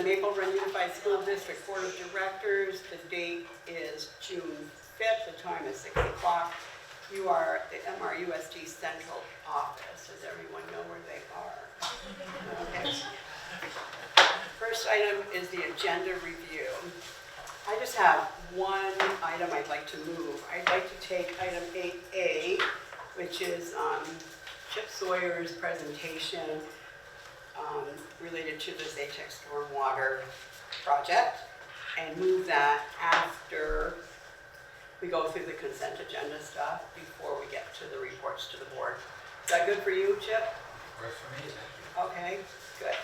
Maple Run Unified School District Board of Directors. The date is June 5th. The time is 6 o'clock. You are at the MRUSD Central Office. Does everyone know where they are? Okay. First item is the agenda review. I just have one item I'd like to move. I'd like to take item 8A, which is Chip Sawyer's presentation related to the Zatex Stormwater project, and move that after we go through the consent agenda stuff before we get to the reports to the board. Is that good for you, Chip? Works for me, thank you. Okay, good.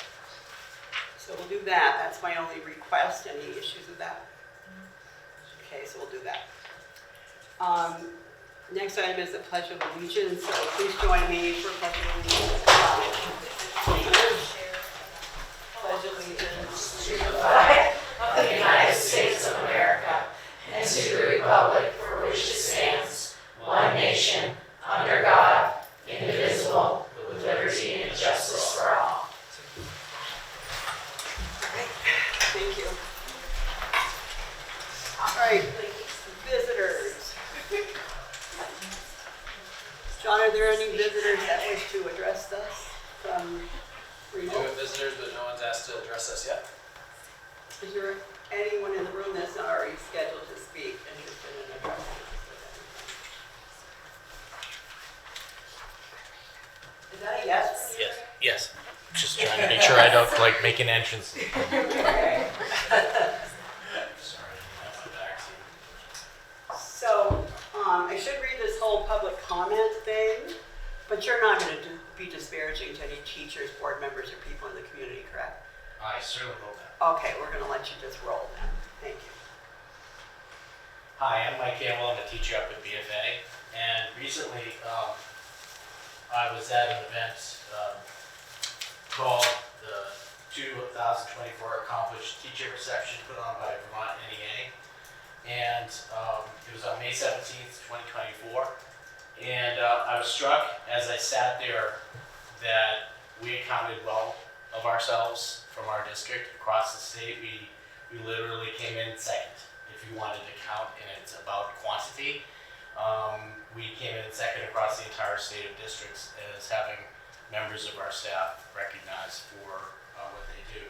So we'll do that. That's my only request. Any issues with that? Okay, so we'll do that. Next item is the Pledge of Allegiance. So please join me for Pledge of Allegiance. Pledge allegiance to the flag of the United States of America and to the republic for which it stands, one nation, under God, indivisible, with liberty and justice for all. Thank you. All right, visitors. John, are there any visitors that wish to address us from We do have visitors, but no one's asked to address us yet. Is there anyone in the room that's not already scheduled to speak interested in addressing us? Is that a yes? Yes. Just trying to make sure I don't like make an entrance. Okay. Sorry, that's the vaccine. So, I should read this whole public comment thing, but you're not going to be disparaging to any teachers, board members, or people in the community, correct? I certainly hope that. Okay, we're going to let you just roll then. Thank you. Hi, I'm Mike Campbell. I'm a teacher up at BFA, and recently I was at an event called the 2024 Accomplished Teacher Reception put on by Vermont NEA, and it was on May 17th, 2024, and I was struck as I sat there that we accounted well of ourselves from our district across the state. We literally came in second if you wanted to count, and it's about quantity. We came in second across the entire state of districts as having members of our staff recognized for what they do.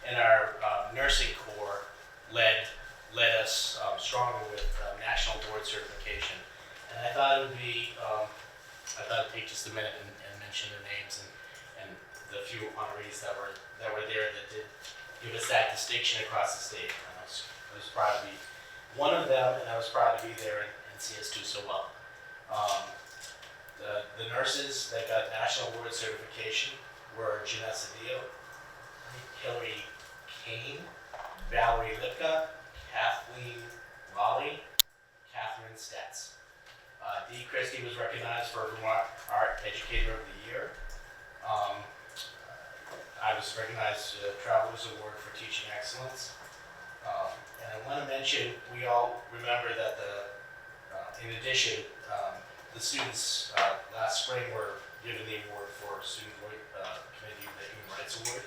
And our nursing corps led us strongly with national board certification. And I thought it would be, I thought it'd take just a minute and mention their names and the few honorees that were there that did give us that distinction across the state. And I was proud to be one of them, and I was proud to be there and see us do so well. The nurses that got national board certification were Janessa Dio, Hillary Kane, Valerie Lipka, Kathleen Raleigh, Catherine Stetz. Dee Christie was recognized for Vermont Art Educator of the Year. I was recognized Travelers Award for Teaching Excellence. And I want to mention, we all remember that in addition, the students last spring were given the award for Student Committee, the Human Rights Award.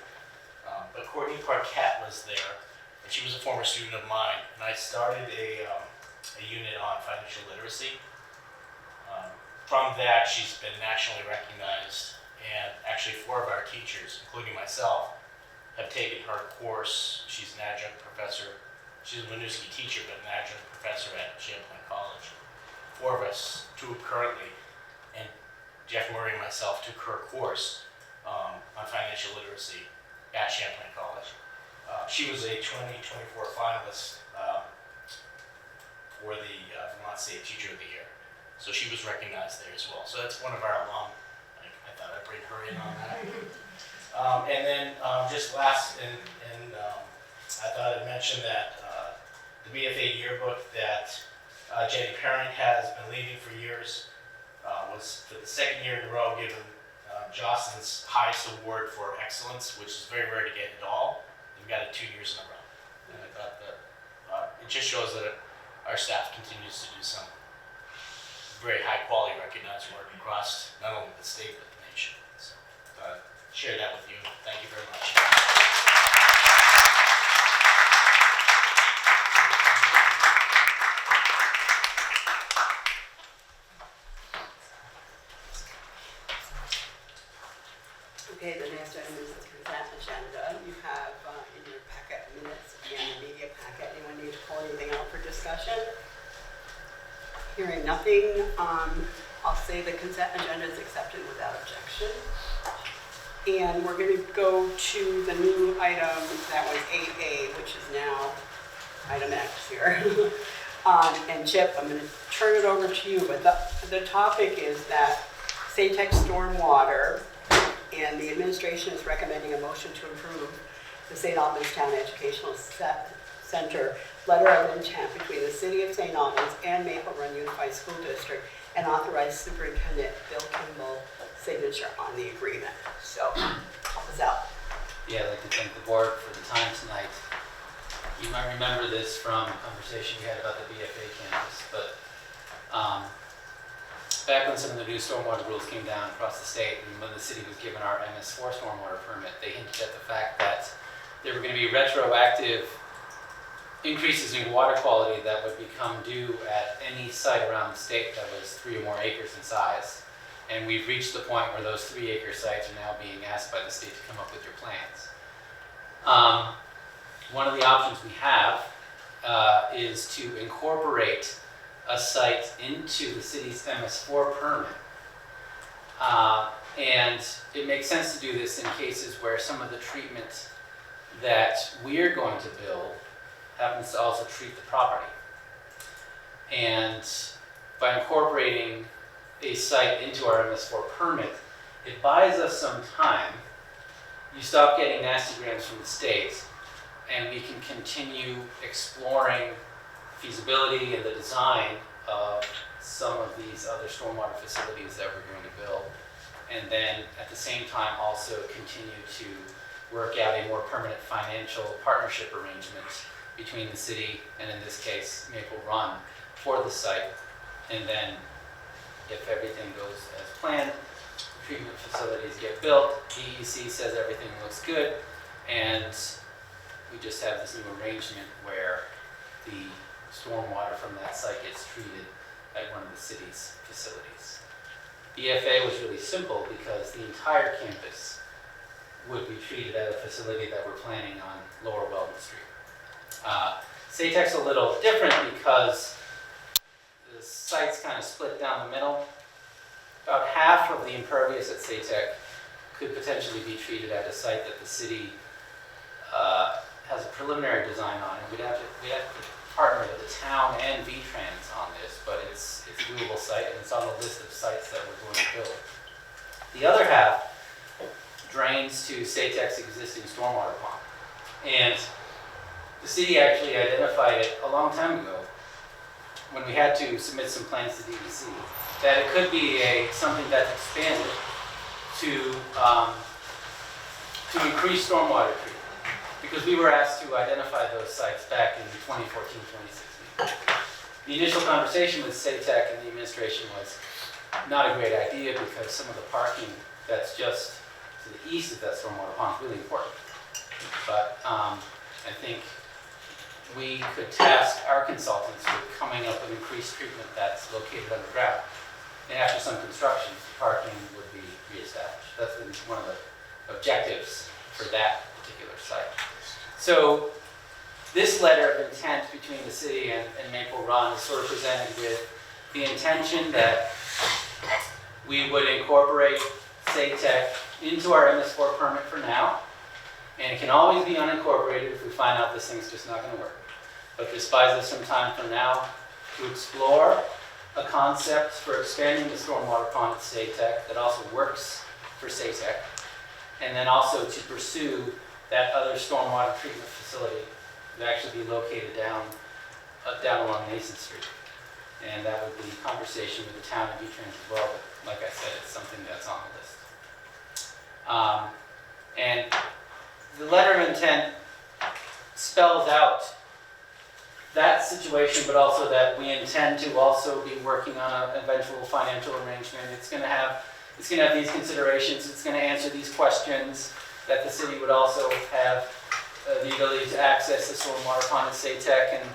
But Courtney Parquette was there, and she was a former student of mine, and I started a unit on financial literacy. From that, she's been nationally recognized, and actually 4 of our teachers, including myself, have taken her course. She's an adjunct professor. She's a Winooski teacher, but an adjunct professor at Champlain College. 4 of us, 2 currently, and Jeff Murray and myself took her course on financial literacy at Champlain College. She was a 2024 finalist for the Vermont State Teacher of the Year. So she was recognized there as well. So that's one of our alum. I thought I'd bring her in on that. And then just last, I thought I'd mention that the BFA yearbook that Jenny Parent has been leading for years was for the 2nd year in a row given Jocelyn's highest award for excellence, which is very rare to get at all. We've got it 2 years in a row. And I thought that it just shows that our staff continues to do some very high quality recognized work across not only the state but the nation. So share that with you. Thank you very much. Hearing nothing, I'll say the consent agenda is accepted without objection. And we're going to go to the new item that was 8A, which is now item X here. And Chip, I'm going to turn it over to you, but the topic is that SATEC Stormwater, and the administration is recommending a motion to approve the St. Albans Town Educational Center letter of intent between the City of St. Albans and Maple Run Unified School District, and authorize Superintendent Bill Kimball's signature on the agreement. So, help us out. Yeah, I'd like to thank the board for the time tonight. You might remember this from a conversation we had about the BFA campus, but back when some of the new stormwater rules came down across the state, and when the city was given our MS4 stormwater permit, they hinted at the fact that there were going to be retroactive increases in water quality that would become due at any site around the state that was 3 or more acres in size. And we've reached the point where those 3-acre sites are now being asked by the state to come up with your plans. One of the options we have is to incorporate a site into the city's MS4 permit. And it makes sense to do this in cases where some of the treatment that we're going to build happens to also treat the property. And by incorporating a site into our MS4 permit, it buys us some time. You stop getting nasty grants from the state, and we can continue exploring feasibility and the design of some of these other stormwater facilities that we're going to build. And then at the same time also continue to work out a more permanent financial partnership arrangement between the city and, in this case, Maple Run for the site. And then if everything goes as planned, treatment facilities get built, DEC says everything looks good, and we just have this new arrangement where the stormwater from that site gets treated at one of the city's facilities. BFA was really simple because the entire campus would be treated at a facility that we're planning on Lower Weldon Street. SATEC's a little different because the site's kind of split down the middle. About half of the impervious at SATEC could potentially be treated at a site that the city has a preliminary design on, and we'd have to partner with the town and V-Trans on this, but it's a doable site, and it's on the list of sites that we're going to build. The other half drains to SATEC's existing stormwater pond, and the city actually identified it a long time ago when we had to submit some plans to DEC, that it could be something that's expanded to increase stormwater treatment. Because we were asked to identify those sites back in 2014, 2016. The initial conversation with SATEC and the administration was not a great idea because some of the parking that's just to the east of that stormwater pond is really important. But I think we could task our consultants with coming up with increased treatment that's located underground. And after some construction, parking would be reestablished. That's been one of the objectives for that particular site. So this letter of intent between the city and Maple Run is sort of presented with the intention that we would incorporate SATEC into our MS4 permit for now, and it can always be unincorporated if we find out this thing's just not going to work. But this buys us some time from now to explore a concept for expanding the stormwater pond at SATEC that also works for SATEC, and then also to pursue that other stormwater treatment facility would actually be located down along Mason Street. And that would be conversation with the town and V-Trans as well, but like I said, it's something that's on the list. And the letter of intent spells out that situation, but also that we intend to also be working on an eventual financial arrangement. It's going to have these considerations. It's going to answer these questions, that the city would also have the ability to access the stormwater pond at SATEC and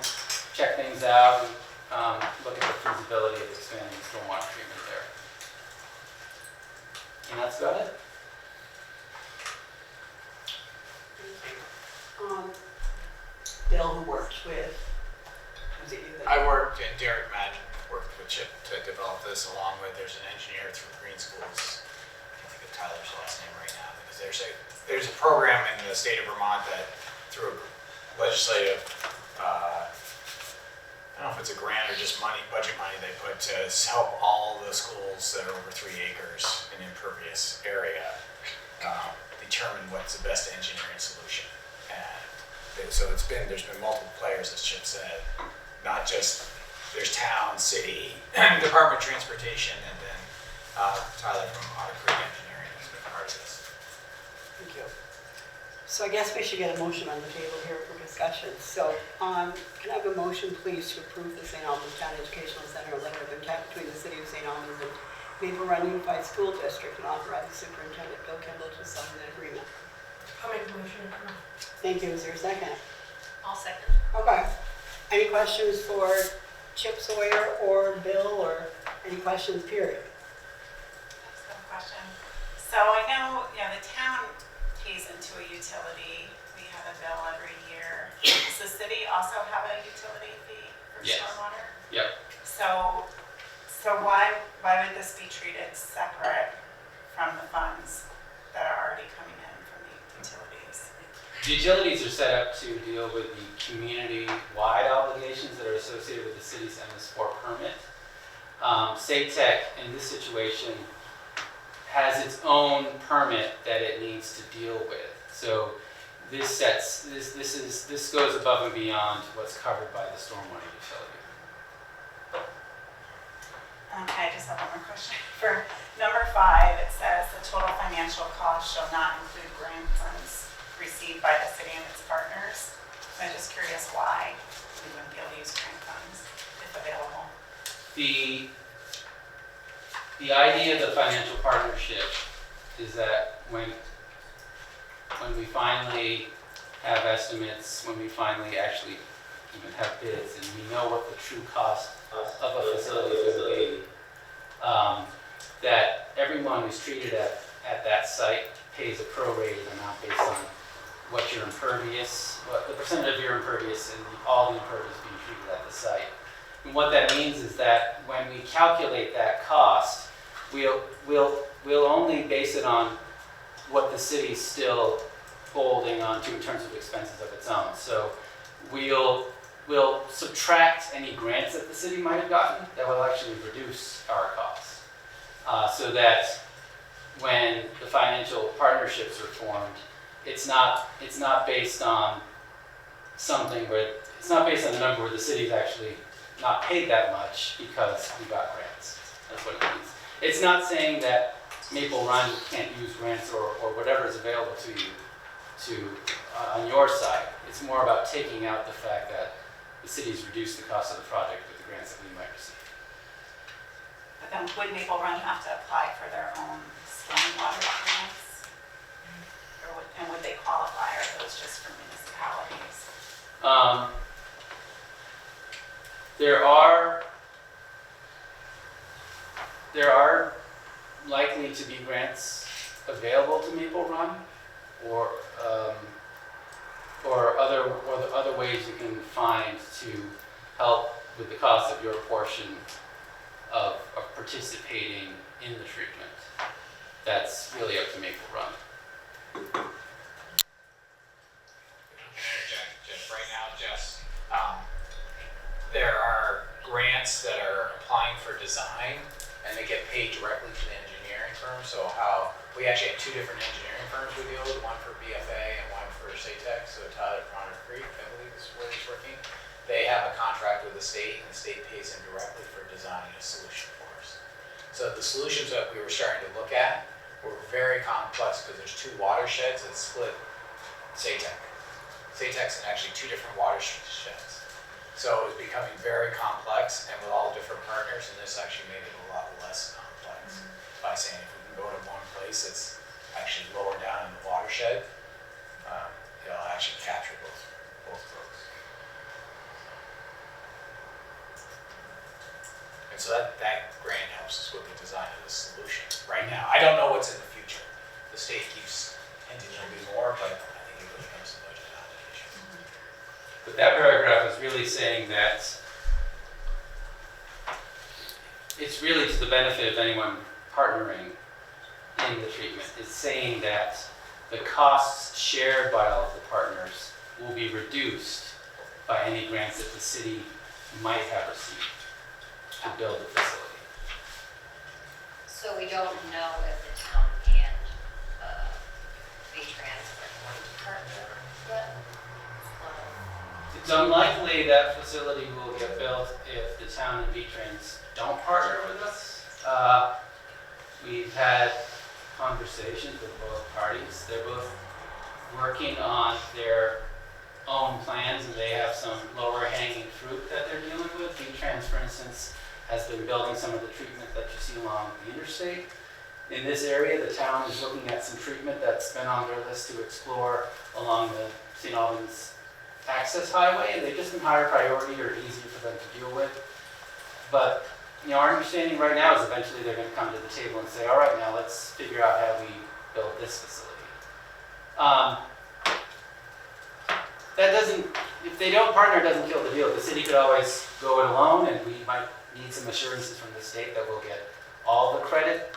check things out and look at the feasibility of expanding stormwater treatment there. And that's about it. Bill, who worked with, was it you? I worked, and Derek Madden worked with Chip to develop this along with, there's an engineer through Green Schools. I can't think of Tyler's last name right now, because there's a program in the state of Vermont that through a legislative, I don't know if it's a grant or just money, budget money they put to help all the schools that are over 3 acres in impervious area determine what's the best engineering solution. And so there's been multiple players, as Chip said, not just, there's town, city, Department of Transportation, and then Tyler from Otter Creek Engineering has been part of this. Thank you. So I guess we should get a motion on the table here for discussion. So can I have a motion, please, to approve the St. Albans Town Educational Center letter of intent between the City of St. Albans and Maple Run Unified School District, and authorize the superintendent, Bill Kendall, to sign the agreement? I'll make the motion. Thank you. Is there a second? I'll second. Okay. Any questions for Chip Sawyer or Bill, or any questions, period? That's a good question. So I know, the town pays into a utility. We have a bill every year. Does the city also have a utility fee for Yes. stormwater? Yep. So why would this be treated separate from the funds that are already coming in from the utilities? The utilities are set up to deal with the community-wide obligations that are associated with the city's MS4 permit. SATEC, in this situation, has its own permit that it needs to deal with. So this goes above and beyond what's covered by the stormwater utility. Okay, I just have one more question. For number 5, it says the total financial cost shall not include grant funds received by the city and its partners. I'm just curious why we wouldn't be able to use grant funds if available. The idea of the financial partnership is that when we finally have estimates, when we finally actually even have bids, and we know what the true cost of a facility is going to be, that everyone who's treated at that site pays a prorated amount based on what your impervious, what the percentage of your impervious and all the impervious being treated at the site. And what that means is that when we calculate that cost, we'll only base it on what the city's still holding on to in terms of expenses of its own. So we'll subtract any grants that the city might have gotten that will actually reduce our costs. So that when the financial partnerships are formed, it's not based on something where, it's not based on a number where the city's actually not paid that much because we got grants. That's what it means. It's not saying that Maple Run can't use grants or whatever is available to you on your side. It's more about taking out the fact that the city's reduced the cost of the project with the grants that we might receive. But then would Maple Run have to apply for their own stormwater grants? And would they qualify, or are those just for municipalities? There are likely to be grants available to Maple Run, or other ways you can find to help with the cost of your portion of participating in the treatment. That's really up to Maple Run. Just right now, Jess, there are grants that are applying for design, and they get paid directly to the engineering firm. So we actually have 2 different engineering firms we deal with, one for BFA and one for SATEC. So Tyler from Otter Creek, I believe, is where he's working. They have a contract with the state, and the state pays him directly for designing a solution for us. So the solutions that we were starting to look at were very complex because there's 2 watersheds that split SATEC. SATEC's in actually 2 different watersheds. So it was becoming very complex, and with all the different partners, and this actually made it a lot less complex by saying if we can go to one place that's actually lower down in the watershed, it'll actually capture both brooks. And so that grant helps us with the design of the solution right now. I don't know what's in the future. The state keeps hinting there'll be more, but I think it really comes to budget allocation. But that paragraph is really saying that it's really to the benefit of anyone partnering in the treatment. It's saying that the costs shared by all of the partners will be reduced by any grants that the city might have received to build the facility. So we don't know if the town and V-Trans are going to partner yet? It's unlikely that facility will get built if the town and V-Trans don't partner with us. We've had conversations with both parties. They're both working on their own plans, and they have some lower hanging fruit that they're dealing with. V-Trans, for instance, has been building some of the treatment that you see along the interstate. In this area, the town is looking at some treatment that's been on their list to explore along the St. Albans access highway, and they've just been higher priority or easier for them to deal with. But our understanding right now is eventually they're going to come to the table and say, all right, now let's figure out how we build this facility. That doesn't, if they don't partner, it doesn't kill the deal. The city could always go it alone, and we might need some assurances from the state that we'll get all the credit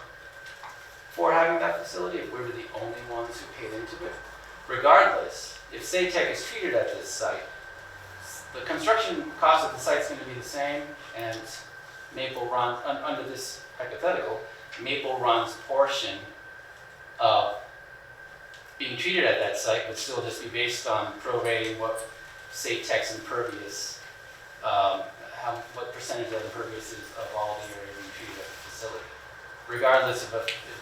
for having that facility if we were the only ones who paid into it. Regardless, if SATEC is treated at this site, the construction cost of the site's going to be the same, and Maple Run, under this hypothetical, Maple Run's portion of being treated at that site would still just be based on prorating what SATEC's impervious, what percentage of impervious is of all the area being treated at the facility, regardless of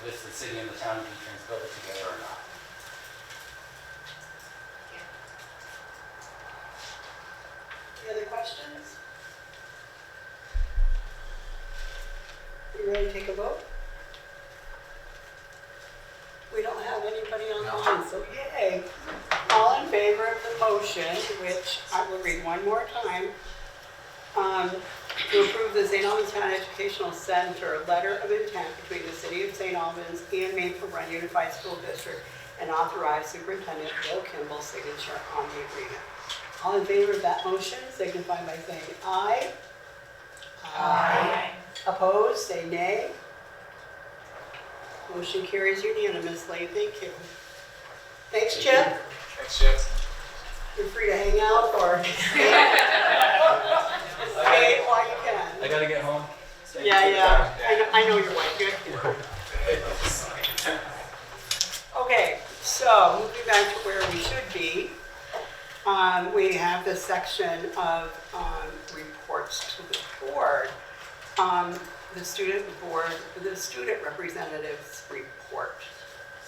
if the city and the town of V-Trans build it together or not. Any other questions? You ready to take a vote? We don't have anybody online, so yay. All in favor of the motion, which I will read one more time, to approve the St. Albans Town Educational Center letter of intent between the City of St. Albans and Maple Run Unified School District, and authorize Superintendent Bill Kimball's signature on the agreement. All in favor of that motion, signify by saying aye. Aye. Opposed, say nay. Motion carries unanimously. Thank you. Thanks, Chip. Thanks, Chip. You're free to hang out or stay while you can. I gotta get home. Yeah. I know your wife. Good. Okay, so moving back to where we should be, we have this section of reports to the board. The student representatives report.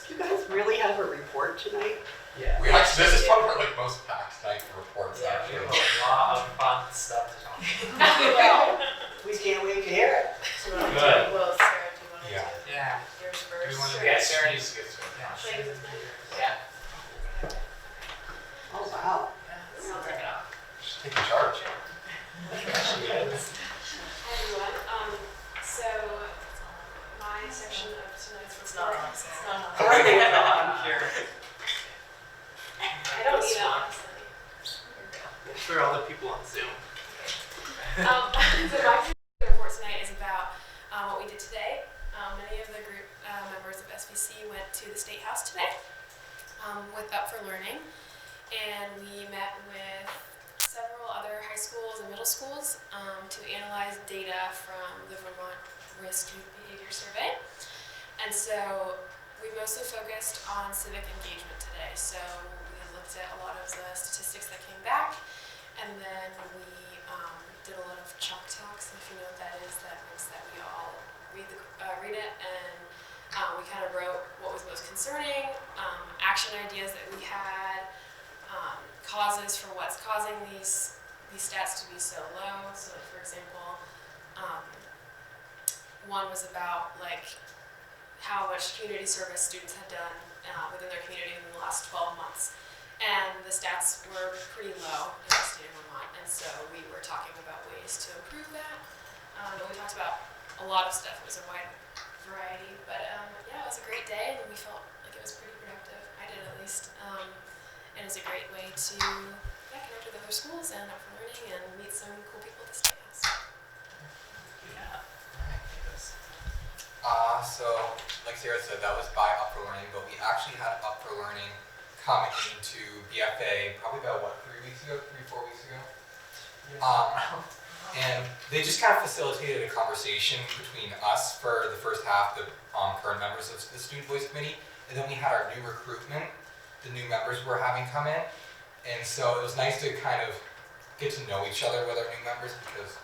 Do you guys really have a report tonight? Yeah. We actually, this is probably like most packed night for reports Yeah, we actually. have a lot of fun stuff to talk Well, we can't wait to hear it. Good. Well, Sarah, do you want to Yeah. do Yeah. yours Do we first? want to Yeah, Sarah needs to get to it. Yeah. Oh, wow. I'll take it off. She's taking charge. Hi everyone. So my section of tonight's report. It's not on. I'm here. I don't need it honestly. For all the people on Zoom. So my report tonight is about what we did today. Many of the group members of SVC went to the State House today with Up for Learning, and we met with several other high schools and middle schools to analyze data from the Vermont Risk Youth Behavior Survey. And so we mostly focused on civic engagement today. So we looked at a lot of the statistics that came back, and then we did a lot of chalk talks. If you know what that is, that means that we all read it, and we kind of wrote what was most concerning, action ideas that we had, causes for what's causing these stats to be so low. So like, for example, one was about like how much community service students had done within their community in the last 12 months. And the stats were pretty low in the state of Vermont, and so we were talking about ways to improve that. But we talked about a lot of stuff. It was a wide variety, but yeah, it was a great day, and we felt like it was pretty productive. I did at least. And it's a great way to connect with other schools and Up for Learning and meet some cool people at the State House. Yeah. So, like Sarah said, that was by Up for Learning, but we actually had Up for Learning come into BFA probably about, 4 weeks ago? And they just kind of facilitated a conversation between us for the first half, the current members of the Student Voice Committee, and then we had our new recruitment, the new members we're having come in. And so it was nice to kind of get to know each other with our new members, because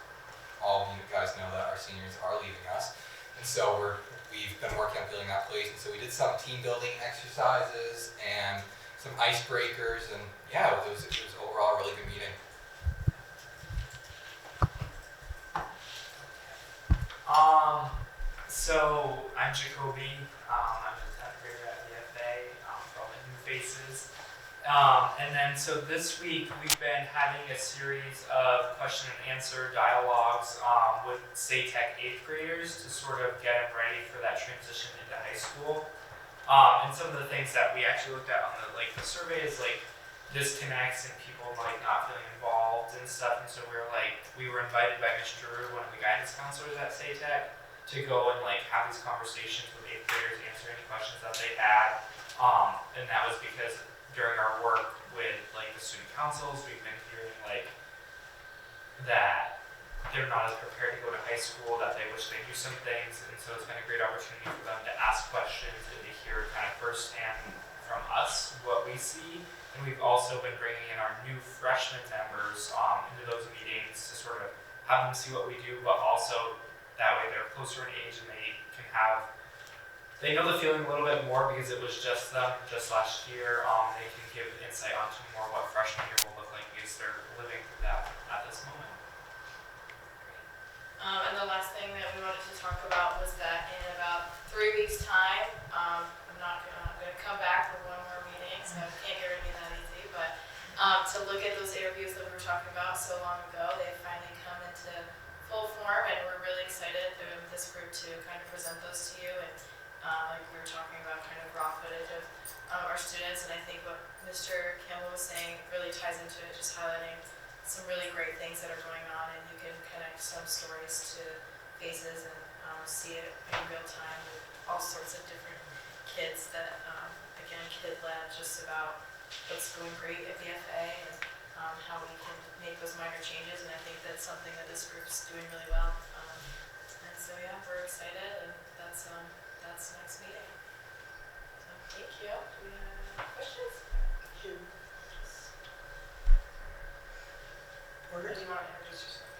all of you guys know that our seniors are leaving us. And so we've been working on building that place. And so we did some team building exercises and some icebreakers, and yeah, it was overall a really good meeting. So I'm Jacoby. I'm a 10th grader at BFA for all the new faces. And then so this week we've been having a series of question and answer dialogues with SATEC 8th graders to sort of get them ready for that transition into high school. And some of the things that we actually looked at on the survey is disconnects and people not feeling involved and stuff. And so we were invited by Ms. Drew, one of the guidance counselors at SATEC, to go and have these conversations with 8th graders, answer any questions that they had. And that was because during our work with the student councils, we've been hearing that they're not as prepared to go to high school, that they wish they knew some things, and so it's been a great opportunity for them to ask questions and to hear kind of firsthand from us what we see. And we've also been bringing in our new freshman members into those meetings to sort of have them see what we do, but also that way they're closer in age and they know the feeling a little bit more because it was just them just last year. They can give insight onto more what freshman year will look like because they're living through that at this moment. And the last thing that we wanted to talk about was that in about 3 weeks' time, I'm going to come back for one more meeting, so I can't guarantee that easy, but to look at those interviews that we were talking about so long ago, they've finally come into full form, and we're really excited through this group to kind of present those to you. And we were talking about kind of raw footage of our students, and I think what Mr. Campbell was saying really ties into it, just highlighting some really great things that are going on, and you can connect some stories to faces and see it in real time with all sorts of different kids that, again, kid-led, just about what's going great at BFA and how we can make those minor changes, and I think that's something that this group's doing really well. And so yeah, we're excited, and that's next meeting. So thank you. Do we have any questions? Jim. Or do you want to introduce yourself?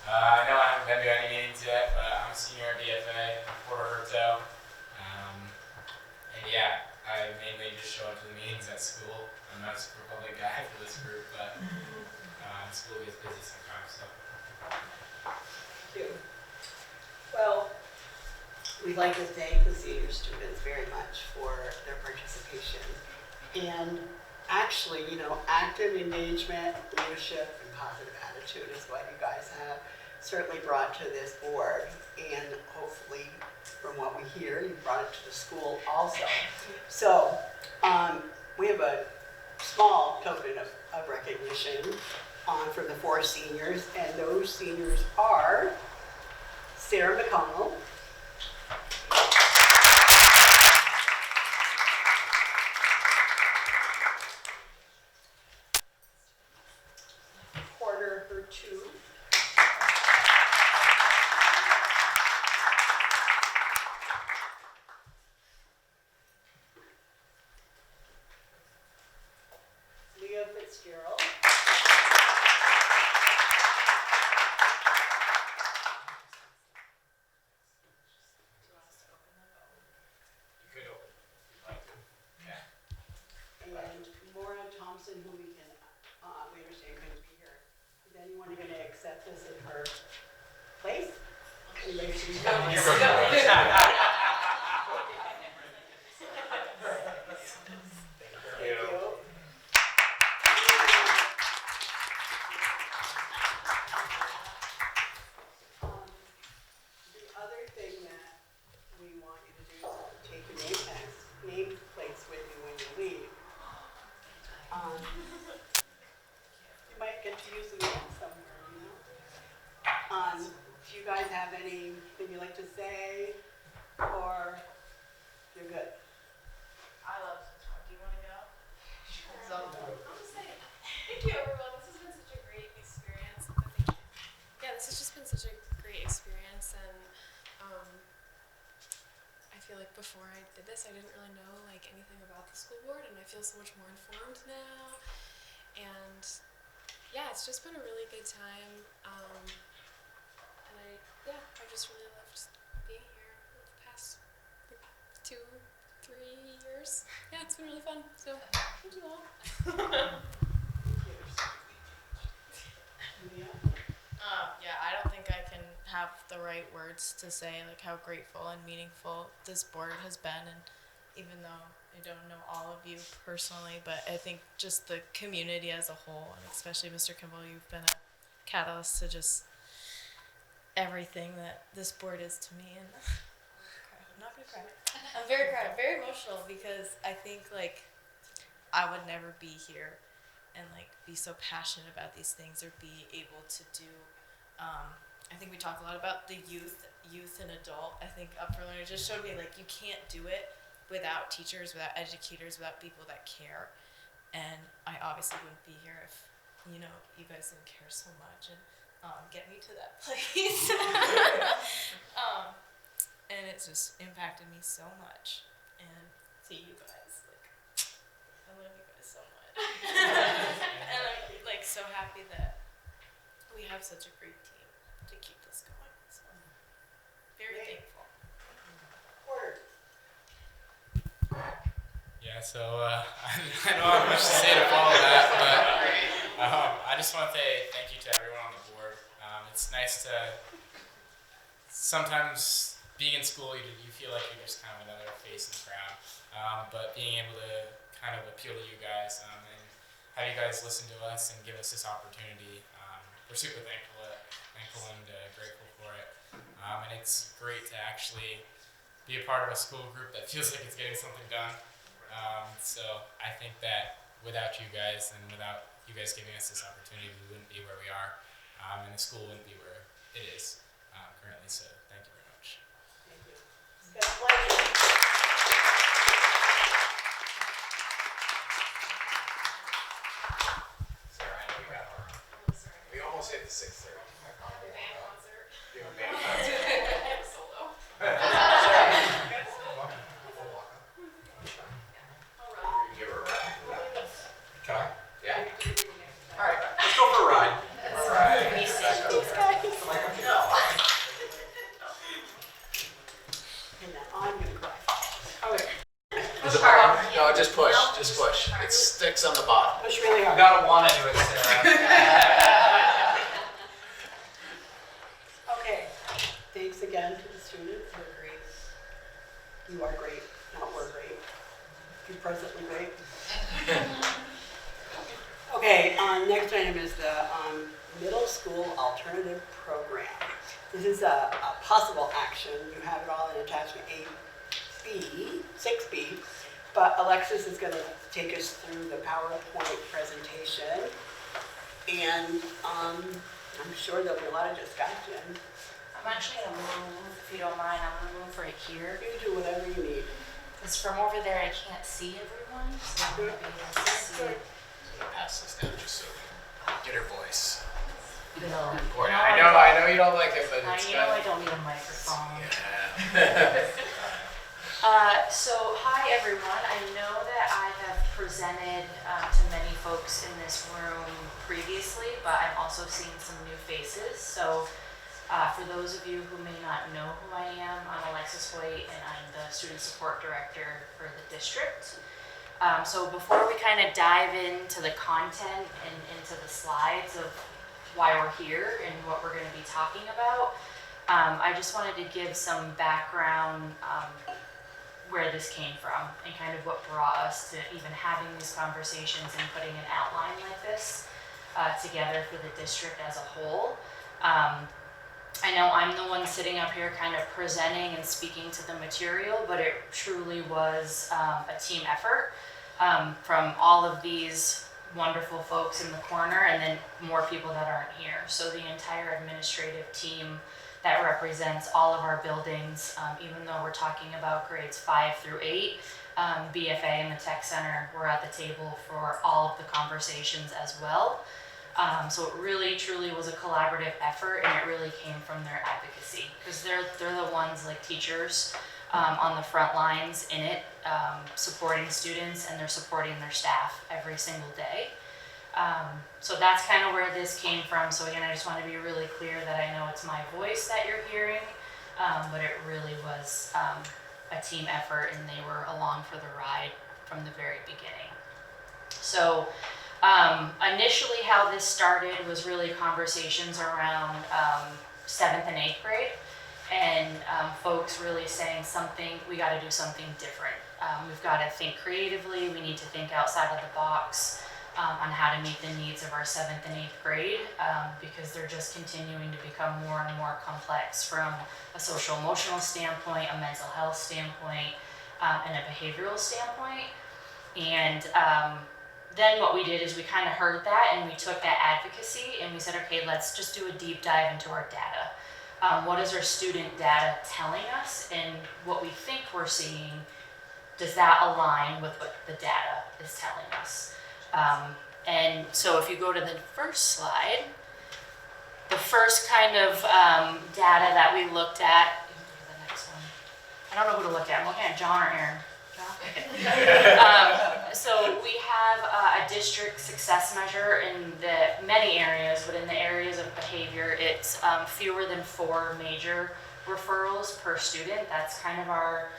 I know I haven't been to any meetings yet, but I'm a senior at BFA in Puerto Rico. And yeah, I mainly just show up to the meetings at school. I'm not a super public guy for this group, but school gets busy sometimes. So. Thank you. Well, we'd like to thank the senior students very much for their participation. And actually, active engagement, leadership, and positive attitude is what you guys have certainly brought to this board. And hopefully, from what we hear, you brought it to the school also. So, we have a small token of recognition for the 4 seniors, and those seniors are Sarah McConnell, Porter Hertu, Leah Fitzgerald, and Maura Thompson, who we understand couldn't be here. Is anyone going to accept this in her place? Anybody should be done. You go. Thank you. The other thing that we want you to do is take your name plates with you when you leave. You might get to use them again somewhere, if you guys have anything you'd like to say, or you're good. I love to talk. Do you want to go? I'll just say thank you, everyone. This has been such a great experience. Oh, thank you. Yeah, this has just been such a great experience, and I feel like before I did this, I didn't really know like anything about the school board, and I feel so much more informed now. And yeah, it's just been a really good time. And I just really loved being here the past like, 2-3 years. Yeah, it's been really fun. So thank you all. Yeah, I don't think I can have the right words to say like how grateful and meaningful this board has been, and even though I don't know all of you personally, but I think just the community as a whole, and especially Mr. Kimball, you've been a catalyst to just everything that this board is to me. And I'm not gonna cry. I'm very emotional because I think like I would never be here and like be so passionate about these things or be able to do. I think we talk a lot about the youth and adult. I think Up for Learning just showed me like you can't do it without teachers, without educators, without people that care. And I obviously wouldn't be here if you guys didn't care so much and get me to that place. And it's just impacted me so much. And see you guys, like I love you guys so much. And I'm like so happy that we have such a great team to keep this going. So very thankful. Word. Yeah, so I don't have much to say to follow that, but I just want to say thank you to everyone on the board. It's nice to sometimes being in school, you feel like you're just kind of another face in the crowd, but being able to kind of appeal to you guys and have you guys listen to us and give us this opportunity, we're super thankful and grateful for it. And it's great to actually be a part of a school group that feels like it's getting something done. So I think that without you guys and without you guys giving us this opportunity, we wouldn't be where we are, and the school wouldn't be where it is currently. So thank you very much. Thank you. It's been a pleasure. Sarah, I know we got our, we almost hit the 6:30. Band concert. Do a band concert. Solo. Give her a ride. Can I? Yeah. All right, let's go for a ride. All right. And now I'm gonna cry. Okay, No, just push, just push. It sticks on the bottom. push really You hard. gotta want to do it, Sarah. Okay, thanks again to the students who are great. You are great, not we're great. You're presently great. Okay, next item is the middle school alternative program. This is a possible action. You have it all in attachment 6B, but Alexis is gonna take us through the PowerPoint presentation. And I'm sure there'll be a lot of discussion. I'm actually gonna move, if you don't mind. I'm gonna move right here. You do whatever you need. Because from over there I can't see everyone, so I'm gonna be able to see. Pass this down just so we can get her voice. Bill. Important. I know you don't like it, but it's You know I got. don't need a microphone. Yeah. So hi everyone. I know that I have presented to many folks in this room previously, but I'm also seeing some new faces. So for those of you who may not know who I am, I'm Alexis White and I'm the Student Support Director for the district. So before we kind of dive into the content and into the slides of why we're here and what we're going to be talking about, I just wanted to give some background where this came from and kind of what brought us to even having these conversations and putting an outline like this together for the district as a whole. I know I'm the one sitting up here kind of presenting and speaking to the material, but it truly was a team effort from all of these wonderful folks in the corner and then more people that aren't here. So the entire administrative team that represents all of our buildings, even though we're talking about grades 5 through 8. BFA and the Tech Center were at the table for all of the conversations as well. So it really, truly was a collaborative effort, and it really came from their advocacy, because they're the ones, like teachers, on the front lines in it, supporting students, and they're supporting their staff every single day. So that's kind of where this came from. So again, I just want to be really clear that I know it's my voice that you're hearing, but it really was a team effort, and they were along for the ride from the very beginning. So initially how this started was really conversations around 7th and 8th grade, and folks really saying we got to do something different. We've got to think creatively, we need to think outside of the box on how to meet the needs of our 7th and 8th grade, because they're just continuing to become more and more complex from a social emotional standpoint, a mental health standpoint, and a behavioral standpoint. And then what we did is we kind of heard that, and we took that advocacy and we said, okay, let's just do a deep dive into our data. What is our student data telling us, and what we think we're seeing, does that align with what the data is telling us? And so if you go to the first slide, the first kind of data that we looked at, the next one. I don't know who to look at. I'm looking at John or Aaron. So we have a district success measure in the many areas, but in the areas of behavior, it's fewer than 4 major referrals per student. That's kind of our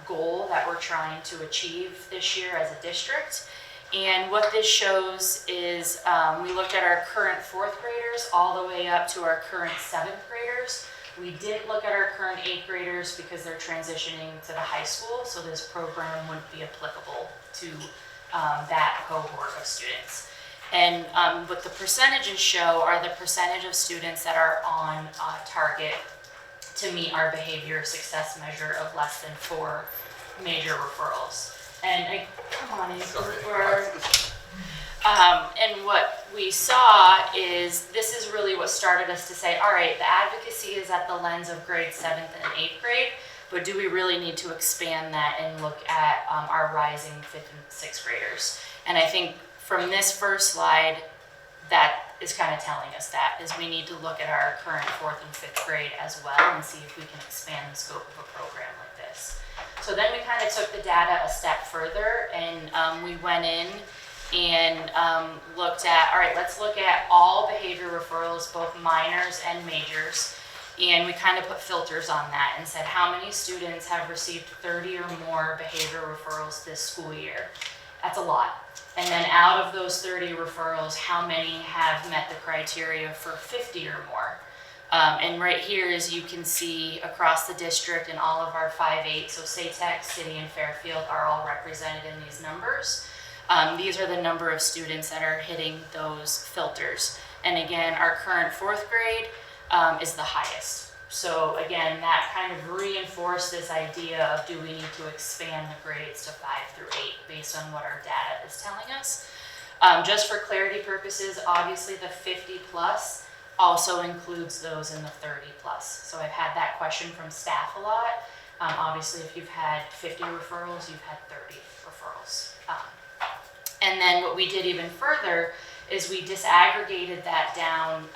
goal that we're trying to achieve this year as a district. And what this shows is we looked at our current 4th graders all the way up to our current 7th graders. We didn't look at our current 8th graders because they're transitioning to the high school, so this program wouldn't be applicable to that cohort of students. And what the percentages show are the percentage of students that are on target to meet our behavior success measure of less than 4 major referrals. And come on, and what we saw is this is really what started us to say, all right, the advocacy is at the lens of grade 7th and 8th grade, but do we really need to expand that and look at our rising 5th and 6th graders? And I think from this first slide, that is kind of telling us that, is we need to look at our current 4th and 5th grade as well and see if we can expand the scope of a program like this. So then we kind of took the data a step further, and we went in and looked at, all right, let's look at all behavior referrals, both minors and majors, and we kind of put filters on that and said how many students have received 30 or more behavior referrals this school year. That's a lot. And then out of those 30 referrals, how many have met the criteria for 50 or more? And right here, as you can see across the district and all of our 5-8, so SATEC, City, and Fairfield are all represented in these numbers. These are the number of students that are hitting those filters. And again, our current 4th grade is the highest. So again, that kind of reinforced this idea of, do we need to expand the grades to 5 through 8 based on what our data is telling us. Just for clarity purposes, obviously the 50 plus also includes those in the 30 plus. So I've had that question from staff a lot. Obviously, if you've had 50 referrals, you've had 30 referrals. And then what we did even further is we disaggregated that down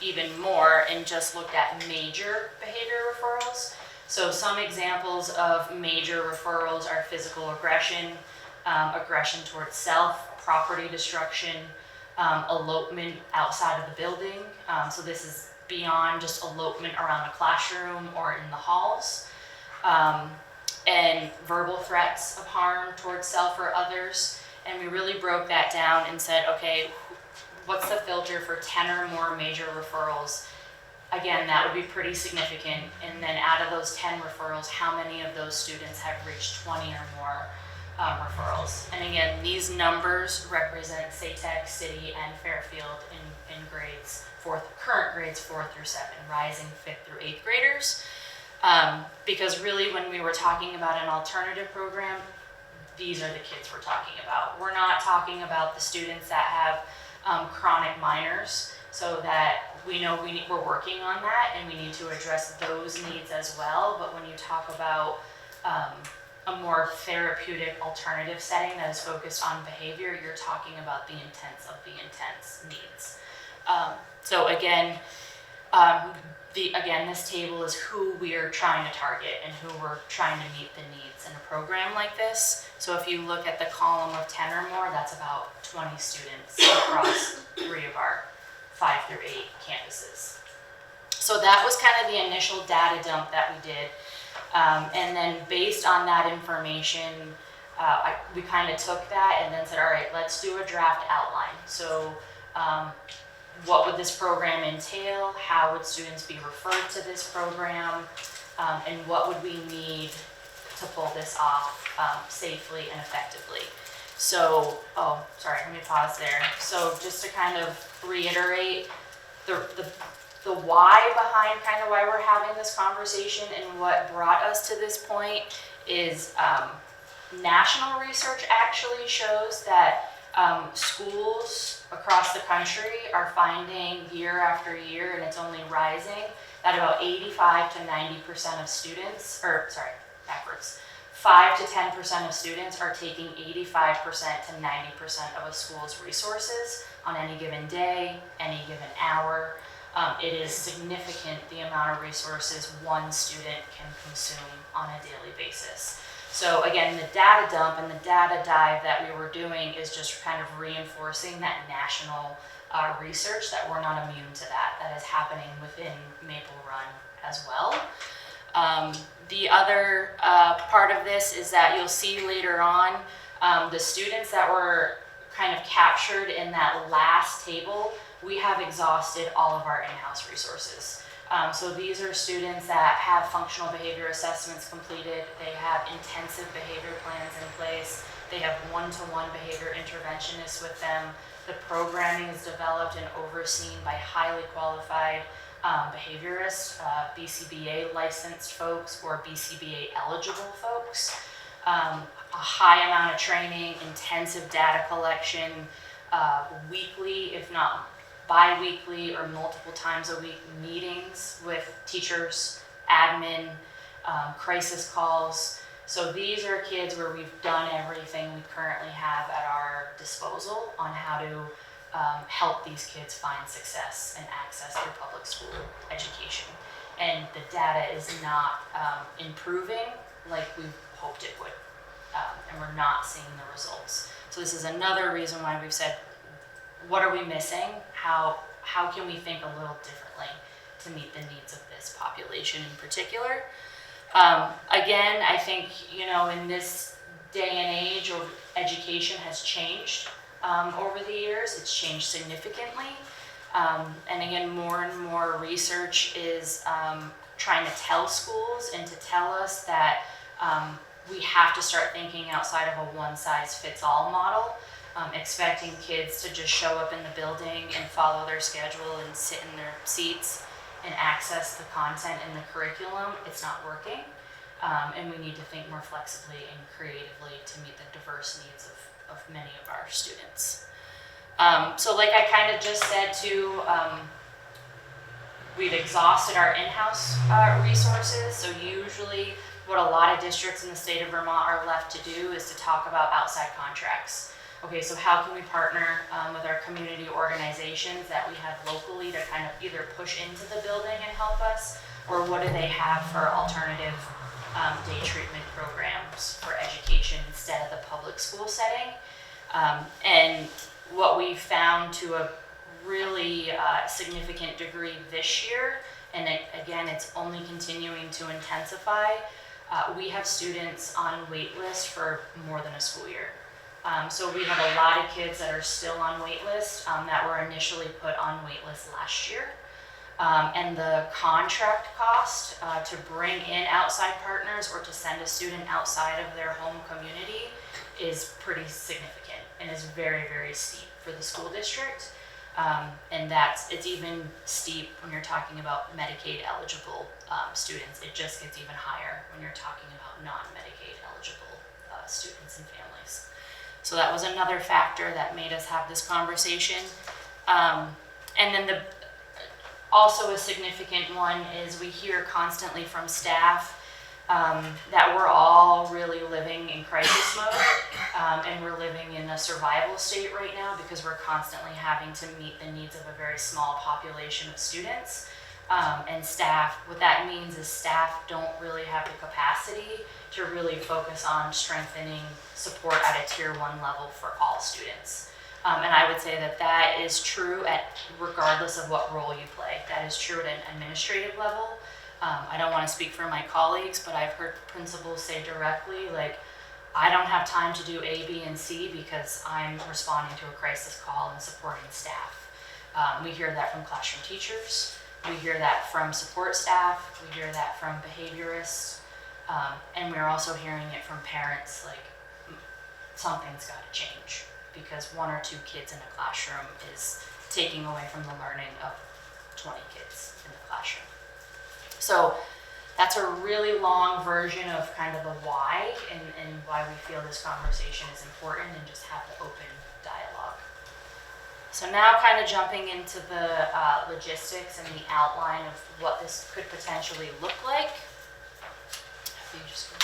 even more and just looked at major behavior referrals. So some examples of major referrals are physical aggression, aggression towards self, property destruction, elopement outside of the building. So this is beyond just elopement around a classroom or in the halls. And verbal threats of harm towards self or others. And we really broke that down and said, okay, what's the filter for 10 or more major referrals? Again, that would be pretty significant. And then out of those 10 referrals, how many of those students have reached 20 or more referrals? And again, these numbers represent SATEC, City, and Fairfield in grades, current grades 4 through 7, rising 5th through 8th graders. Because really when we were talking about an alternative program, these are the kids we're talking about. We're not talking about the students that have chronic minors. so that we know we're working on that and we need to address those needs as well. But when you talk about a more therapeutic alternative setting that is focused on behavior, you're talking about the intents of the intense needs. So again, this table is who we are trying to target and who we're trying to meet the needs in a program like this. So if you look at the column of 10 or more, that's about 20 students across 3 of our 5 through 8 campuses. So that was kind of the initial data dump that we did. And then based on that information, we kind of took that and then said, all right, let's do a draft outline. So what would this program entail? How would students be referred to this program? And what would we need to pull this off safely and effectively? So, let me pause there. So just to kind of reiterate, the why behind kind of why we're having this conversation and what brought us to this point is national research actually shows that schools across the country are finding year after year, and it's only rising, that about 85 to 90% of students, 5 to 10% of students are taking 85% to 90% of a school's resources on any given day, any given hour. It is significant the amount of resources one student can consume on a daily basis. So again, the data dump and the data dive that we were doing is just kind of reinforcing that national research that we're not immune to that is happening within Maple Run as well. The other part of this is that you'll see later on the students that were kind of captured in that last table, we have exhausted all of our in-house resources. So these are students that have functional behavior assessments completed, they have intensive behavior plans in place, they have one-to-one behavior interventionists with them. The programming is developed and overseen by highly qualified behaviorists, BCBA licensed folks or BCBA eligible folks. A high amount of training, intensive data collection, weekly, if not bi-weekly or multiple times a week meetings with teachers, admin, crisis calls. So these are kids where we've done everything we currently have at our disposal on how to help these kids find success and access their public school education. And the data is not improving like we hoped it would, and we're not seeing the results. So this is another reason why we've said, what are we missing? How can we think a little differently to meet the needs of this population in particular? Again, I think, in this day and age, education has changed over the years. It's changed significantly. And again, more and more research is trying to tell schools and to tell us that we have to start thinking outside of a one-size-fits-all model. Expecting kids to just show up in the building and follow their schedule and sit in their seats and access the content in the curriculum, it's not working. And we need to think more flexibly and creatively to meet the diverse needs of many of our students. So like I kind of just said too, we've exhausted our in-house resources. So usually what a lot of districts in the state of Vermont are left to do is to talk about outside contracts. Okay, so how can we partner with our community organizations that we have locally to kind of either push into the building and help us, or what do they have for alternative day treatment programs for education instead of the public school setting? And what we found to a really significant degree this year, and again, it's only continuing to intensify, we have students on wait list for more than a school year. So we have a lot of kids that are still on wait list that were initially put on wait list last year. And the contract cost to bring in outside partners or to send a student outside of their home community is pretty significant and is very, very steep for the school district. And it's even steep when you're talking about Medicaid eligible students. It just gets even higher when you're talking about non-Medicaid eligible students and families. So that was another factor that made us have this conversation. And then also a significant one is we hear constantly from staff that we're all really living in crisis mode, and we're living in a survival state right now because we're constantly having to meet the needs of a very small population of students. And staff, what that means is staff don't really have the capacity to really focus on strengthening support at a tier 1 level for all students. And I would say that that is true regardless of what role you play. That is true at an administrative level. I don't want to speak for my colleagues, but I've heard principals say directly, like, I don't have time to do A, B, and C because I'm responding to a crisis call and supporting staff. We hear that from classroom teachers. We hear that from support staff. We hear that from behaviorists. And we're also hearing it from parents, like, something's got to change because 1 or 2 kids in a classroom is taking away from the learning of 20 kids in the classroom. So that's a really long version of kind of the why and why we feel this conversation is important and just have the open dialogue. So now kind of jumping into the logistics and the outline of what this could potentially look like. If you just go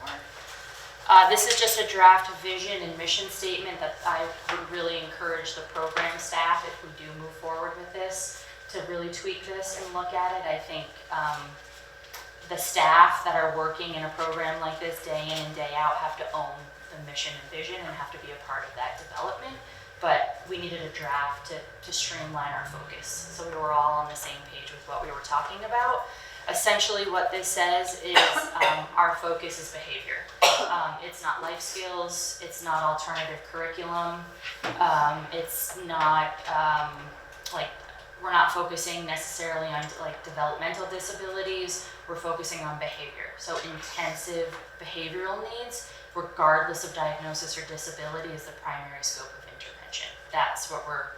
one more. This is just a draft vision and mission statement that I would really encourage the program staff, if we do move forward with this, to really tweak this and look at it. I think the staff that are working in a program like this day in and day out have to own the mission and vision and have to be a part of that development. But we needed a draft to streamline our focus so we were all on the same page with what we were talking about. Essentially what this says is our focus is behavior. It's not life skills, it's not alternative curriculum, it's not we're not focusing necessarily on like developmental disabilities, we're focusing on behavior. So intensive behavioral needs, regardless of diagnosis or disability, is the primary scope of intervention. That's what we're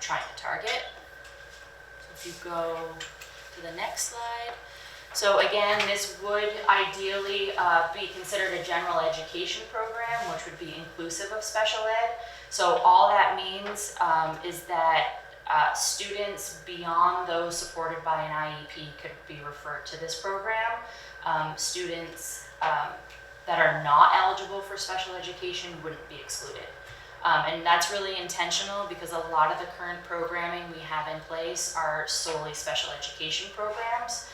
trying to target. If you go to the next slide. So again, this would ideally be considered a general education program, which would be inclusive of special ed. So all that means is that students beyond those supported by an IEP could be referred to this program. Students that are not eligible for special education wouldn't be excluded. And that's really intentional because a lot of the current programming we have in place are solely special education programs.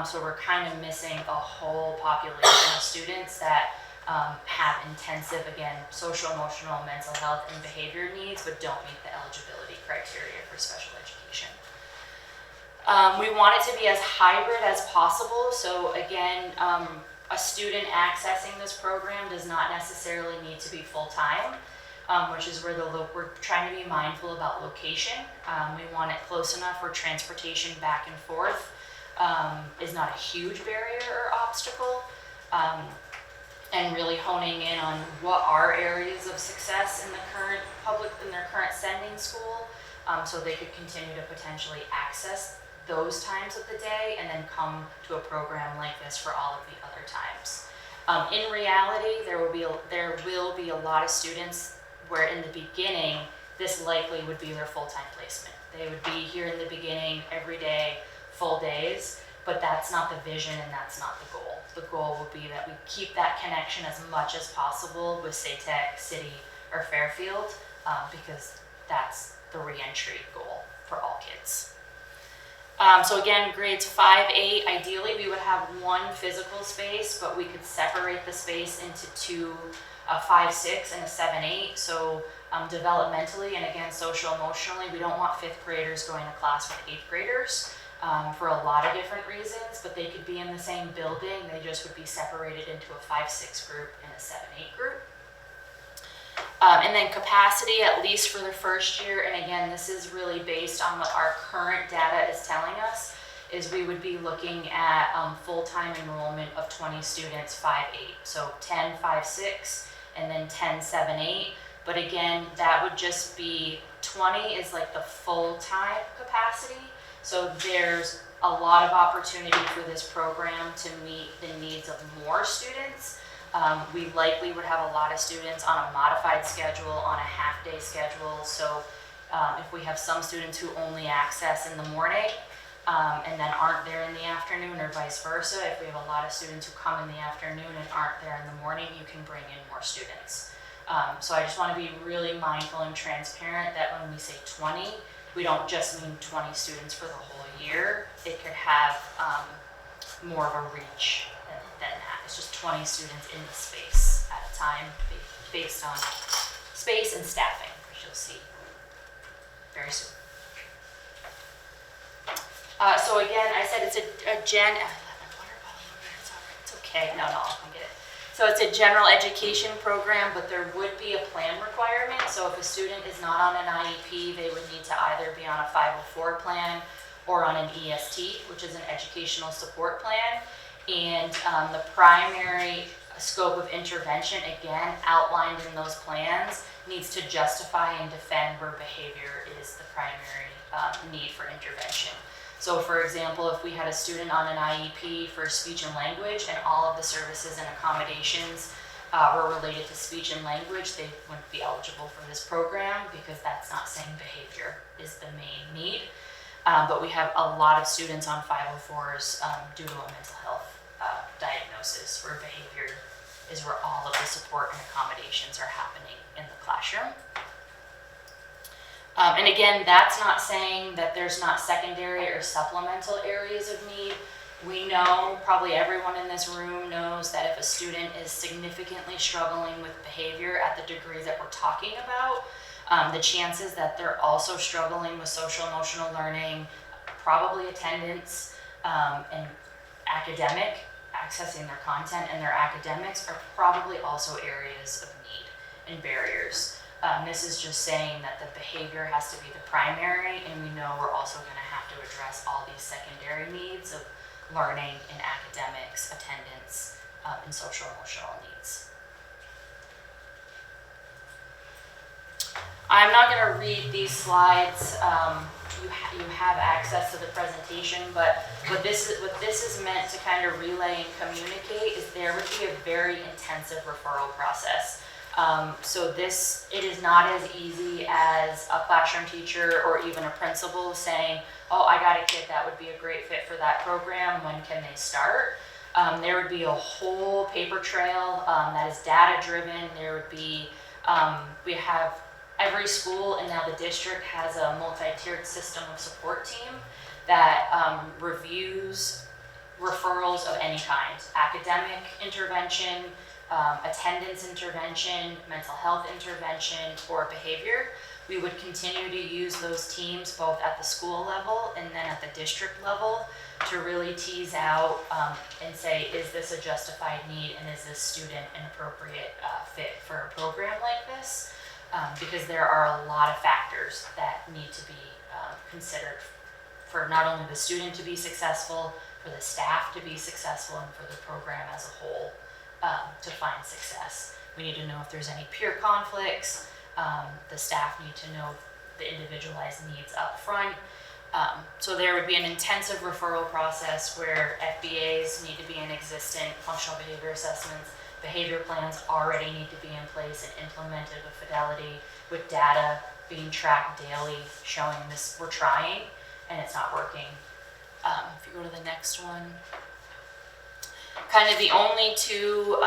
So we're kind of missing a whole population of students that have intensive, again, social, emotional, mental health, and behavior needs, but don't meet the eligibility criteria for special education. We want it to be as hybrid as possible. So again, a student accessing this program does not necessarily need to be full-time, which is where we're trying to be mindful about location. We want it close enough where transportation back and forth is not a huge barrier or obstacle, and really honing in on what are areas of success in their current sending school, so they could continue to potentially access those times of the day and then come to a program like this for all of the other times. In reality, there will be a lot of students where in the beginning, this likely would be their full-time placement. They would be here in the beginning every day, full days, but that's not the vision and that's not the goal. The goal would be that we keep that connection as much as possible with SATEC, City, or Fairfield, because that's the re-entry goal for all kids. So again, grades 5-8, ideally we would have one physical space, but we could separate the space into two, a 5-6 and a 7-8. So developmentally and again, social emotionally, we don't want 5th graders going to class with 8th graders. For a lot of different reasons, but they could be in the same building, they just would be separated into a 5-6 group and a 7-8 group. And then capacity, at least for the first year, and again, this is really based on what our current data is telling us, is we would be looking at full-time enrollment of 20 students 5-8. So 10 5-6 and then 10 7-8. But again, that would just be 20 is like the full-time capacity. So there's a lot of opportunity for this program to meet the needs of more students. We likely would have a lot of students on a modified schedule, on a half-day schedule. So If we have some students who only access in the morning and then aren't there in the afternoon, or vice versa, if we have a lot of students who come in the afternoon and aren't there in the morning, you can bring in more students. So I just want to be really mindful and transparent that when we say 20, we don't just mean 20 students for the whole year. It could have more of a reach than that. It's just 20 students in the space at a time based on space and staffing, which you'll see very soon. So again, I said it's it's okay. No, I can get it. So it's a general education program, but there would be a plan requirement. So if a student is not on an IEP, they would need to either be on a 504 plan or on an EST, which is an educational support plan. And the primary scope of intervention, again, outlined in those plans, needs to justify and defend where behavior is the primary need for intervention. So for example, if we had a student on an IEP for speech and language and all of the services and accommodations were related to speech and language, they wouldn't be eligible for this program because that's not saying behavior is the main need. But we have a lot of students on 504s due to a mental health diagnosis where behavior is where all of the support and accommodations are happening in the classroom. And again, that's not saying that there's not secondary or supplemental areas of need. We know, probably everyone in this room knows, that if a student is significantly struggling with behavior at the degree that we're talking about, the chances that they're also struggling with social emotional learning, probably attendance, and academic, accessing their content and their academics are probably also areas of need and barriers. This is just saying that the behavior has to be the primary, and we know we're also going to have to address all these secondary needs of learning and academics, attendance, and social emotional needs. I'm not going to read these slides. You have access to the presentation, but what this is meant to kind of relay and communicate is there would be a very intensive referral process. So it is not as easy as a classroom teacher or even a principal saying, oh, I got a kid that would be a great fit for that program, when can they start? There would be a whole paper trail that is data driven. There would be, we have every school, and now the district has a multi-tiered system of support team that reviews referrals of any kind, academic intervention, attendance intervention, mental health intervention, or behavior. We would continue to use those teams both at the school level and then at the district level to really tease out and say, is this a justified need, and is this student an appropriate fit for a program like this? Because there are a lot of factors that need to be considered for not only the student to be successful, for the staff to be successful, and for the program as a whole to find success. We need to know if there's any peer conflicts. The staff need to know the individualized needs up front. So there would be an intensive referral process where FBAs need to be in existent functional behavior assessments. Behavior plans already need to be in place and implemented with fidelity, with data being tracked daily, showing this, we're trying and it's not working. If you go to the next one. Kind of the only two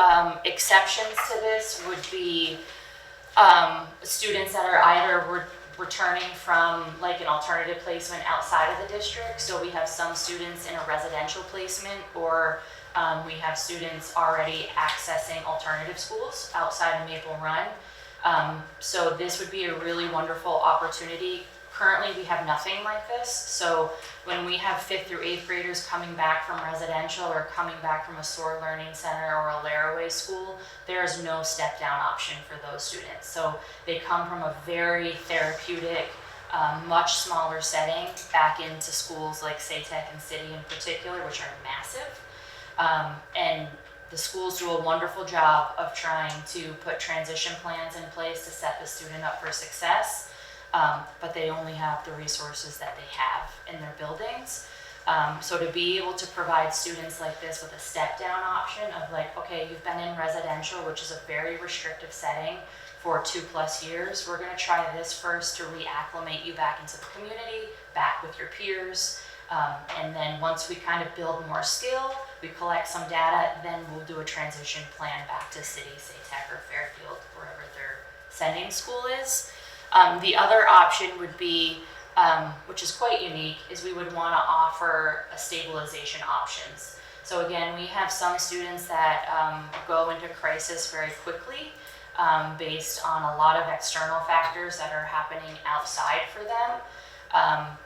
exceptions to this would be students that are either returning from like an alternative placement outside of the district. So we have some students in a residential placement, or we have students already accessing alternative schools outside of Maple Run. So this would be a really wonderful opportunity. Currently, we have nothing like this. So when we have 5th through 8th graders coming back from residential or coming back from a SOAR Learning Center or a Laraway school, there is no step down option for those students. So they come from a very therapeutic, much smaller setting back into schools like SATEC and City in particular, which are massive. And the schools do a wonderful job of trying to put transition plans in place to set the student up for success. But they only have the resources that they have in their buildings. So to be able to provide students like this with a step down option of like, okay, you've been in residential, which is a very restrictive setting for 2+ years. We're gonna try this first to reacclimate you back into the community, back with your peers. And then once we kind of build more skill, we collect some data, then we'll do a transition plan back to City, SATEC, or Fairfield, wherever their sending school is. The other option would be, which is quite unique, is we would want to offer a stabilization options. So again, we have some students that go into crisis very quickly based on a lot of external factors that are happening outside for them.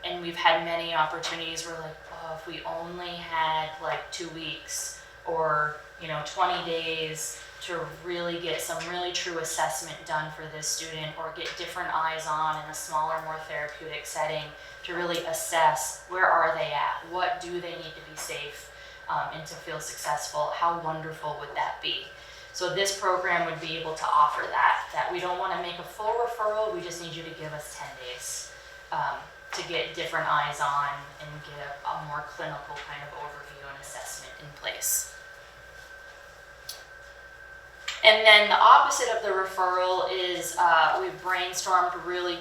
And we've had many opportunities where like, oh, if we only had like 2 weeks or 20 days to really get some really true assessment done for this student, or get different eyes on in a smaller, more therapeutic setting to really assess where are they at, what do they need to be safe and to feel successful, how wonderful would that be? So this program would be able to offer that we don't want to make a full referral, we just need you to give us 10 days to get different eyes on and get a more clinical kind of overview and assessment in place. And then the opposite of the referral is we've brainstormed really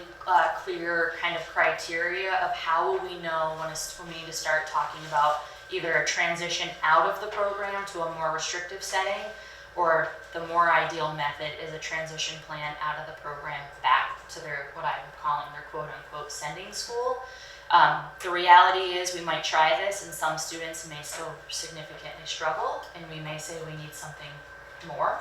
clear kind of criteria of how will we know when we need to start talking about either a transition out of the program to a more restrictive setting, or the more ideal method is a transition plan out of the program back to their, what I'm calling their quote unquote sending school. The reality is we might try this and some students may still significantly struggle, and we may say we need something more.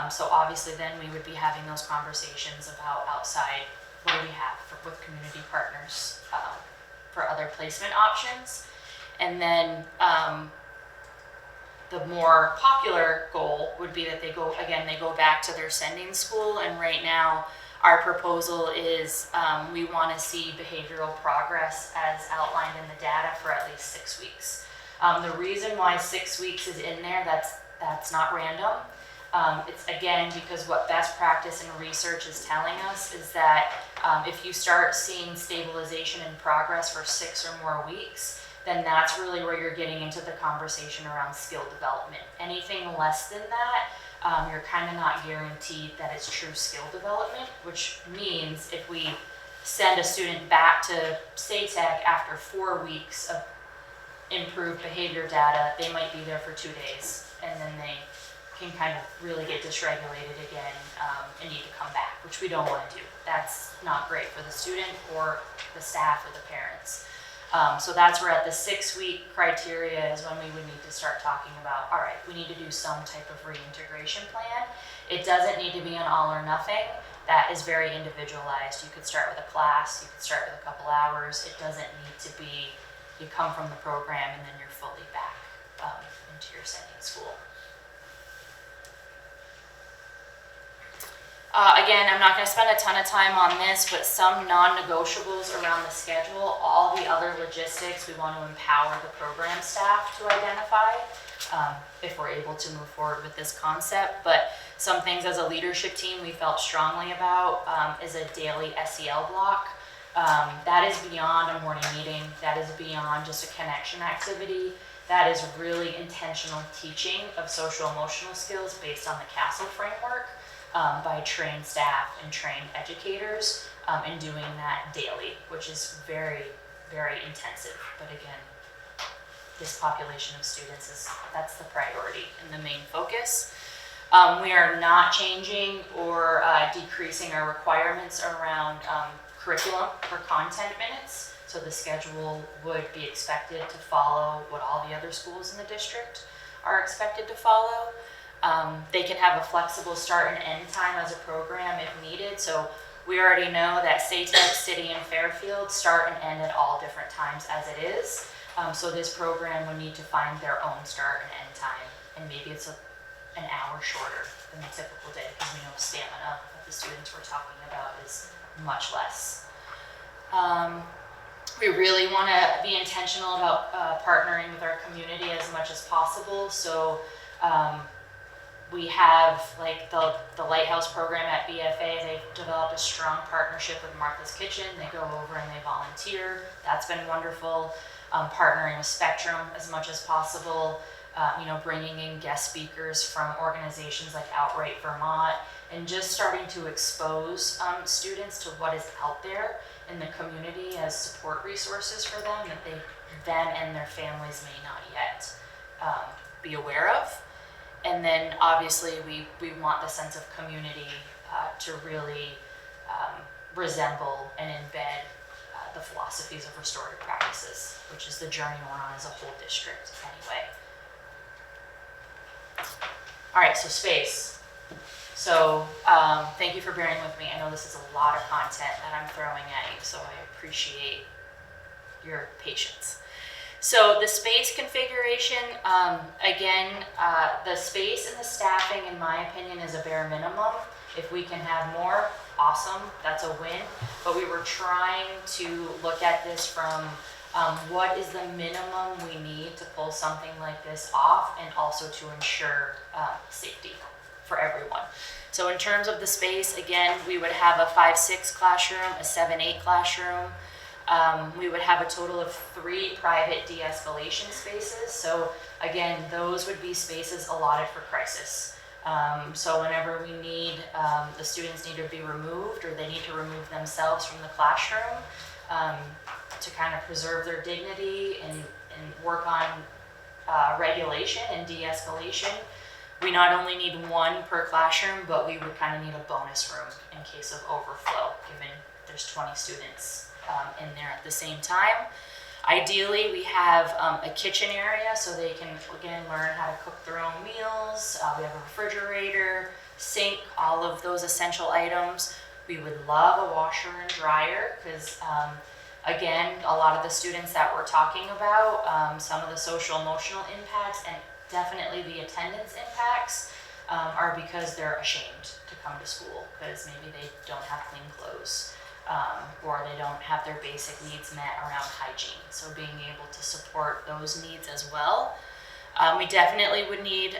So obviously then we would be having those conversations about outside, what do we have with community partners for other placement options. And then the more popular goal would be that they go back to their sending school. And right now our proposal is we want to see behavioral progress as outlined in the data for at least 6 weeks. The reason why 6 weeks is in there, that's not random. It's again because what best practice and research is telling us is that if you start seeing stabilization and progress for 6 or more weeks, then that's really where you're getting into the conversation around skill development. Anything less than that, you're kind of not guaranteed that it's true skill development, which means if we send a student back to SATEC after 4 weeks of improved behavior data, they might be there for 2 days, and then they can kind of really get dysregulated again and need to come back, which we don't want to do. That's not great for the student or the staff or the parents. So that's where at the 6-week criteria is when we would need to start talking about, all right, we need to do some type of reintegration plan. It doesn't need to be an all or nothing. That is very individualized. You could start with a class, you could start with a couple hours. It doesn't need to be, you come from the program and then you're fully back into your sending school. Again, I'm not going to spend a ton of time on this, but some non-negotiables around the schedule, all the other logistics, we want to empower the program staff to identify if we're able to move forward with this concept. But some things as a leadership team we felt strongly about is a daily SEL block. That is beyond a morning meeting. That is beyond just a connection activity. That is really intentional teaching of social emotional skills based on the CASTLE framework. By trained staff and trained educators and doing that daily, which is very, very intensive. But again, this population of students that's the priority and the main focus. We are not changing or decreasing our requirements around curriculum for content minutes. So the schedule would be expected to follow what all the other schools in the district are expected to follow. They can have a flexible start and end time as a program if needed. So we already know that SATEC, City, and Fairfield start and end at all different times as it is. So this program would need to find their own start and end time. And maybe it's an hour shorter than the typical day because we know stamina of the students we're talking about is much less. We really want to be intentional about partnering with our community as much as possible. So we have like the Lighthouse program at BFA. They've developed a strong partnership with Martha's Kitchen. They go over and they volunteer. That's been wonderful. Partnering with Spectrum as much as possible. bringing in guest speakers from organizations like Outright Vermont, and just starting to expose students to what is out there in the community as support resources for them that them and their families may not yet be aware of. And then obviously we want the sense of community to really resemble and embed the philosophies of restorative practices, which is the journey we're on as a whole district anyway. All right, so space. So thank you for bearing with me. I know this is a lot of content that I'm throwing at you, so I appreciate your patience. So the space configuration, again, the space and the staffing, in my opinion, is a bare minimum. If we can have more, awesome, that's a win. But we were trying to look at this from what is the minimum we need to pull something like this off, and also to ensure safety for everyone. So in terms of the space, again, we would have a 5-6 classroom, a 7-8 classroom. We would have a total of 3 private de-escalation spaces. So again, those would be spaces allotted for crisis. So whenever we need, the students need to be removed, or they need to remove themselves from the classroom to kind of preserve their dignity and work on regulation and de-escalation, we not only need 1 per classroom, but we would kind of need a bonus room in case of overflow, given there's 20 students in there at the same time. Ideally, we have a kitchen area so they can, again, learn how to cook their own meals. We have a refrigerator, sink, all of those essential items. We would love a washer and dryer because, again, a lot of the students that we're talking about, some of the social emotional impacts and definitely the attendance impacts are because they're ashamed to come to school because maybe they don't have clean clothes. Or they don't have their basic needs met around hygiene. So being able to support those needs as well. We definitely would need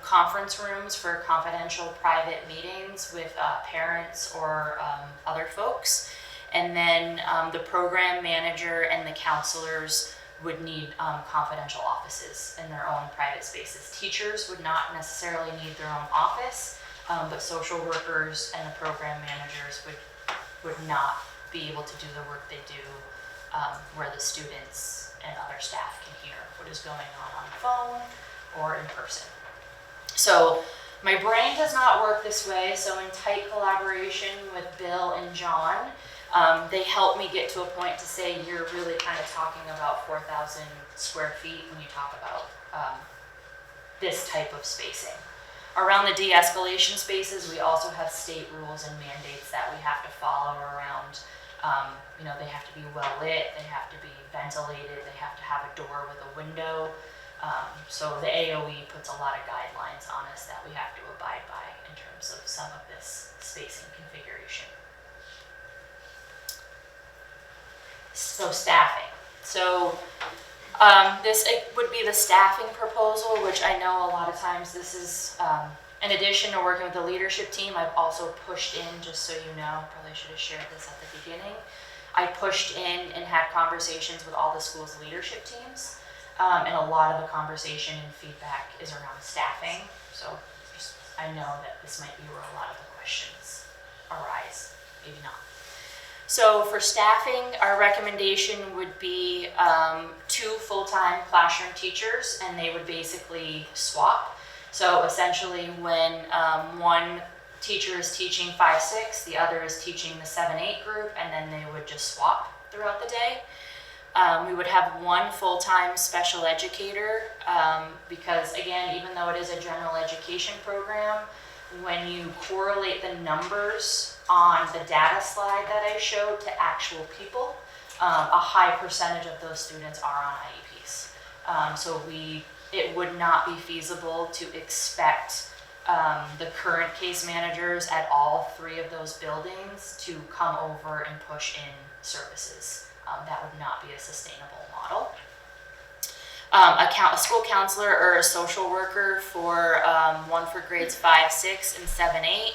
conference rooms for confidential private meetings with parents or other folks. And then the program manager and the counselors would need confidential offices in their own private spaces. Teachers would not necessarily need their own office, but social workers and the program managers would not be able to do the work they do where the students and other staff can hear what is going on the phone or in person. So my brain does not work this way, so in tight collaboration with Bill and John, they helped me get to a point to say you're really kind of talking about 4,000 square feet when you talk about this type of spacing. Around the de-escalation spaces, we also have state rules and mandates that we have to follow around. They have to be well lit, they have to be ventilated, they have to have a door with a window. So the AOE puts a lot of guidelines on us that we have to abide by in terms of some of this spacing configuration. So staffing. So this would be the staffing proposal, which I know a lot of times this is, in addition to working with the leadership team, I've also pushed in, just so you know, probably should have shared this at the beginning, I pushed in and had conversations with all the school's leadership teams, and a lot of the conversation and feedback is around staffing, so I know that this might be where a lot of the questions arise, maybe not. So for staffing, our recommendation would be 2 full-time classroom teachers, and they would basically swap. So essentially when one teacher is teaching 5-6, the other is teaching the 7-8 group, and then they would just swap throughout the day. We would have 1 full-time special educator because, again, even though it is a general education program, when you correlate the numbers on the data slide that I showed to actual people, a high percentage of those students are on IEPs. So it would not be feasible to expect the current case managers at all 3 of those buildings to come over and push in services. That would not be a sustainable model. A school counselor or a social worker for 1 for grades 5, 6, and 7, 8.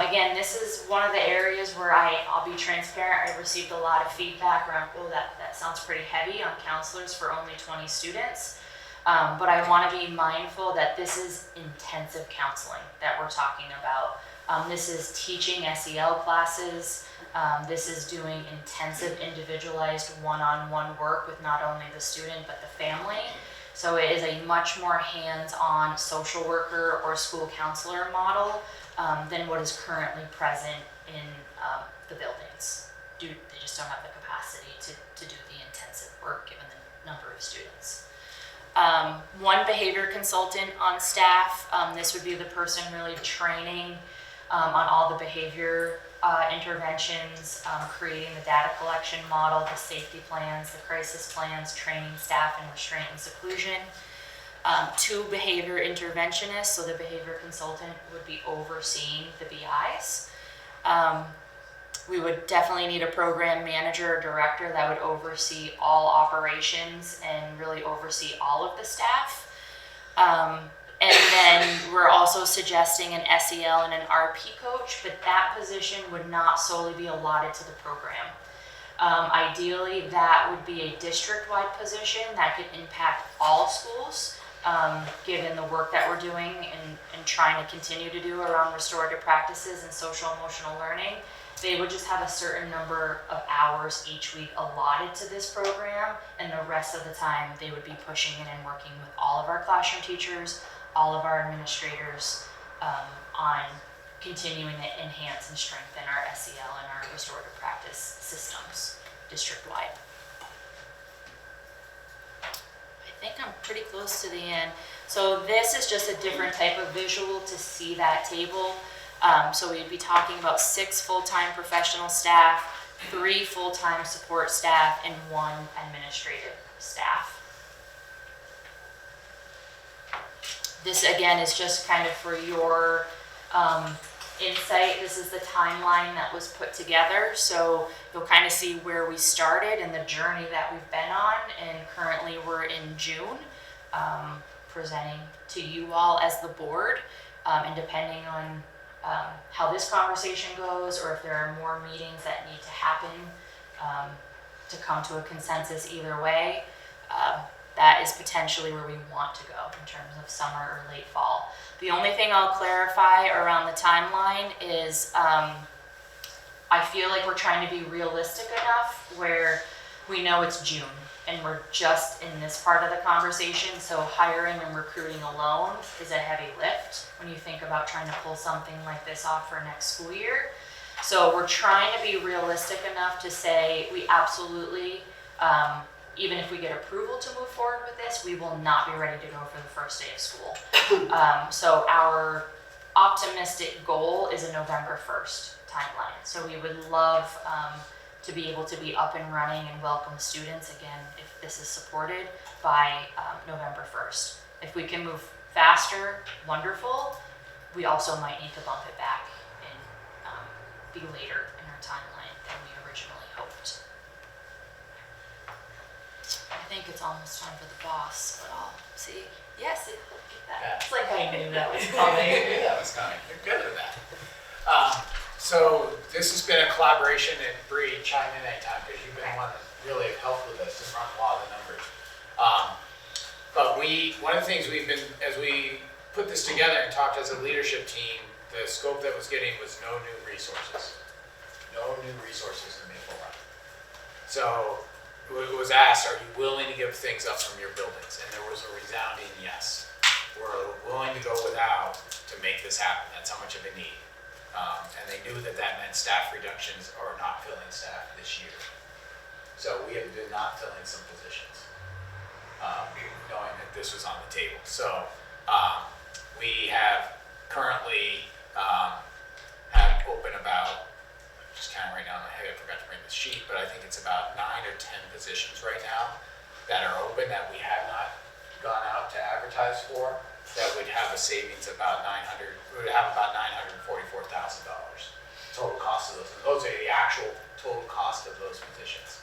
Again, this is one of the areas where I'll be transparent. I received a lot of feedback around, oh, that sounds pretty heavy on counselors for only 20 students. But I want to be mindful that this is intensive counseling that we're talking about. This is teaching SEL classes. This is doing intensive individualized one-on-one work with not only the student but the family. So it is a much more hands-on social worker or school counselor model than what is currently present in the buildings. They just don't have the capacity to do the intensive work given the number of students. One behavior consultant on staff. This would be the person really training on all the behavior interventions, creating the data collection model, the safety plans, the crisis plans, training staff in restraint and seclusion. 2 behavior interventionists, so the behavior consultant would be overseeing the BIs. We would definitely need a program manager or director that would oversee all operations and really oversee all of the staff. And then we're also suggesting an SEL and an RP coach, but that position would not solely be allotted to the program. Ideally, that would be a district-wide position that could impact all schools, given the work that we're doing and trying to continue to do around restorative practices and social emotional learning. They would just have a certain number of hours each week allotted to this program, and the rest of the time they would be pushing it and working with all of our classroom teachers, all of our administrators on continuing to enhance and strengthen our SEL and our restorative practice systems district-wide. I think I'm pretty close to the end. So this is just a different type of visual to see that table. So we'd be talking about 6 full-time professional staff, 3 full-time support staff, and 1 administrative staff. This again is just kind of for your insight. This is the timeline that was put together. So you'll kind of see where we started and the journey that we've been on. And currently we're in June, presenting to you all as the board. And depending on how this conversation goes, or if there are more meetings that need to happen to come to a consensus either way, that is potentially where we want to go in terms of summer or late fall. The only thing I'll clarify around the timeline is I feel like we're trying to be realistic enough where we know it's June and we're just in this part of the conversation, so hiring and recruiting alone is a heavy lift when you think about trying to pull something like this off for next school year. So we're trying to be realistic enough to say we absolutely, even if we get approval to move forward with this, we will not be ready to go for the first day of school. So our optimistic goal is a November 1st timeline. So we would love to be able to be up and running and welcome students again, if this is supported, by November 1st. If we can move faster, wonderful. We also might need to bump it back and be later in our timeline than we originally hoped. I think it's almost time for the boss, but I'll see. Yes, get that. It's like I knew that was coming. I knew that was coming. You're good at that. So this has been a collaboration, and Bree, chime in anytime, because you've been one that really have helped with this and run a lot of the numbers. But one of the things we've been, as we put this together and talked as a leadership team, the scope that was getting was no new resources. No new resources in Maple Run. So it was asked, are you willing to give things up from your buildings? And there was a resounding yes. We're willing to go without to make this happen. That's how much of a need. And they knew that that meant staff reductions or not filling staff this year. So we have been not filling some positions, knowing that this was on the table. So we have currently had open about, just kind of right now in my head, I forgot to bring this sheet, but I think it's about 9 or 10 positions right now that are open that we have not gone out to advertise for, that would have a savings about would have about $944,000 total cost of those. And those are the actual total cost of those positions.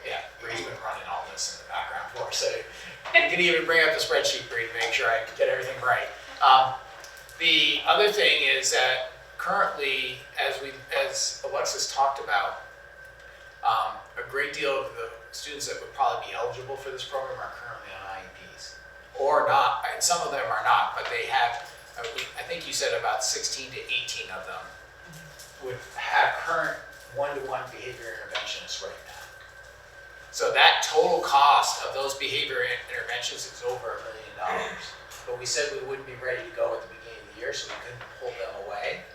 Yeah, Bree's been running all this in the background for us. So you can even bring up the spreadsheet, Bree, to make sure I get everything right. The other thing is that currently, as Alexis talked about, a great deal of the students that would probably be eligible for this program are currently on IEPs. or not, and some of them are not, but they have, I think you said about 16 to 18 of them would have current one-to-one behavior interventionists right now. So that total cost of those behavior interventions is over $1 million. But we said we wouldn't be ready to go at the beginning of the year, so we couldn't pull them away.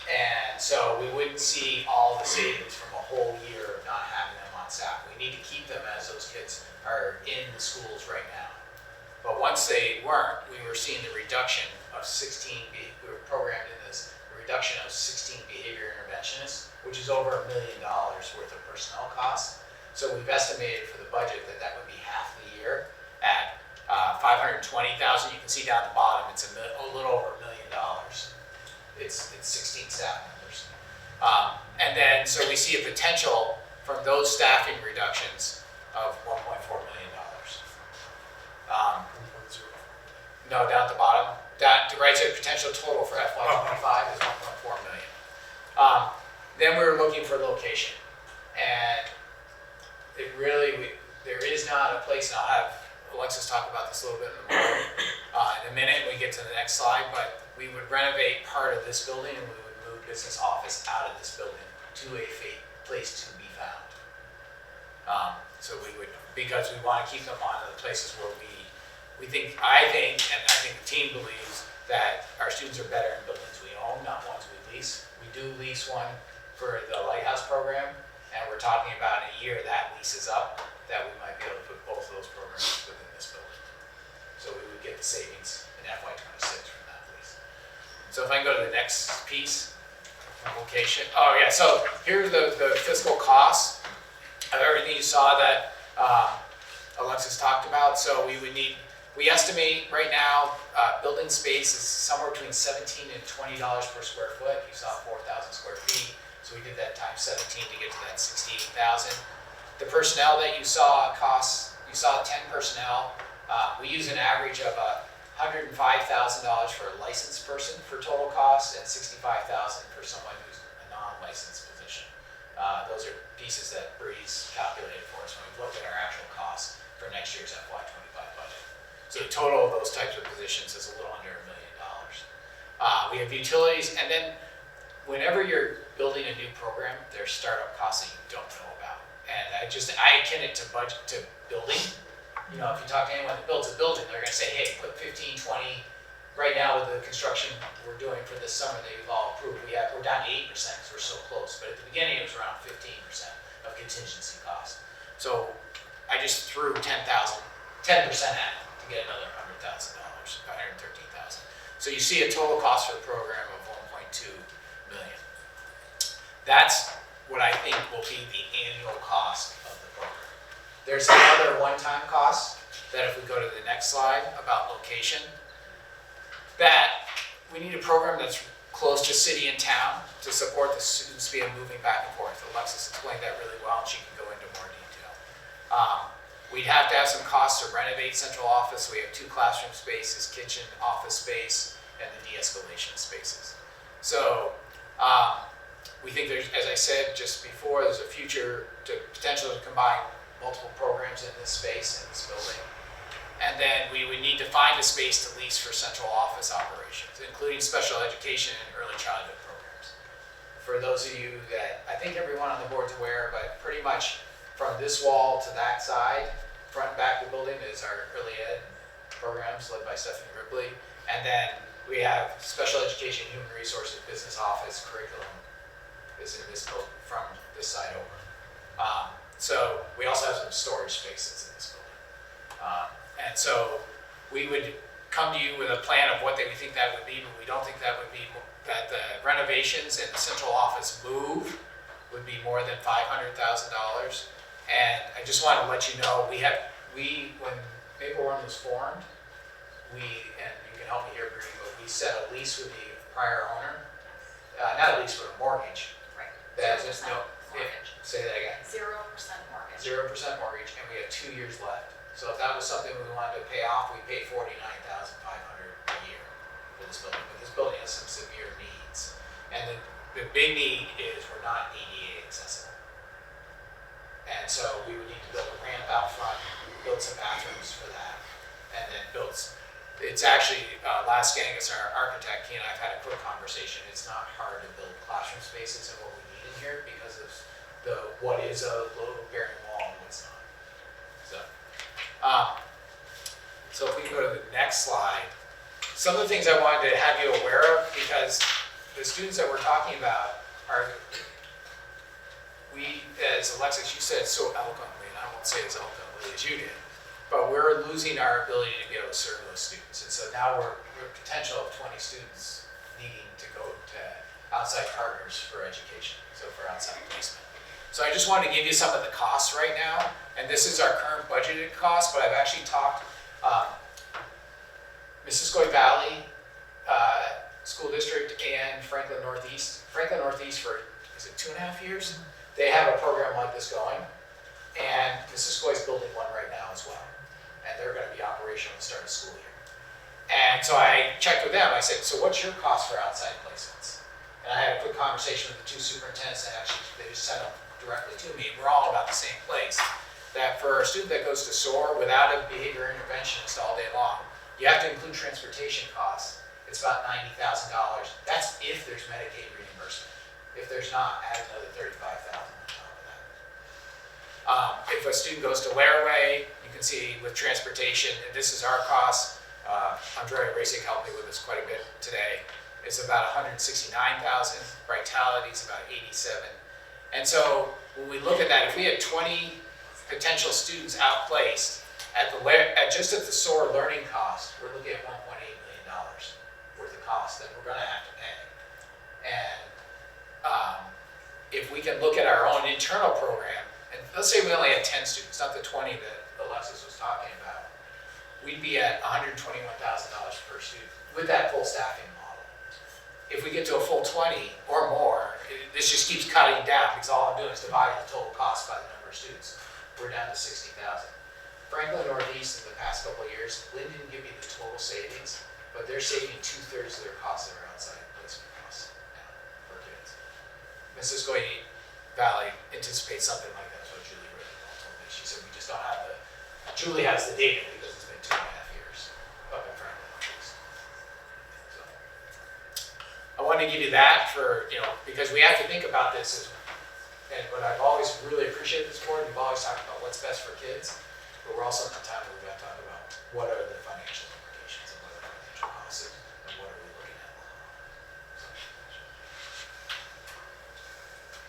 And so we wouldn't see all the savings from a whole year of not having them on staff. We need to keep them as those kids are in the schools right now. But once they weren't, we were seeing the reduction of 16, we were programmed in this, the reduction of 16 behavior interventionists, which is over $1 million worth of personnel costs. So we've estimated for the budget that that would be half the year at $520,000. You can see down the bottom, it's a little over $1 million. It's 16 staff members. And then, so we see a potential from those staffing reductions of $1.4 million. No, down at the bottom. That right to potential total for FY25 is 1.4 million. Then we were looking for location, and it really there is not a place. And I'll have Alexis talk about this a little bit in a minute when we get to the next slide. But we would renovate part of this building, and we would move business office out of this building to a place to be found. So we would, because we want to keep them on the places where I think the team believes that our students are better in buildings we own, not ones we lease. We do lease one for the Lighthouse program, and we're talking about in a year that lease is up, that we might be able to put both of those programs within this building. So we would get the savings in FY26 from that lease. So if I can go to the next piece, location. Oh yeah, so here's the fiscal costs of everything you saw that Alexis talked about. So we estimate right now building space is somewhere between $17 and $20 per square foot. You saw 4,000 square feet, so we did that times 17 to get to that 68,000. The personnel that you saw you saw 10 personnel. We use an average of $105,000 for a licensed person for total cost, and $65,000 for someone who's a non-licensed position. Those are pieces that Bree's calculated for us when we looked at our actual costs for next year's FY25 budget. So the total of those types of positions is a little under $1 million. We have utilities, and then whenever you're building a new program, there's startup costs that you don't know about. And I akin it to building. You know, if you talk to anyone that builds a building, they're gonna say, hey, put 15, 20, right now with the construction we're doing for this summer that you've all approved, we're down to 8% because we're so close. But at the beginning, it was around 15% of contingency cost. So I just threw 10% at it to get another $100,000, $113,000. So you see a total cost for the program of $1.2 million. That's what I think will be the annual cost of the program. There's another one-time cost that if we go to the next slide about location, that we need a program that's close to city and town to support the students being moving back and forth. Alexis explained that really well, and she can go into more detail. We'd have to have some costs to renovate central office. We have 2 classroom spaces, kitchen, office space, and the de-escalation spaces. So we think there's, as I said just before, there's a future to potential to combine multiple programs in this space, in this building. And then we would need to find a space to lease for central office operations, including special education and early childhood programs. For those of you that, I think everyone on the board's aware, but pretty much from this wall to that side, front and back of the building is our early ed programs led by Stephanie Ripley. And then we have special education, human resources, business office, curriculum is in this building from this side over. So we also have some storage spaces in this building. And so we would come to you with a plan of what we think that would be, but we don't think that would be, that the renovations and the central office move would be more than $500,000. And I just want to let you know, when Maple Run was formed, and you can help me here, Bree, but we set a lease with the prior owner, not a lease, but a mortgage. Right. That 0% is mortgage. Say that again. 0% mortgage. 0% mortgage, and we had 2 years left. So if that was something we wanted to pay off, we paid $49,500 a year for this building. But this building has some severe needs, and the big need is we're not ADA accessible. And so we would need to build a ramp out front, build some bathrooms for that, and then builds. It's actually, last Angus, our architect, he and I have had a quick conversation. It's not hard to build classroom spaces and what we need in here because of what is a load-bearing wall and what's not. So if we go to the next slide, some of the things I wanted to have you aware of, because the students that we're talking about are, as Alexis, you said so eloquently, and I won't say as eloquently as you did, but we're losing our ability to be able to serve those students. And so now we're a potential of 20 students needing to go to outside partners for education, so for outside placement. So I just wanted to give you some of the costs right now, and this is our current budgeted cost, but I've actually talked, Missisquoi Valley School District and Franklin Northeast for, is it 2.5 years? They have a program like this going, and Missisquoi is building one right now as well. And they're going to be operational to start a school year. And so I checked with them. I said, so what's your cost for outside placements? And I had a quick conversation with the two superintendents, and actually they just sent them directly to me. We're all about the same place. That for a student that goes to SOAR without a behavior interventionist all day long, you have to include transportation costs. It's about $90,000. That's if there's Medicaid reimbursement. If there's not, add another $35,000 on top of that. If a student goes to Laraway, you can see with transportation, and this is our cost. Andrea Racing helped me with this quite a bit today. It's about $169,000. Vitality is about $87,000. And so when we look at that, if we had 20 potential students outplaced just at the SOAR learning cost, we're looking at $1.8 million worth of cost that we're going to have to pay. And if we can look at our own internal program, and let's say we only had 10 students, not the 20 that Alexis was talking about, we'd be at $121,000 per student with that full staffing model. If we get to a full 20 or more, this just keeps cutting down because all I'm doing is dividing the total cost by the number of students. We're down to 60,000. Franklin Northeast in the past couple of years, Lynn didn't give me the total savings, but they're saving 2/3 of their costs that are outside placement costs now for kids. Missisquoi Valley anticipates something like that. That's what Julie Riddle told me. She said we just don't have Julie has the data because it's been 2.5 years up in Franklin Northeast. So I wanted to give you that for, because we have to think about this and what I've always really appreciated this board, we've always talked about what's best for kids, but we're also in a time where we've got to talk about what are the financial implications and what are the financial costs and what are we looking at.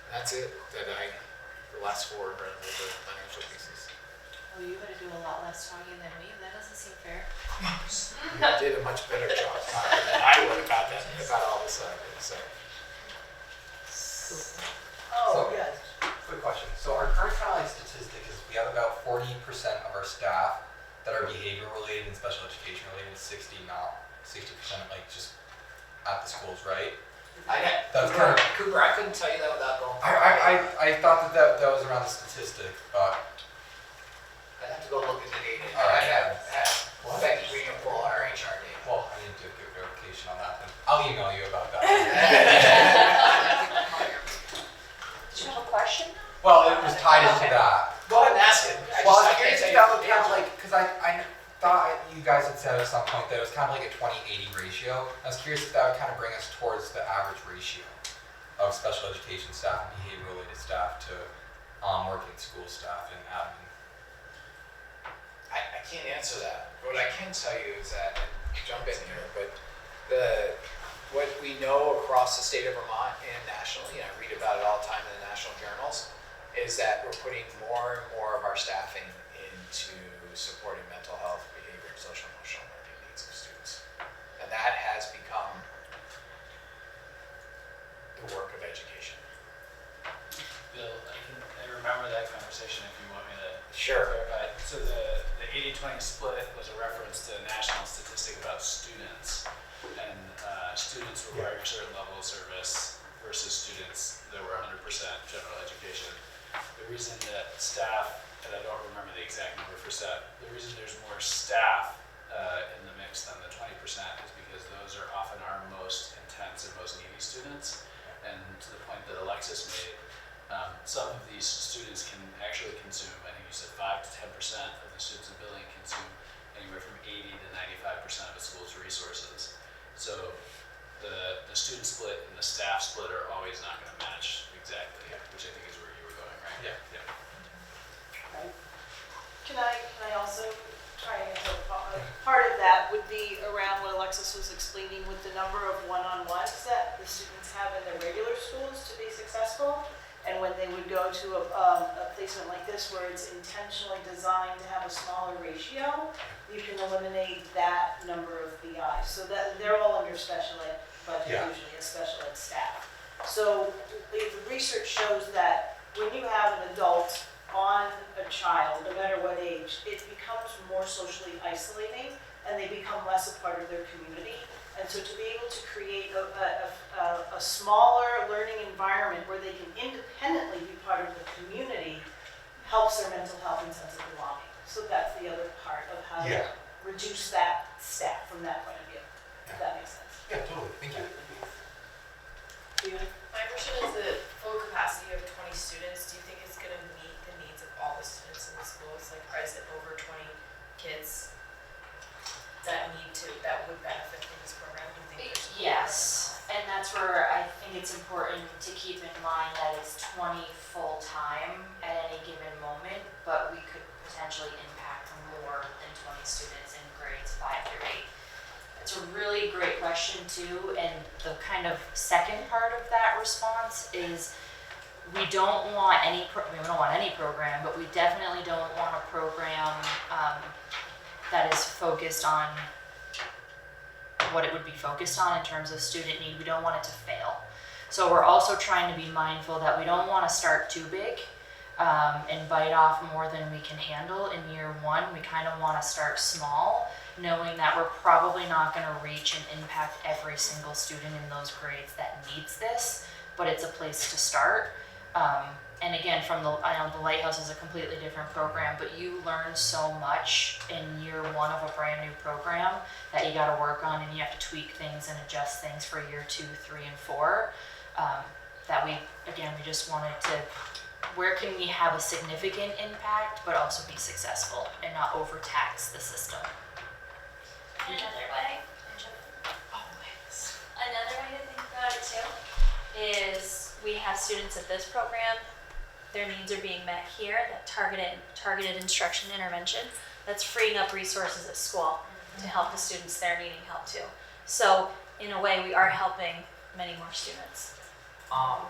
That's it, the last 4 are the financial pieces. Oh, you gotta do a lot less talking than me, that doesn't seem fair. You did a much better job talking than I would about all this other stuff. Oh, So- yes. Quick question. So our current kind of like statistic is we have about 40% of our staff that are behavior related and special education related, 60% like just at the schools, right? That's kind of, Cooper, I couldn't tell you that without going. I thought that was around the statistic, but I'd have to go look at the data. All right. I have Becky Green and pull our HR data. well, I need to get verification on that. Then I'll email you about that. Did you have a question? Well, it was tied into that. Go ahead and ask it. Well, I was can't curious tell if you that the was kind of answer. like, because I thought you guys had said at some point that it was kind of like a 20-80 ratio. I was curious if that would kind of bring us towards the average ratio of special education staff and behavior-related staff to working school staff and admin. I can't answer that. What I can tell you is that, and jump in here, but what we know across the state of Vermont and nationally, and I read about it all the time in the national journals, is that we're putting more and more of our staffing into supporting mental health, behavior, and social emotional learning needs of students. And that has become the work of education. Bill, I remember that conversation if you want me to Sure. clarify. So the 80-20 split was a reference to a national statistic about students. And students requiring a certain level of service versus students that were 100% general education. The reason that staff, and I don't remember the exact number for staff, the reason there's more staff in the mix than the 20% is because those are often our most intense and most needy students. And to the point that Alexis made, some of these students can actually consume, I think you said 5 to 10% of the students in building consume anywhere from 80 to 95% of a school's resources. So the student split and the staff split are always not going to match exactly, which I think is where you were going, right? Yeah. Can I also try and answer part of that would be around what Alexis was explaining with the number of one-on-ones that the students have in their regular schools to be successful. And when they would go to a placement like this where it's intentionally designed to have a smaller ratio, you can eliminate that number of BIs. So that they're all under special ed budget, Yeah. usually as special ed staff. So the research shows that when you have an adult on a child, no matter what age, it becomes more socially isolating and they become less a part of their community. And so to be able to create a smaller learning environment where they can independently be part of the community helps their mental health and sense of belonging. So that's the other part of how to reduce that staff from that point of view, if that makes sense. Yeah, totally. Thank you. My question is the full capacity of 20 students, do you think it's going to meet the needs of all the students in the schools? Like, is it over 20 kids that would benefit from this program? Do you think there's a Yes, and that's where I think it's important to keep in mind that it's 20 full-time at any given moment, but we could potentially impact more than 20 students in grades 5 through 8. It's a really great question too, and the kind of second part of that response is we don't want any program, but we definitely don't want a program that is focused on what it would be focused on in terms of student need. We don't want it to fail. So we're also trying to be mindful that we don't want to start too big and bite off more than we can handle in year one. We kind of want to start small, knowing that we're probably not going to reach and impact every single student in those grades that needs this, but it's a place to start. And again, I know the Lighthouse is a completely different program, but you learn so much in year one of a brand new program that you got to work on, and you have to tweak things and adjust things for year 2, 3, and 4. That we just wanted to, where can we have a significant impact, but also be successful and not overtax the system. Another way to think about it too is we have students at this program, their needs are being met here, that targeted instruction intervention, that's freeing up resources at school to help the students there needing help too. So in a way, we are helping many more students. And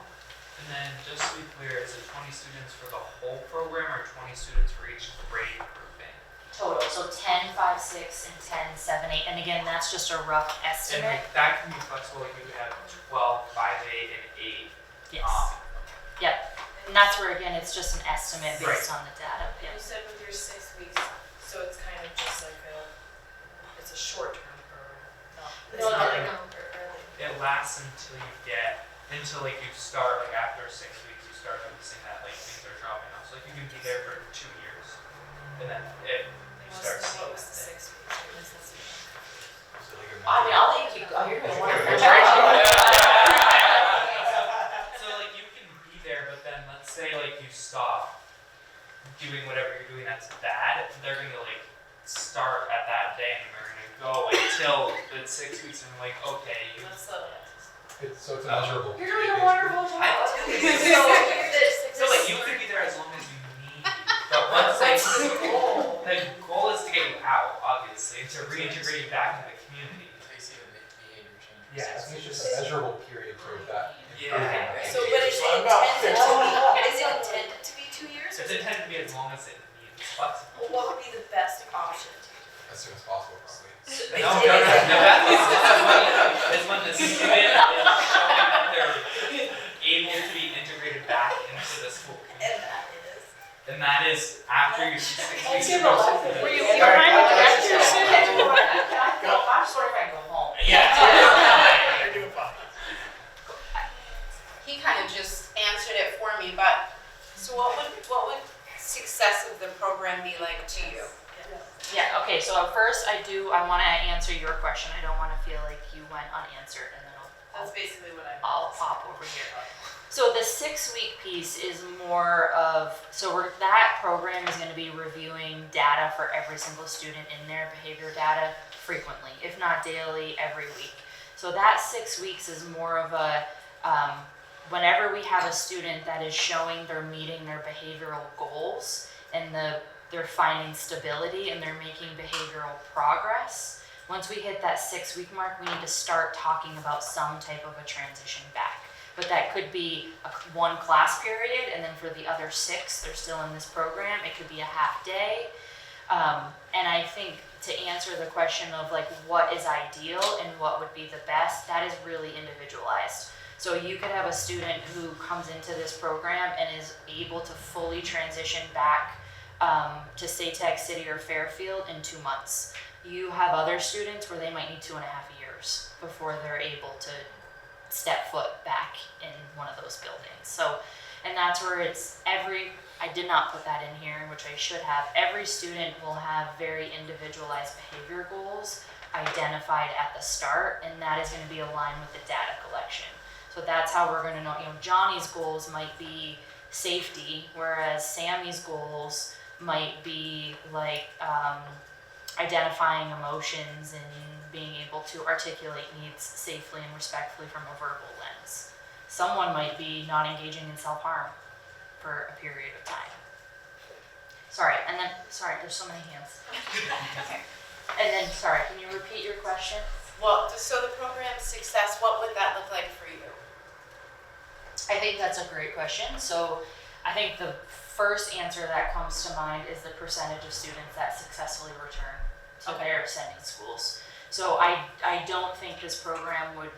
then just to be clear, is it 20 students for the whole program or 20 students for each grade grouping? Total, so 10, 5, 6, and 10, 7, 8. And again, that's just a rough And estimate. like, that can be flexible, like you could have 12, 5, 8, and 8. Yes. Yep. And that's where, again, it's just an estimate based Right. on the data. You said with your 6 weeks, so it's kind of just like it's a short-term program. It's No, not no, like no. early. It lasts until like you start, like after 6 weeks, you start noticing that like things are dropping off. So like you can be there for 2 years, and then you start seeing What was that the thing. 6 weeks? What was the 6 weeks? I'll let you keep going. You're going to want to So like you can be there, but then let's say like you stop doing whatever you're doing that's bad, they're gonna like start at that day and they're gonna go until the 6 weeks and like, okay, you What's the So it's measurable. You're doing a wonderful job. so like you could be there as long as you need. But once like the goal is to get you out, obviously, to reintegrate you back into the community. They see the behavior changes. Yeah. I think it's just a measurable period for that. Yeah. So, but is it intended to be 2 years? It's intended to be as long as it needs. Flexible. What would be the best option to you? As soon as possible, probably. No, that's when the student is showing that they're able to be integrated back into the school community. And that is after you 6 weeks. Were you behind the director? I'm just wondering if I go home. Yeah. You're doing fine. He kind of just answered it for me, but, so what would success of the program be like to you? Yeah, okay, so at first I want to answer your question. I don't want to feel like you went unanswered and then That's basically what I. I'll pop over here. So the 6-week piece is more of, that program is gonna be reviewing data for every single student in their behavior data frequently, if not daily, every week. So that 6 weeks is more of a, whenever we have a student that is showing they're meeting their behavioral goals and they're finding stability and they're making behavioral progress, once we hit that 6-week mark, we need to start talking about some type of a transition back. But that could be one class period, and then for the other 6, they're still in this program. It could be a half day. And I think to answer the question of like what is ideal and what would be the best, that is really individualized. So you could have a student who comes into this program and is able to fully transition back to say Tech City or Fairfield in 2 months. You have other students where they might need 2.5 years before they're able to step foot back in one of those buildings. So, and that's where I did not put that in here, which I should have. Every student will have very individualized behavior goals identified at the start, and that is going to be aligned with the data collection. So that's how we're going to know, Johnny's goals might be safety, whereas Sammy's goals might be like identifying emotions and being able to articulate needs safely and respectfully from a verbal lens. Someone might be not engaging in self-harm for a period of time. Sorry, there's so many hands. And then, can you repeat your question? Well, so the program success, what would that look like for you? I think that's a great question. So I think the first answer that comes to mind is the percentage of students that successfully return to their ascending schools. So I don't think this program would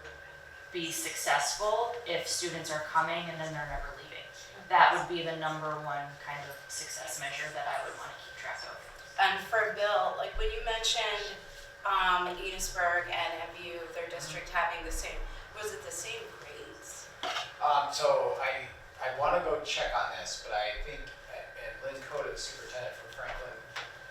be successful if students are coming and then they're never leaving. That would be the #1 kind of success measure that I would want to keep track of. And for Bill, like when you mentioned Enosburg and MU, their district having the same, was it the same grades? So I want to go check on this, but I think, and Lynn Coda, the superintendent for Franklin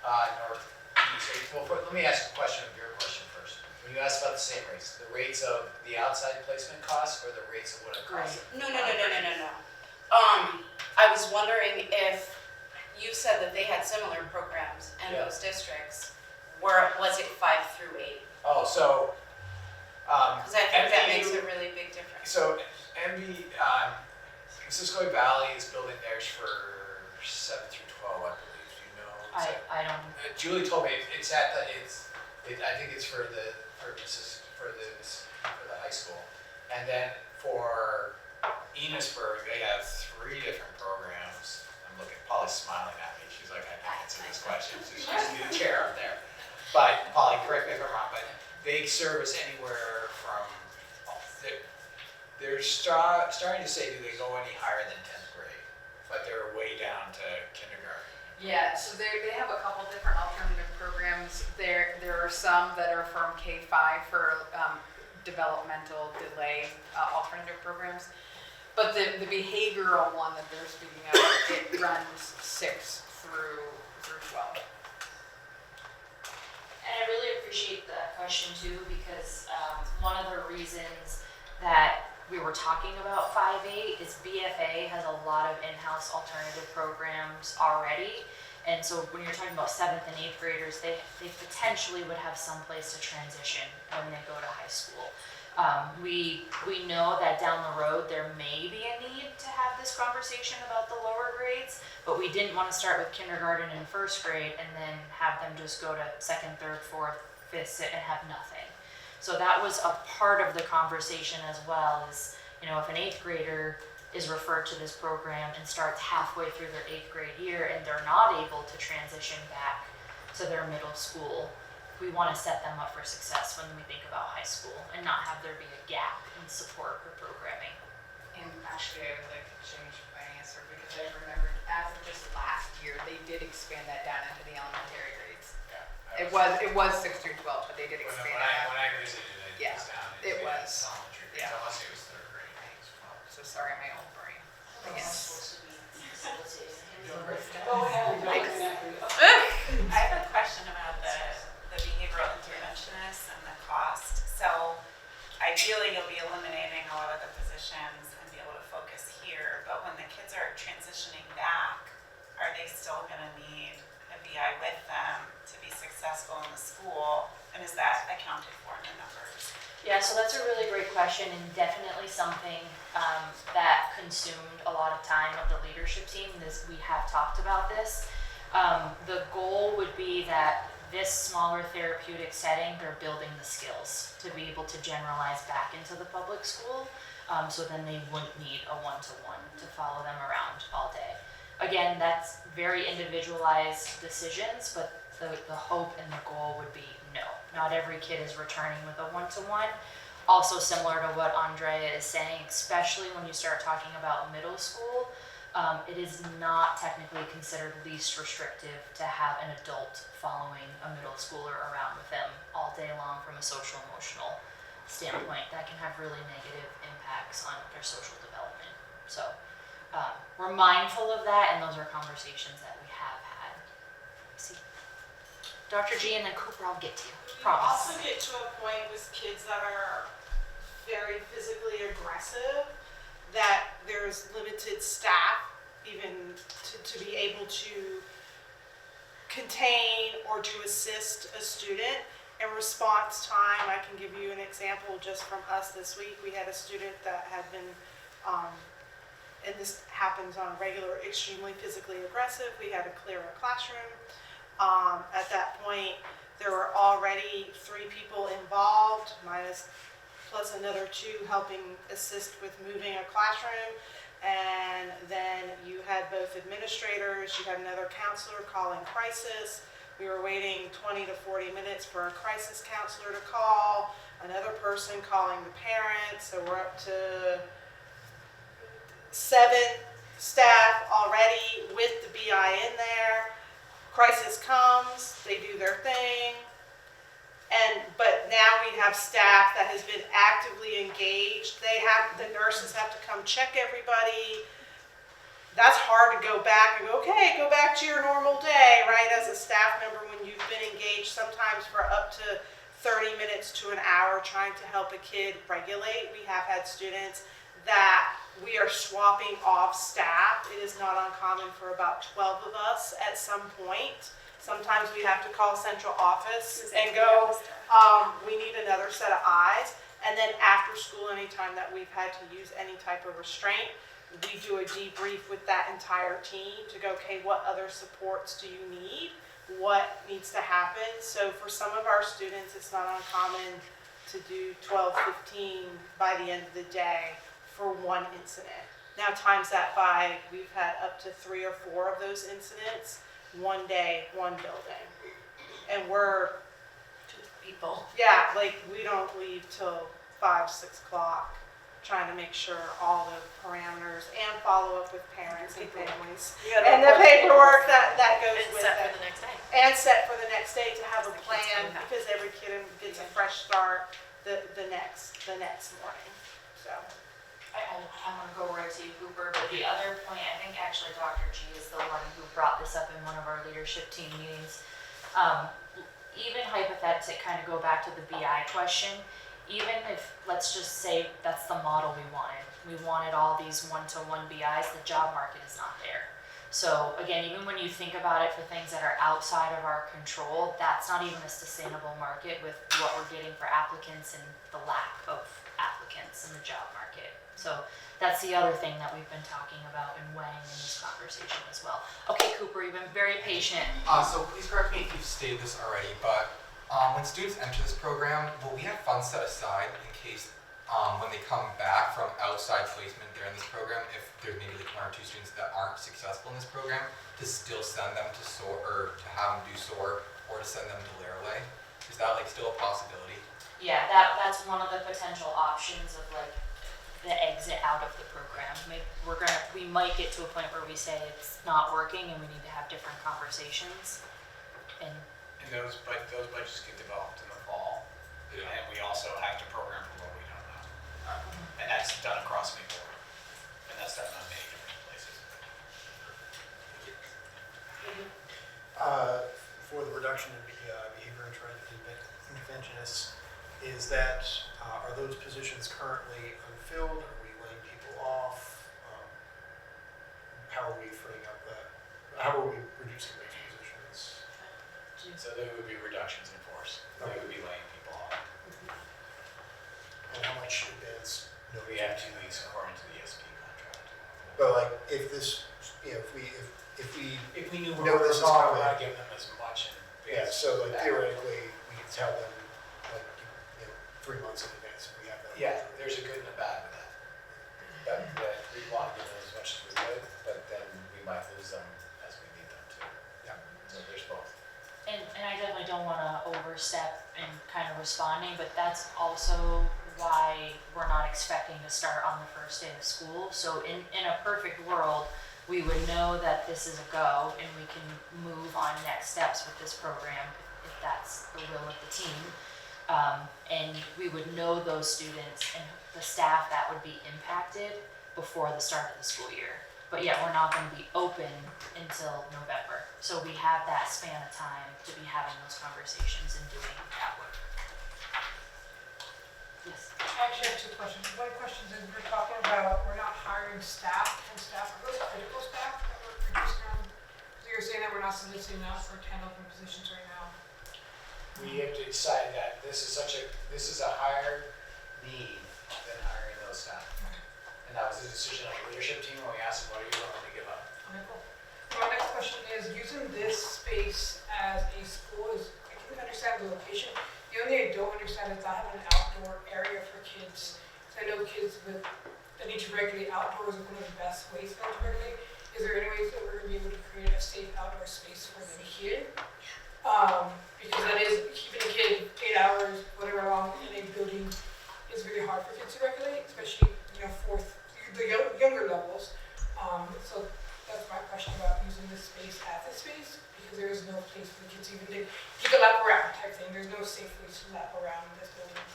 Northeast. Well, let me ask a question of your question first. When you asked about the same rates, the rates of the outside placement costs or the rates of what it costs? No. I was wondering if you said that they had similar programs in those districts. Was it 5 through 8? Oh, so. Because I think that makes a really big difference. So Cisco Valley is building theirs for 7 through 12, I believe. Do you know? I don't. Julie told me it's I think it's for the high school, and then for Enosburg they have 3 different programs. I'm looking. Polly's smiling at me. She's like, I can answer this question. So she's just need a chair up there. But Polly, correct me if I'm wrong, but they service anywhere from. They're starting to say, do they go any higher than 10th grade? But they're way down to kindergarten. Yeah, so they have a couple different alternative programs. There are some that are from K-5 for developmental delay alternative programs. But the behavioral one that they're speaking of, it runs 6 through 12. And I really appreciate that question too, because one of the reasons that we were talking about 5-8 is BFA has a lot of in-house alternative programs already. And so when you're talking about 7th and 8th graders, they potentially would have some place to transition when they go to high school. We know that down the road there may be a need to have this conversation about the lower grades, but we didn't want to start with kindergarten and 1st grade and then have them just go to 2nd, 3rd, 4th, 5th, and have nothing. So that was a part of the conversation as well, is, if an 8th grader is referred to this program and starts halfway through their 8th grade year and they're not able to transition back to their middle school, we want to set them up for success when we think about high school and not have there be a gap in support or programming. And actually, I would like to change my answer because I remembered as of just last year, they did expand that down into the elementary grades. Yeah. It was 6 through 12, but they did expand When I visited it, Yeah, was down. it was. Elementary grades. Yeah. I want to say it was 3rd grade as well. So sorry, my old brain. Yes. I have a question about the behavioral interventionists and the cost. So ideally, you'll be eliminating a lot of the positions and be able to focus BI with them to be successful in the school? And is that accounted for in the numbers? Yeah, so that's a really great question and definitely something that consumed a lot of time of the leadership team. We have talked about this. The goal would be that this smaller therapeutic setting, they're building the skills to be able to generalize back into the public school. So then they wouldn't need a one-to-one to follow them around all day. Again, that's very individualized decisions, but the hope and the goal would be no. Not every kid is returning with a one-to-one. Also similar to what Andrea is saying, especially when you start talking about middle school, it is not technically considered least restrictive to have an adult following a middle schooler around with them all day long from a social emotional standpoint. That can have really negative impacts on their social development. So we're mindful of that, and those are conversations that we have had. See, Dr. G and then Cooper, I'll get to you. You Promise. also get to a point with kids that are very physically aggressive that there's limited staff even to be able to contain or to assist a student. And response time, I can give you an example just from us this week. We had a student that had been, and this happens on a regular, extremely physically aggressive. We had to clear a classroom. At that point, there were already 3 people involved, plus another 2 helping assist with moving a classroom. And then you had both administrators, you had another counselor calling crisis. We were waiting 20 to 40 minutes for a crisis counselor to call, another person calling the parents. So we're up to 7 staff already with the BI in there. Crisis comes, they do their thing. But now we have staff that has been actively engaged. The nurses have to come check everybody. That's hard to go back and go, okay, go back to your normal day, right? As a staff member, when you've been engaged sometimes for up to 30 minutes to an hour trying to help a kid regulate. We have had students that we are swapping off staff. It is not uncommon for about 12 of us at some point. Sometimes we have to call central office and go, we need another set of eyes. And then after school, anytime that we've had to use any type of restraint, we do a debrief with that entire team to go, okay, what other supports do you need? What needs to happen? So for some of our students, it's not uncommon to do 12, 15 by the end of the day for one incident. Now times that by, we've had up to 3 or 4 of those incidents, one day, one building. And we're, People. yeah, like we don't leave till 5, 6 o'clock trying to make sure all the parameters and follow up with parents and families. And the paperwork that goes with it. For the next day. And set for the next day to have a plan because every kid gets a fresh start the next morning. So. I'm going to go right to you, Cooper, but the other point, I think actually Dr. G is the one who brought this up in one of our leadership team meetings. Even hypothetically, kind of go back to the BI question, even if, let's just say that's the model we wanted all these one-to-one BIs, the job market is not there. So again, even when you think about it for things that are outside of our control, that's not even a sustainable market with what we're getting for applicants and the lack of applicants in the job market. So that's the other thing that we've been talking about and weighing in this conversation as well. Okay, Cooper, you've been very patient. So please correct me if you've stated this already, but when students enter this program, will we have funds set aside in case when they come back from outside placement there in this program, if there's maybe like 1 or 2 students that aren't successful in this program, to still send them to SOAR, or to have them do SOAR, or to send them to Laraway? Is that like still a possibility? Yeah, that's one of the potential options of like the exit out of the program. Maybe we might get to a point where we say it's not working and we need to have different conversations. And those budgets get developed in the fall. Yeah. And we also have to program for what we don't know. And that's done across Maple. And that's done on many different places. For the reduction in behavior interventionists, are those positions currently unfilled? Are we laying people off? How are we freeing up that? How are we reducing those positions? So there would be reductions in force. We would be laying people off. And how much advance? We have 2 weeks according to the ESP contract. But like, if this, you know, if we If we knew know where we this were is going, we're coming. not giving them as much in Yeah, advance. so like theoretically, we could tell them, like, you know, 3 months in advance if we have that. Yeah, there's a good and a bad with that. That we want to give them as much as we would, but then we might lose them as we need them to. Yeah. So there's both. And I definitely don't want to overstep in kind of responding, but that's also why we're not expecting to start on the first day of school. So in a perfect world, we would know that this is a go and we can move on next steps with this program if that's the will of the team. And we would know those students and the staff that would be impacted before the start of the school year. But yet we're not going to be open until November. So we have that span of time to be having those conversations and doing that work. Yes. I actually have 2 questions. One question is we're talking about we're not hiring staff and staff, are those critical staff that we're reducing on? So you're saying that we're not soliciting enough for 10 open positions right now? We have to decide that this is a higher need than hiring those staff. And that was a decision of the leadership team when we asked them, what are you willing to give up? Okay, cool. My next question is, using this space as a school is, I can understand the location. The only thing I don't understand is not having an outdoor area for kids. So I know kids that need to regulate outdoors is one of the best ways for them to regulate. Is there any ways that we're going to be able to create a safe outdoor space for them here? Because that is, keeping a kid 8 hours, whatever long in a building is really hard for kids to regulate, especially, the younger levels. So that's my question about using this space as a space, because there is no place for the kids to even take a lap around type thing. There's no safe place to lap around in this building.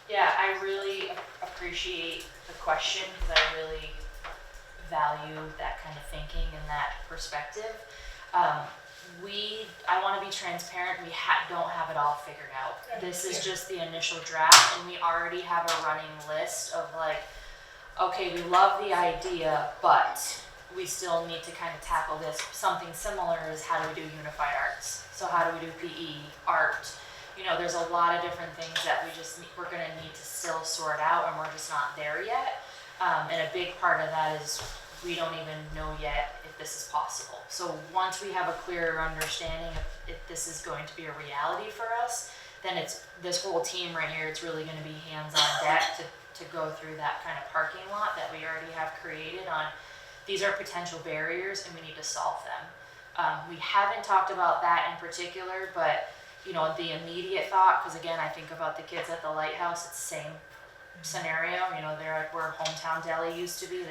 Yeah, I really appreciate the question because I really value that kind of thinking and that perspective. I want to be transparent, we don't have it all figured out. This is just the initial draft and we already have a running list of like, okay, we love the idea, but we still need to kind of tackle this. Something similar is how do we do unified arts? So how do we do PE, art? There's a lot of different things that we're gonna need to still sort out and we're just not there yet. And a big part of that is we don't even know yet if this is possible. So once we have a clearer understanding of if this is going to be a reality for us, then it's this whole team right here, it's really gonna be hands on deck to go through that kind of parking lot that we already have created on. These are potential barriers and we need to solve them. We haven't talked about that in particular, but the immediate thought, because again, I think about the kids at the Lighthouse, it's the same scenario, they're where Hometown Deli used to be,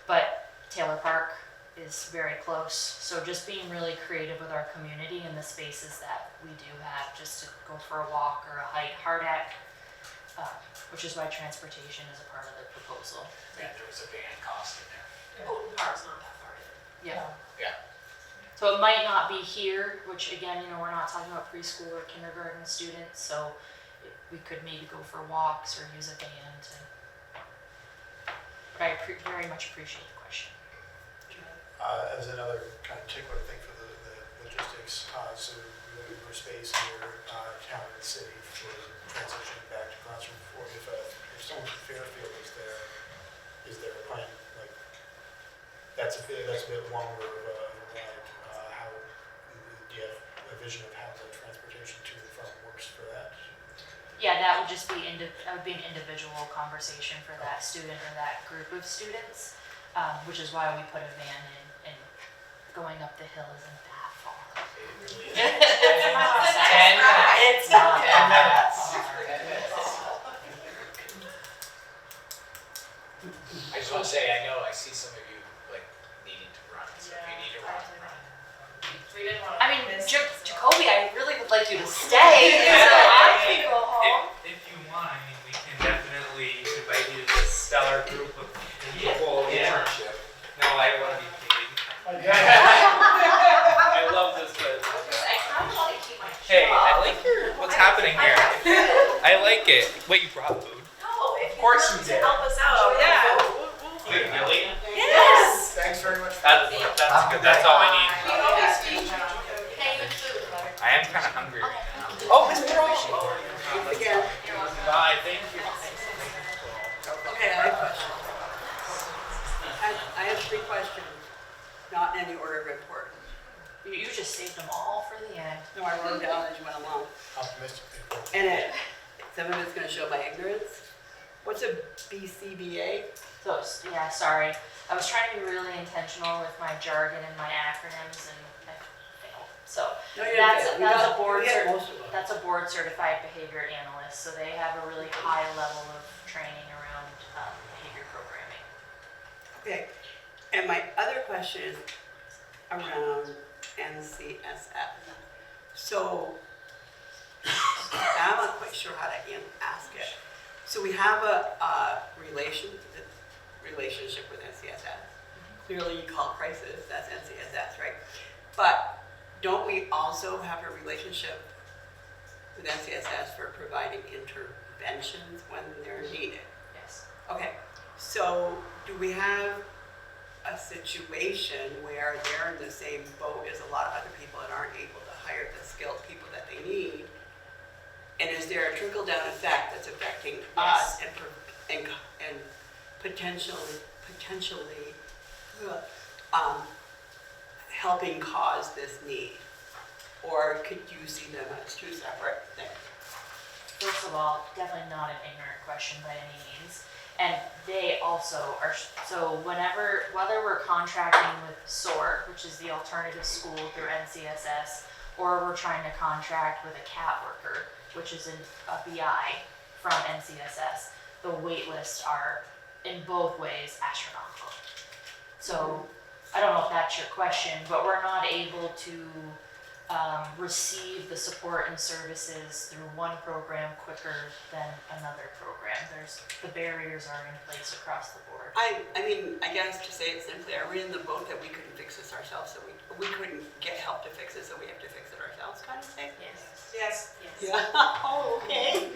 but Taylor Park is very close. So just being really creative with our community and the spaces that we do have, just to go for a walk or a hike, Hardack, which is why transportation is a part of the proposal. Yeah, there was a van cost in there. Open Park's not that far either. Yeah. Yeah. So it might not be here, which again, we're not talking about preschool or kindergarten students, so we could maybe go for walks or use a van to. But I very much appreciate the question. As another kind of tickler thing for the logistics, so we're looking for space near town and city for transitioning back to classroom. If someone from Fairfield is there a plan, like, that's a bit longer of a ride. How do you have a vision of how the transportation to and from works for that? Yeah, that would just be an individual conversation for that student or that group of students, which is why we put a van in, and going up the hill isn't that far. It really is. 10 minutes. It's not 10 minutes. I just want to say, I know I see some of you like needing to run, so if you need to run, run. We didn't want to. I mean, Jacoby, I really would like you to stay, so I can go home. If you want, we can definitely invite you to this stellar group of people. Internship. No, I want to be paid. I love this, but. Hey, I like what's happening here. I like it. Wait, you brought food? No, if Of course you did. help us out. Oh, yeah. Wait, really? Yes. Thanks very much. That's good. That's all I need. We always feed you. Hey, you food. I saved them all for the end. No, I wrote down as you went along. Optimistic. And some of it's gonna show by ignorance. What's a BCBA? So, yeah, sorry. I was trying to be really intentional with my jargon and my acronyms and I failed. So No, you that's didn't fail. a board We got most of them. that's a board certified behavior analyst. So they have a really high level of training around behavior programming. Okay, and my other question is around NCSF. So, I'm not quite sure how to ask it. So we have a relationship with NCSS. Clearly you call crisis, that's NCSS, right? But don't we also have a relationship with NCSS for providing interventions when they're needed? Yes. Okay, so do we have a situation where they're in the same boat as a lot of other people and aren't able to hire the skilled people that they need? And is there a trickle-down effect that's affecting us and potentially helping cause this need? Or could you see them as two separate things? First of all, definitely not an ignorant question by any means. And they also are, so whether we're contracting with SOAR, which is the alternative school through NCSS, or we're trying to contract with a CAT worker, which is a BI from NCSS, the wait lists are in both ways astronomical. So I don't know if that's your question, but we're not able to receive the support and services through one program quicker than another program. The barriers are in place across the board. I mean, I guess to say it simply, are we in the boat that we couldn't fix this ourselves, so we couldn't get help to fix it, so we have to fix it ourselves kind of thing? Yes. Yes. Yes. Yeah, oh, okay.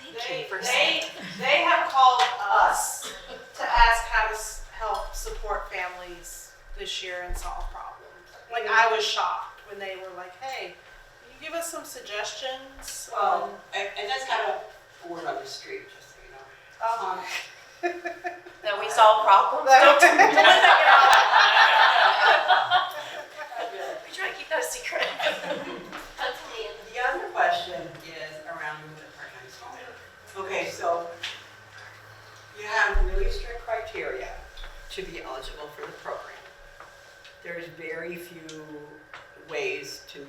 Thank you for saying. They have called us to ask how to help support families this year and solve problems. Like, I was shocked when they were like, hey, can you give us some suggestions? Well, and that's kind of a word on the street, just so you know. That we solve problems. Don't- We try to keep that a secret. The other question is around the part-time school. Okay, so you have really strict criteria to be eligible for the program. There's very few ways to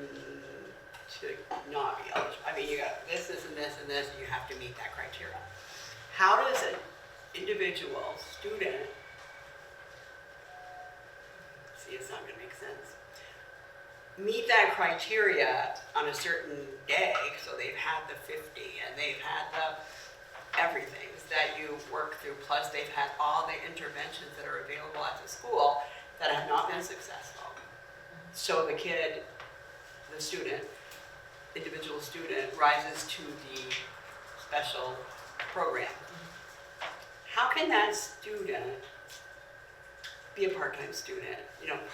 not be eligible. I mean, you got this, and this, and this, and you have to meet that criteria. How does an individual student, see, it's not gonna make sense, meet that criteria on a certain day, so they've had the 50 and they've had the everything that you work through, plus they've had all the interventions that are available at the school that have not been successful. So the kid, the student, individual student rises to the special program. How can that student be a part-time student,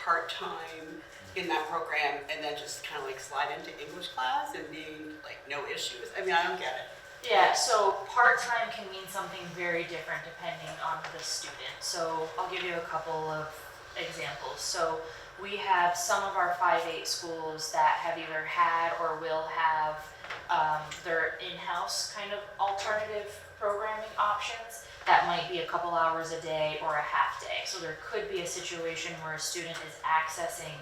part-time in that program, and then just kind of like slide into English class and be like no issues? I mean, I don't get it. Yeah, so part-time can mean something very different depending on the student. So I'll give you a couple of examples. So we have some of our 5-8 schools that have either had or will have their in-house kind of alternative programming options that might be a couple hours a day or a half day. So there could be a situation where a student is accessing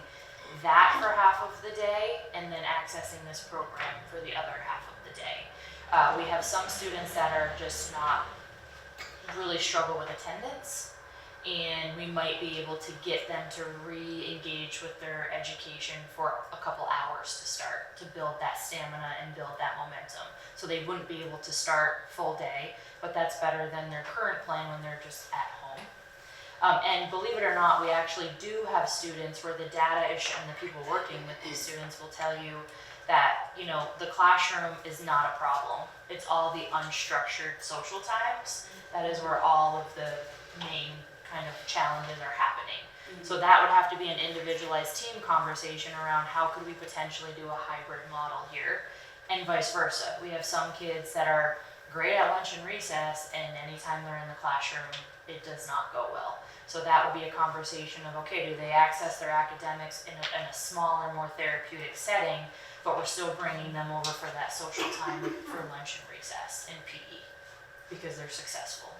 that for half of the day and then accessing this program for the other half of the day. We have some students that are just not really struggle with attendance, and we might be able to get them to re-engage with their education for a couple hours to start, to build that stamina and build that momentum. So they wouldn't be able to start full day, but that's better than their current plan when they're just at home. And believe it or not, we actually do have students where the data is, and the people working with these students will tell you that, the classroom is not a problem. It's all the unstructured social times. That is where all of the main kind of challenges are happening. So that would have to be an individualized team conversation around how could we potentially do a hybrid model here, and vice versa. We have some kids that are great at lunch and recess, and anytime they're in the classroom, it does not go well. So that would be a conversation of, okay, do they access their academics in a smaller, more therapeutic setting, but we're still bringing them over for that social time for lunch and recess and PE because they're successful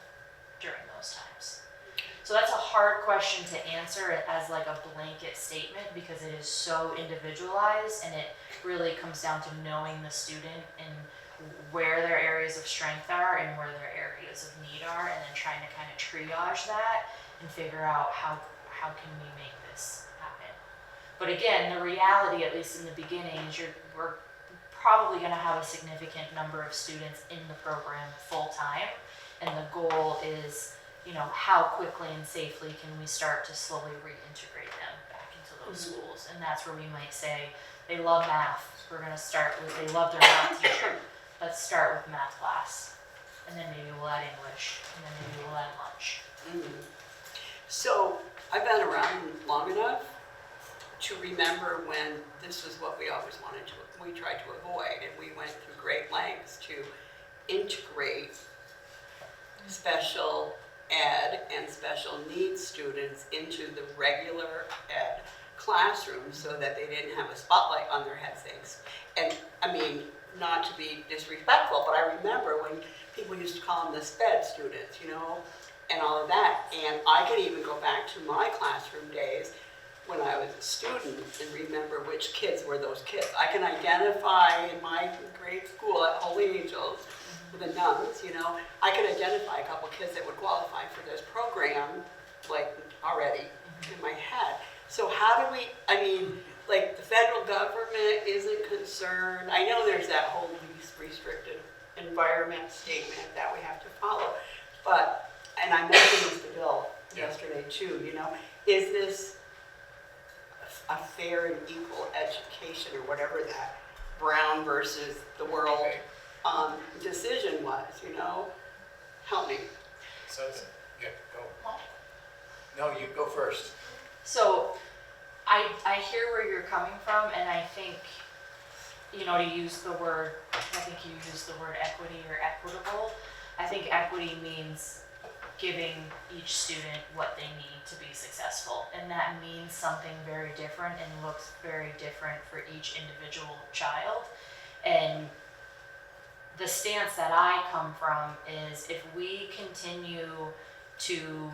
during those times. So that's a hard question to answer as like a blanket statement because it is so individualized and it really comes down to knowing the student and where their areas of strength are and where their areas of need are, and then trying to kind of triage that and figure out how can we make this happen. But again, the reality, at least in the beginning, is we're probably going to have a significant number of students in the program full time, and the goal is, you know, how quickly and safely can we start to slowly reintegrate them back into those schools. And that's where we might say they love math, we're going to start with, they love their math teacher, let's start with math class, and then maybe we'll add English, and then maybe we'll add lunch. So I've been around long enough to remember when this was what we always wanted to, we tried to avoid, and we went through great lengths to integrate special ed and special needs students into the regular ed classroom so that they didn't have a spotlight on their heads. And I mean, not to be disrespectful, but I remember when people used to call them the SPED students, you know, and all of that. And I can even go back to my classroom days when I was a student and remember which kids were those kids. I can identify in my grade school at Holy Angels, with the nuns, you know, I could identify a couple kids that would qualify for this program, like already in my head. So how do we, I mean, like the federal government isn't concerned. I know there's that whole least restricted environment statement that we have to follow, but, and I mentioned this to Bill yesterday too, you know, is this a fair and equal education or whatever that Brown versus the world decision was, you know? Help me. So, yeah, go. No, you go first. So I hear where you're coming from, and I think, you know, to use the word, I think you used the word equity or equitable. I think equity means giving each student what they need to be successful, and that means something very different and looks very different for each individual child. And the stance that I come from is if we continue to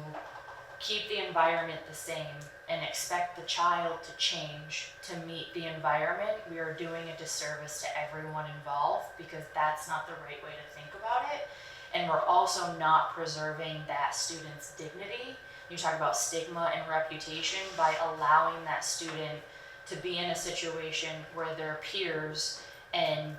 keep the environment the same and expect the child to change to meet the environment, we are doing a disservice to everyone involved, because that's not the right way to think about it. And we're also not preserving that student's dignity. You talk about stigma and reputation by allowing that student to be in a situation where their peers and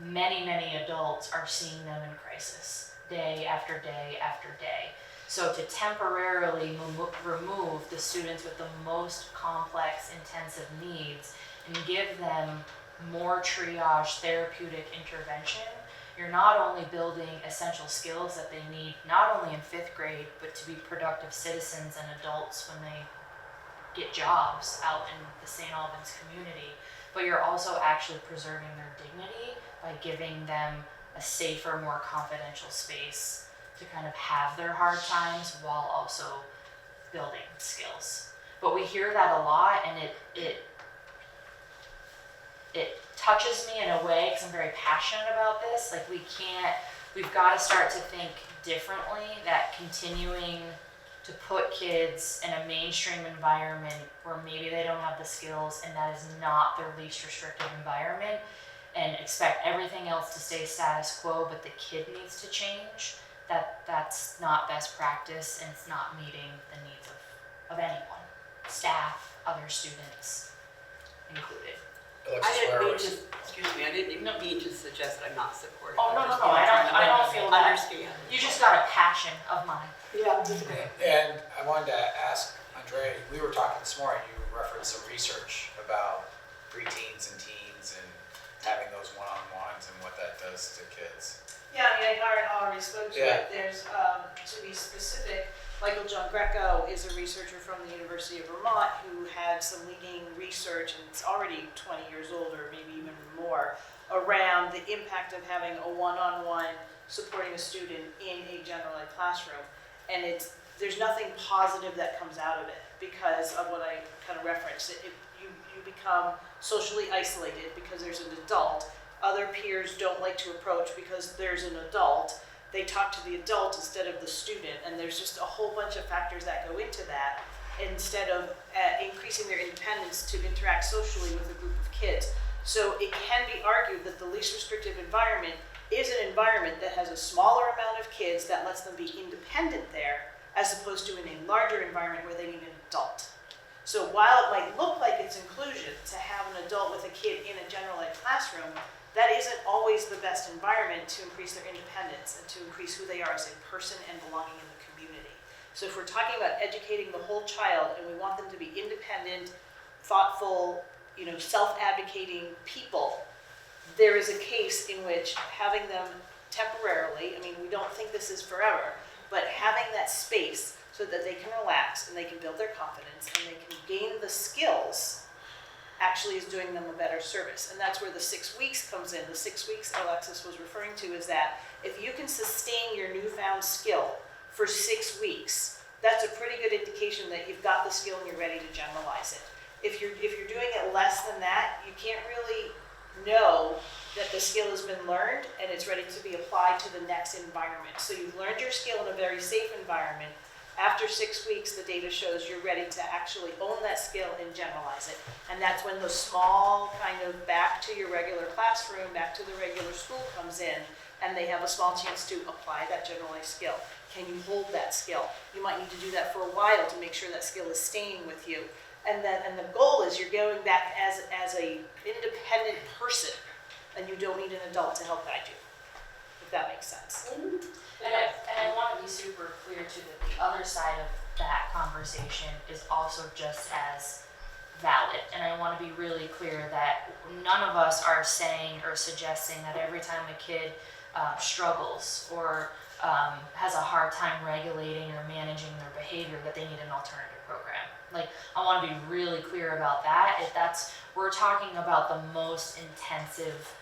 many, many adults are seeing them in crisis day after day after day. So to temporarily remove the students with the most complex, intensive needs and give them more triage therapeutic intervention, you're not only building essential skills that they need, not only in 5th grade, but to be productive citizens and adults when they get jobs out in the St. Albans community, but you're also actually preserving their dignity by giving them a safer, more confidential space to kind of have their hard times while also building skills. But we hear that a lot, and it touches me in a way because I'm very passionate about this. Like we've got to start to think differently, that continuing to put kids in a mainstream environment where maybe they don't have the skills and that is not their least restrictive environment, and expect everything else to stay status quo, but the kid needs to change, that's not best practice, and it's not meeting the needs of anyone, staff, other students included. I didn't mean to, excuse me, I didn't even mean to suggest that I'm not supportive. Oh, no, I don't feel that. Understand. You just got a passion of mine. Yeah. And I wanted to ask Andre, we were talking this morning, you referenced some research about preteens and teens and having those one-on-ones and what that does to kids. Yeah, I mean, I already spoke to Yeah. it. There's, to be specific, Michael John Greco is a researcher from the University of Vermont who had some leading research, and it's already 20 years old or maybe even more, around the impact of having a one-on-one supporting a student in a general ed classroom. And it's there's nothing positive that comes out of it because of what I kind of referenced. You become socially isolated because there's an adult. Other peers don't like to approach because there's an adult. They talk to the adult instead of the student, and there's just a whole bunch of factors that go into that instead of increasing their independence to interact socially with a group of kids. So it can be argued that the least restrictive environment is an environment that has a smaller amount of kids that lets them be independent there, as opposed to in a larger environment where they need an adult. So while it might look like it's inclusion to have an adult with a kid in a general ed classroom, that isn't always the best environment to increase their independence and to increase who they are as a person and belonging in the community. So if we're talking about educating the whole child and we want them to be independent, thoughtful, self-advocating people, there is a case in which having them temporarily, I mean, we don't think this is forever, but having that space so that they can relax and they can build their confidence and they can gain the skills actually is doing them a better service. And that's where the 6 weeks comes in. The 6 weeks Alexis was referring to is that if you can sustain your newfound skill for 6 weeks, that's a pretty good indication that you've got the skill and you're ready to generalize it. If you're doing it less than that, you can't really know that the skill has been learned and it's ready to be applied to the next environment. So you've learned your skill in a very safe environment. After 6 weeks, the data shows you're ready to actually own that skill and generalize it. And that's when the small kind of back to your regular classroom, back to the regular school comes in, and they have a small chance to apply that generalized skill. Can you hold that skill? You might need to do that for a while to make sure that skill is staying with you. And the goal is you're going back as a independent person, and you don't need an adult to help guide you, if that makes sense. And I want to be super clear too that the other side of that conversation is also just as valid. And I want to be really clear that none of us are saying or suggesting that every time a kid struggles or has a hard time regulating or managing their behavior that they need an alternative program. Like, I want to be really clear about that. We're talking about the most intensive,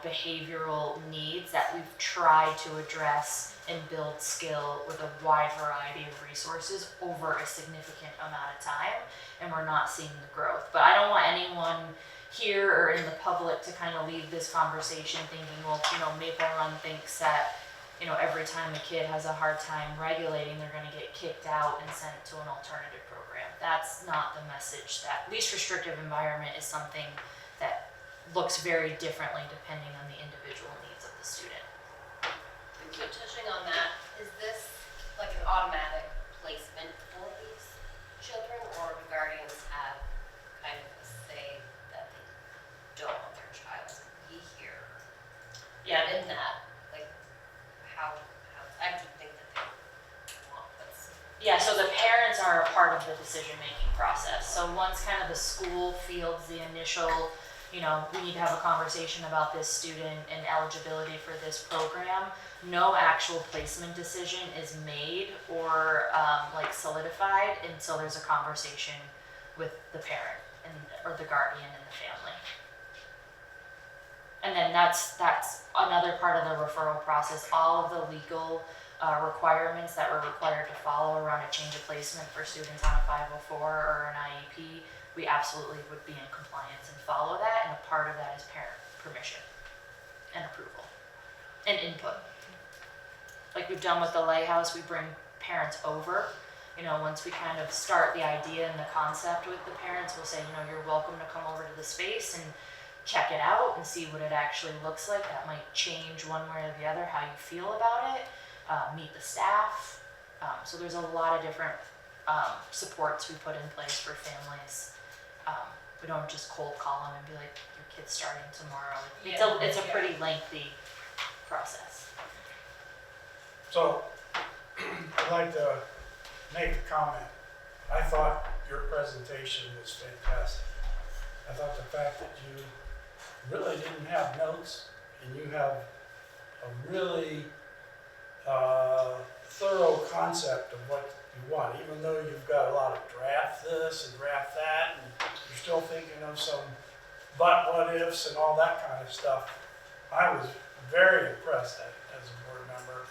behavioral needs that we've tried to address and build skill with a wide variety of resources over a significant amount of time, and we're not seeing the growth. But I don't want anyone here or in the public to kind of leave this conversation thinking, well, Maple Run thinks that, every time a kid has a hard time regulating, they're going to get kicked out and sent to an alternative program. That's not the message. That least restrictive environment is something that looks very differently depending on the individual needs of the student. So touching on that, is this like an automatic placement for these children, or do guardians have kind of a say that they don't want their child to be here? Yeah. In that, like, how I do think that they want this. Yeah, so the parents are a part of the decision-making process. So once kind of the school fields the initial, we need to have a conversation about this student and eligibility for this program, no actual placement decision is made or solidified until there's a conversation with the parent or the guardian and the family. And then that's another part of the referral process. All of the legal requirements that we're required to follow around a change of placement for students on a 504 or an IEP, we absolutely would be in compliance and follow that, and a part of that is parent permission and approval and input. Like we've done with the Lighthouse, we bring parents over. Once we kind of start the idea and the concept with the parents, we'll say, you're welcome to come over to the space and check it out and see what it actually looks like. That might change one way or the other how you feel about it. Meet the staff. So there's a lot of different supports we put in place for families. We don't just cold call them and be like, your kid's starting tomorrow. It's a pretty lengthy process. So, I'd like to make a comment. I thought your presentation was fantastic. I thought the fact that you really didn't have notes and you have a really thorough concept of what you want, even though you've got a lot of draft this and draft that, and you're still thinking of some what ifs and all that kind of stuff. I was very impressed as a board member,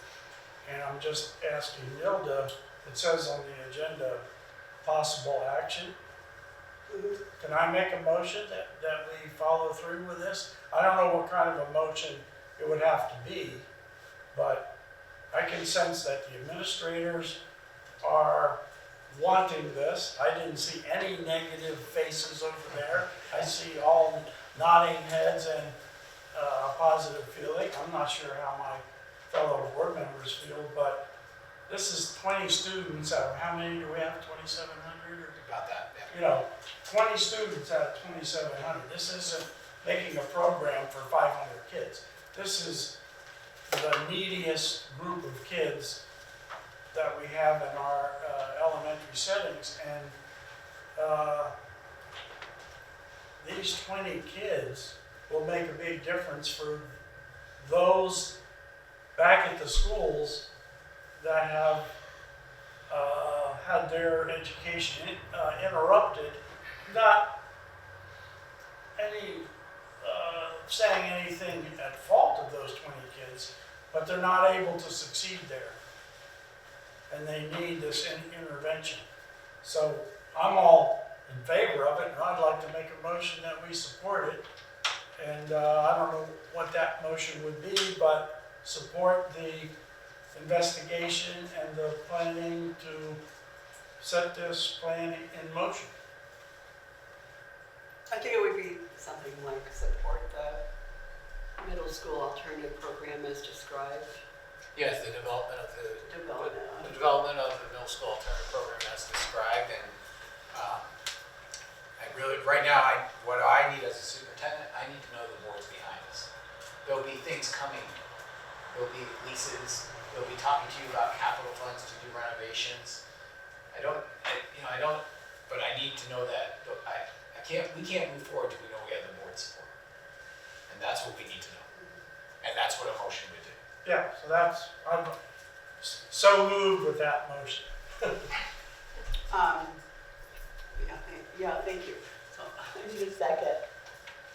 and I'm just asking Nilda it says on the agenda, possible action. Can I make a motion that we follow through with this? I don't know what kind of a motion it would have to be, but I can sense that the administrators are wanting this. I didn't see any negative faces over there. I see all nodding heads and a positive feeling. I'm not sure how my fellow board members feel, but this is 20 students out of how many do we have? 2,700? About that, yeah. You know, 20 students out of 2,700. This isn't making a program for 500 kids. This is the neediest group of kids that we have in our elementary settings. And these 20 kids will make a big difference for those back at the schools that have had their education interrupted, not any saying anything at fault of those 20 kids, but they're not able to succeed there. And they need this intervention. So I'm all in favor of it, and I'd like to make a motion that we support it. And I don't know what that motion would be, but support the investigation and the planning to set this plan in motion. I think it would be something like support the middle school alternative program as described. Yes, the development of the Development. development of the middle school alternative program as described, and I really, right now, what I need as a superintendent, I need to know the board's behind us. There'll be things coming. There'll be leases. They'll be talking to you about capital funds to do renovations. But I need to know that we can't move forward till we know we have the board support. And that's what we need to know. And that's what a motion would do. Yeah, so I'm so moved with that motion. Thank you. So I need a second.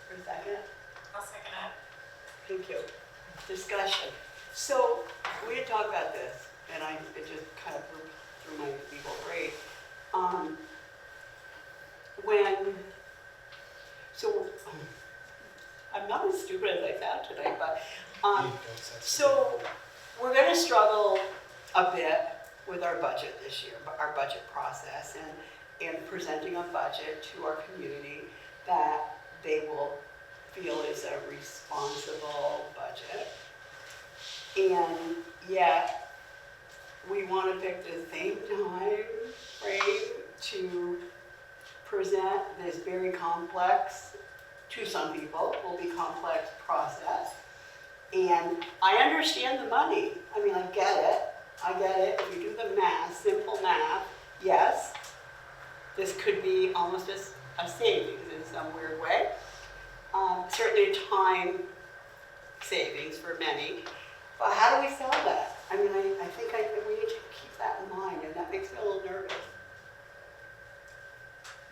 For a second? I'll second it. Thank you. Discussion. So we had talked about this, and it just kind of blew through my legal brain. I'm not as stupid as I sound today, but so we're going to struggle a bit with our budget this year, our budget process, and presenting a budget to our community that they will feel is a responsible budget. And yet, we want to pick the same time frame to present this very complex, to some people, will be complex process. And I understand the money. I mean, I get it. If you do the math, simple math, yes, this could be almost a savings in some weird way. Certainly time savings for many. But how do we sell that? I mean, I think we need to keep that in mind, and that makes me a little nervous.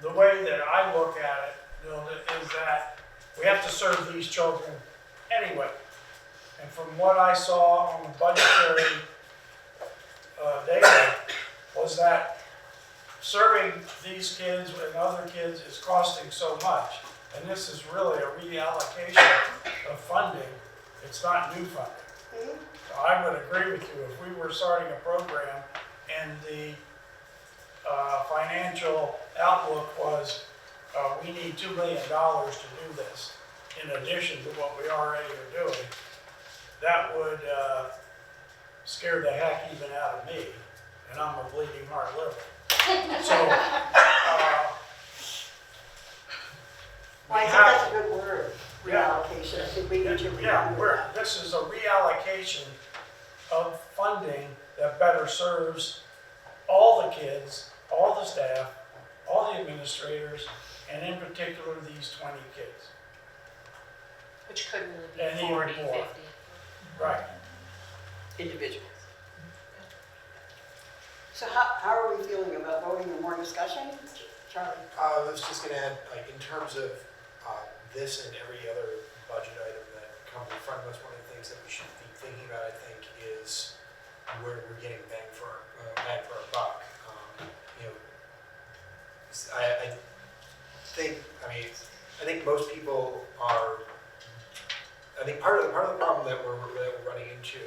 The way that I look at it, Nilda, is that we have to serve these children anyway. And from what I saw on the budgetary data, was that serving these kids and other kids is costing so much. And this is really a reallocation of funding. It's not new funding. So I would agree with you. If we were starting a program and the financial outlook was we need $2 million to do this, in addition to what we already are doing, that would scare the heck even out of me, and I'm a bleeding heart liver. So, well, I think that's a good word, reallocation. I think we need to remember that. This is a reallocation of funding that better serves all the kids, all the staff, all the administrators, and in particular these 20 kids. Which could really And be even 40, 50. more. Right. Individuals. So how are we feeling about voting or more discussion? Charlie? I was just going to add, like, in terms of this and every other budget item that comes in front of us, one of the things that we should be thinking about, I think, is where we're getting bang for our buck. You know, I think most people are. I think part of the problem that we're running into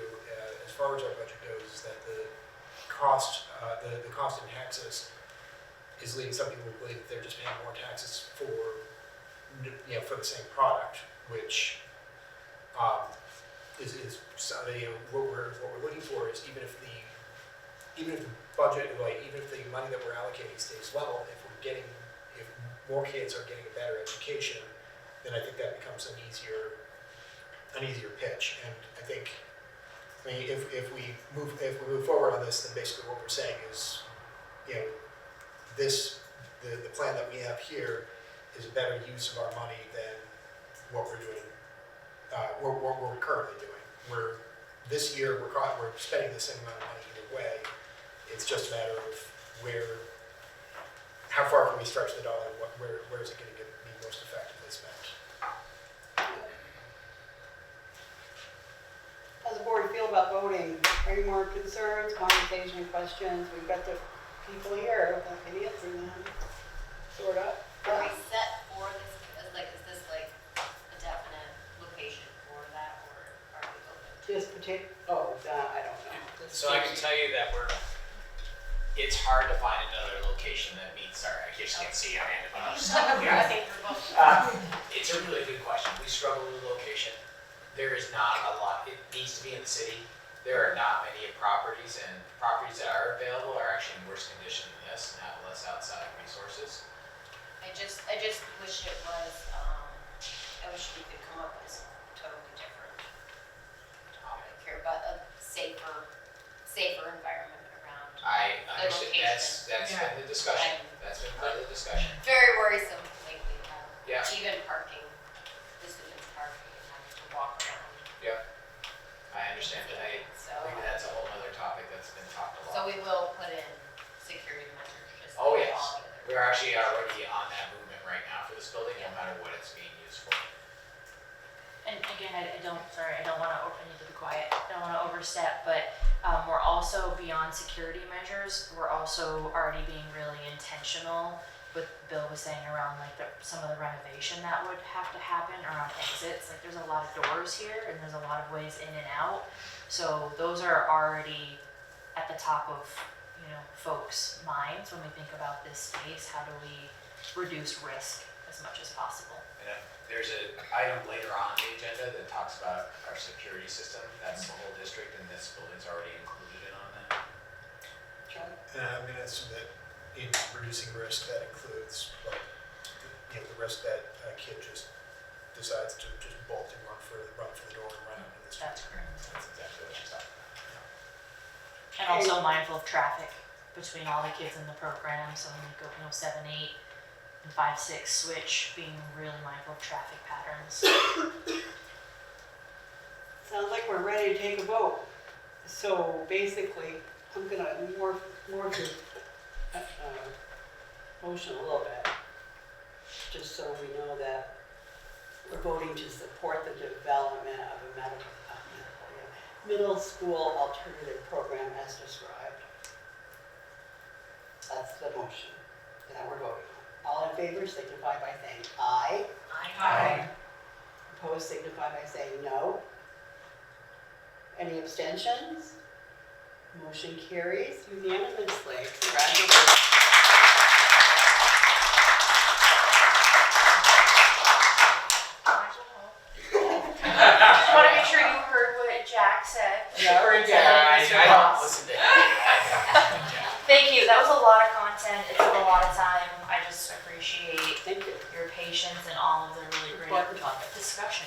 as far as our budget goes is that the cost in taxes is leading some people to believe that they're just paying more taxes for the same product, which is what we're looking for is even if the budget, even if the money that we're allocating stays level, if more kids are getting a better education, then I think that becomes an easier pitch. And I think, if we move forward on this, then basically what we're saying is, the plan that we have here is a better use of our money than what we're doing, what we're currently doing. This year we're spending the same amount of money either way. It's just a matter of how far can we stretch the dollar, and where is it going to be most effectively spent. How does the board feel about voting? Any more concerns, conversation, questions? We've got the people here that can answer them, sort of. Are we set for this, is this like a definite location for that, or are we open? Just I don't know. So I can tell you that it's hard to find another location that meets our, I just can't see Amanda, but I'll just tell you. I think we're both. It's a really good question. We struggle with location. There is not a lot, it needs to be in the city. There are not many properties, and properties that are available are actually in worse condition than this and have less outside resources. I just wish it was, I wish we could come up with some totally different topic here, but a safer environment around I the understand, location. that's been the discussion. That's been part of the discussion. Very worrisome lately, Yeah. even parking, the students parking and having to walk around. Yeah, I understand. Maybe that's a whole other topic that's been talked a lot. So we will put in security measures, just Oh, like yes. all the other. We're actually already on that movement right now for this building, no matter what it's being used for. And again, I don't want to, I need to be quiet, I don't want to overstep, but we're also beyond security measures, we're also already being really intentional with Bill was saying around like some of the renovation that would have to happen around exits. Like there's a lot of doors here and there's a lot of ways in and out. So those are already at the top of, folks' minds when we think about this space. How do we reduce risk as much as possible? And there's an item later on the agenda that talks about our security system. That's the whole district, and this building's already included in on that. And I'm going to assume that in reducing risk, that includes the risk that a kid just decides to just bolt and run for the door and run out of the street. That's correct. That's exactly what I'm talking about. And also mindful of traffic between all the kids in the program. So when we go, 7, 8, and 5, 6 switch, being really mindful of traffic patterns. Sounds like we're ready to take a vote. So basically, I'm gonna morph the motion a little bit, just so we know that we're voting to support the development of a middle school alternative program as described. That's the motion that we're voting on. All in favor signify by saying aye. Aye. Opposed signify by saying no. Any abstentions? Motion carries unanimously. Congratulations. I want to make sure you heard what Jack said. Yeah, I don't listen to him. Thank you. That was a lot of content. It took a lot of time. I just appreciate your patience and all of the really great discussion.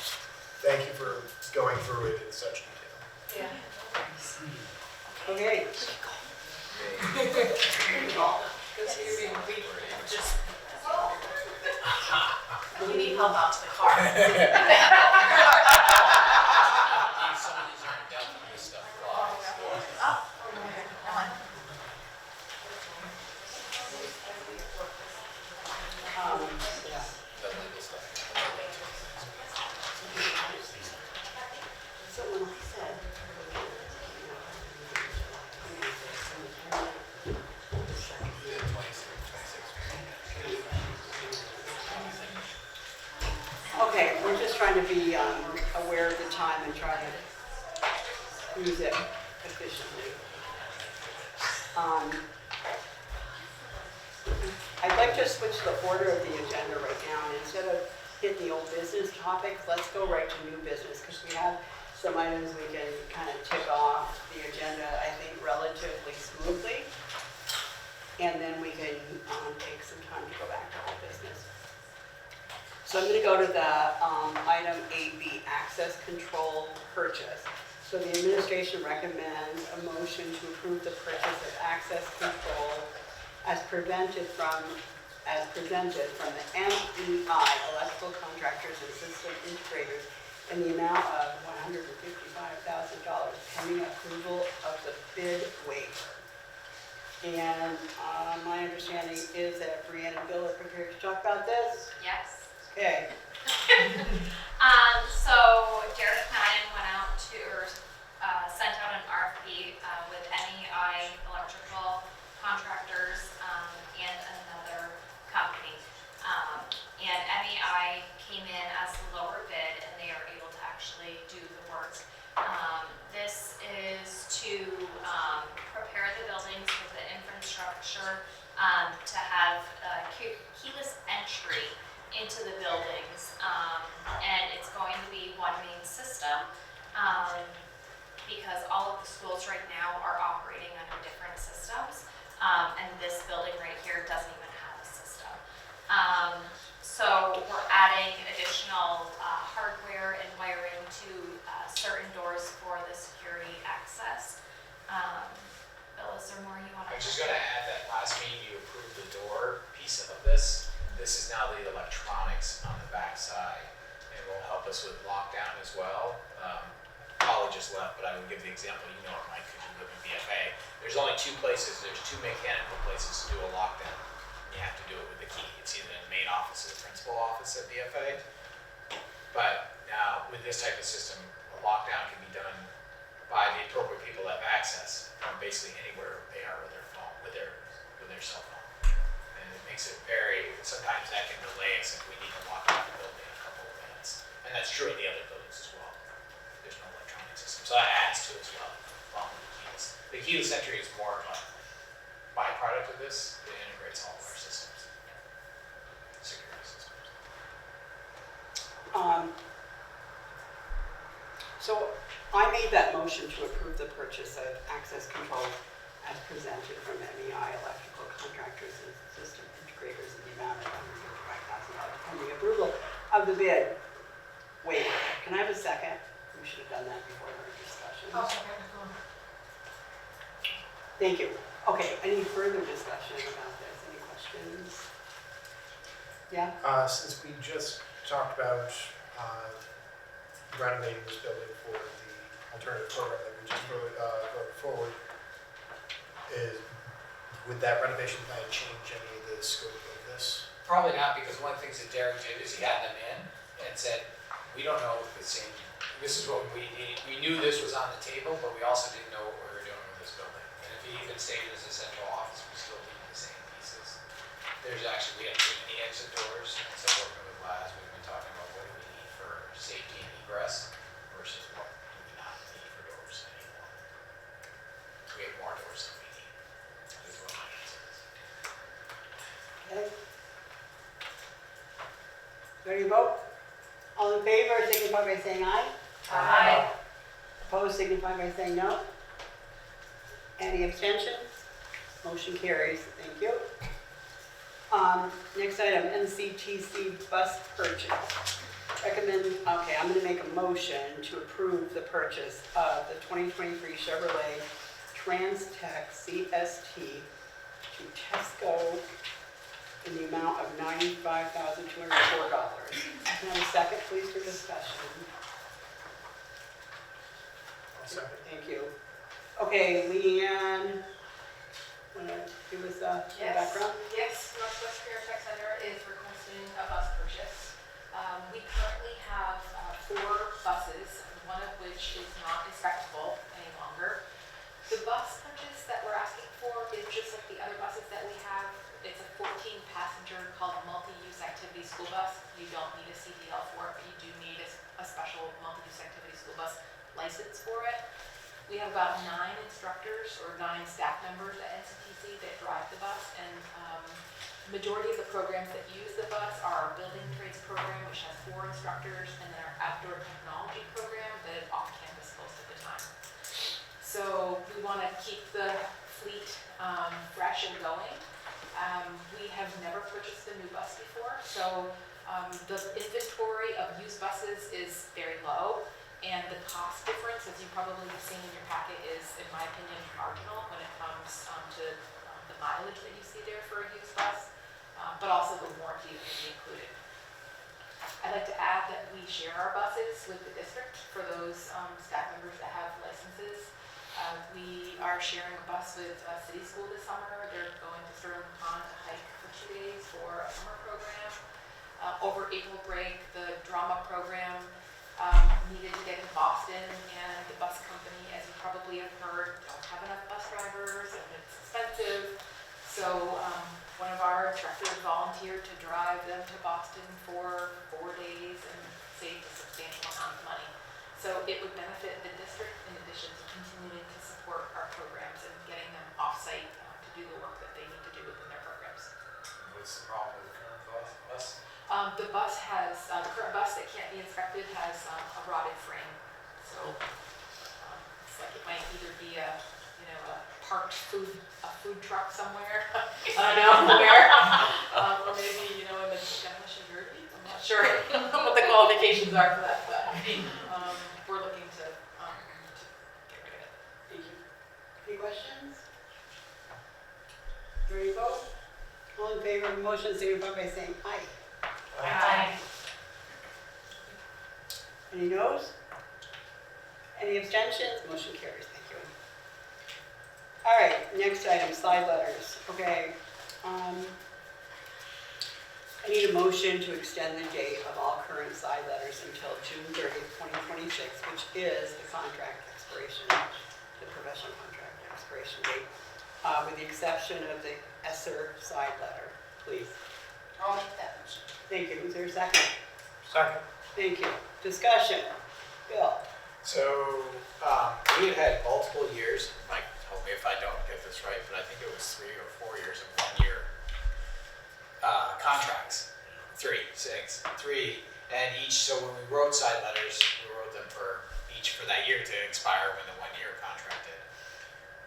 Thank you for going through it in such detail. Yeah. Okay. You need help out to the car. Some of these aren't done with this stuff. Yeah. The legal stuff. So when I said, trying to be aware of the time and try to use it efficiently. I'd like to switch the order of the agenda right now, and instead of hitting the old business topics, let's go right to new business, because we have some items we can kind of tick off the agenda, I think, relatively smoothly. And then we can take some time to go back to old business. So I'm going to go to the item 8B, access control purchase. So the administration recommends a motion to approve the purchase of access control as presented from the MEI electrical contractors and system integrators in the amount of $155,000 pending approval of the bid waiver. And my understanding is that Brianna and Bill are prepared to talk about this. Yes. Okay. So Derek Madden went out to, sent out an RFP with MEI electrical contractors and another company. And MEI came in as the lower bid, and they are able to actually do the work. This is to prepare the buildings with the infrastructure to have keyless entry into the buildings, and it's going to be one main system because all of the schools right now are operating under different systems, and this building right here doesn't even have a system. So we're adding additional hardware and wiring to certain doors for the security access. Bill, is there more you want to add? I was just going to add that last meeting you approved the door piece of this. This is now the electronics on the back side. It will help us with lockdown as well. Paula just left, but I would give the example, you know it, Mike, because you live in BFA. There's only two places, there's two mechanical places to do a lockdown. You have to do it with the key. It's either in the main office or the principal office at BFA. But now with this type of system, a lockdown can be done by the appropriate people that have access from basically anywhere they are with their phone, with their cell phone. And it makes it sometimes that can delay us if we need to lock down the building in a couple of minutes. And that's true in the other buildings as well. There's no electronic system. So that adds to it as well, along with the keyless. The keyless entry is more of a byproduct of this. It integrates all of our systems, security systems. So I made that motion to approve the purchase of access control as presented from MEI electrical contractors and system integrators in the amount of $155,000 pending approval of the bid waiver. Can I have a second? We should have done that before our discussion. Thank you. Okay, any further discussion about this? Any questions? Yeah? Since we just talked about renovating this building for the alternative program that we just voted forward, would that renovation plan change any of the scope of this? Probably not, because one of the things that Derek did is he had them in and said, we don't know if the same, this is what we knew this was on the table, but we also didn't know what we were doing with this building. And if he even stayed as a central office, we still need the same pieces. We have too many exit doors, and so working with labs, we've been talking about what do we need for safety and egress versus what do we not need for doors anymore. We have more doors than we need, is what my answer is. Okay. Ready to vote? All in favor signify by saying aye. Aye. Opposed signify by saying no. Any abstentions? Motion carries. Thank you. Next item, NCTC bus purchase. I'm going to make a motion to approve the purchase of the 2023 Chevrolet Trans-Tech CST to Tesco in the amount of $95,204. Can I have a second, please, for discussion? Thank you. Okay, Leanne, want to give us the background? Yes, Northwest Career Tech Center is requesting a bus purchase. We currently have 4 buses, one of which is not inspectable any longer. The bus purchase that we're asking for is just like the other buses that we have. It's a 14-passenger called multi-use activity school bus. You don't need a CDL for it, but you do need a license for it. We have about 9 instructors or 9 staff members at NCTC that drive the bus, and majority of the programs that use the bus are our building trades program, which has 4 instructors, and then our outdoor technology program that is off campus most of the time. So we want to keep the fleet fresh and going. We have never purchased a new bus before, so the inventory of used buses is very low, and the cost difference, as you probably have seen in your packet, is, in my opinion, marginal when it comes to the mileage that you see there for a used bus, but also the warranty that will be included. I'd like to add that we share our buses with the district for those staff members that have licenses. We are sharing a bus with City School this summer. They're going to Sterling Pond to hike for 2 days for a summer program. Over April break, the drama program needed to get to Boston, and the bus company, as you probably have heard, don't have enough bus drivers and it's expensive. So one of our instructors volunteered to drive them to Boston for 4 days and saved a substantial amount of money. So it would benefit the district in addition to continuing to support our programs and getting them off-site to do the work that they need to do within their programs. What's the problem with the current bus? The bus has, the current bus that can't be inspected has a rotted frame. So it's like it might either be a parked food truck somewhere, I don't know where, or maybe, in the demolition derby. I'm not sure what the qualifications are for that, but we're looking to get rid of it. Thank you. Any questions? Ready to vote? All in favor of the motion, signify by saying aye. Aye. Any noes? Any abstentions? Motion carries. Thank you. All right, next item, slide letters. Okay. I need a motion to extend the date of all current slide letters until June 30th, 2026, which is the contract expiration, the professional contract expiration date, with the exception of the ESSER slide letter. Please. I'll make that motion. Thank you. Is there a second? Second. Thank you. Discussion. Bill. So, we had multiple years, Mike, tell me if I don't get this right, but I think it was 3 or 4 years of 1 year contracts. 3, and each, so when we wrote side letters, we wrote them for each for that year to expire when the 1 year contract did.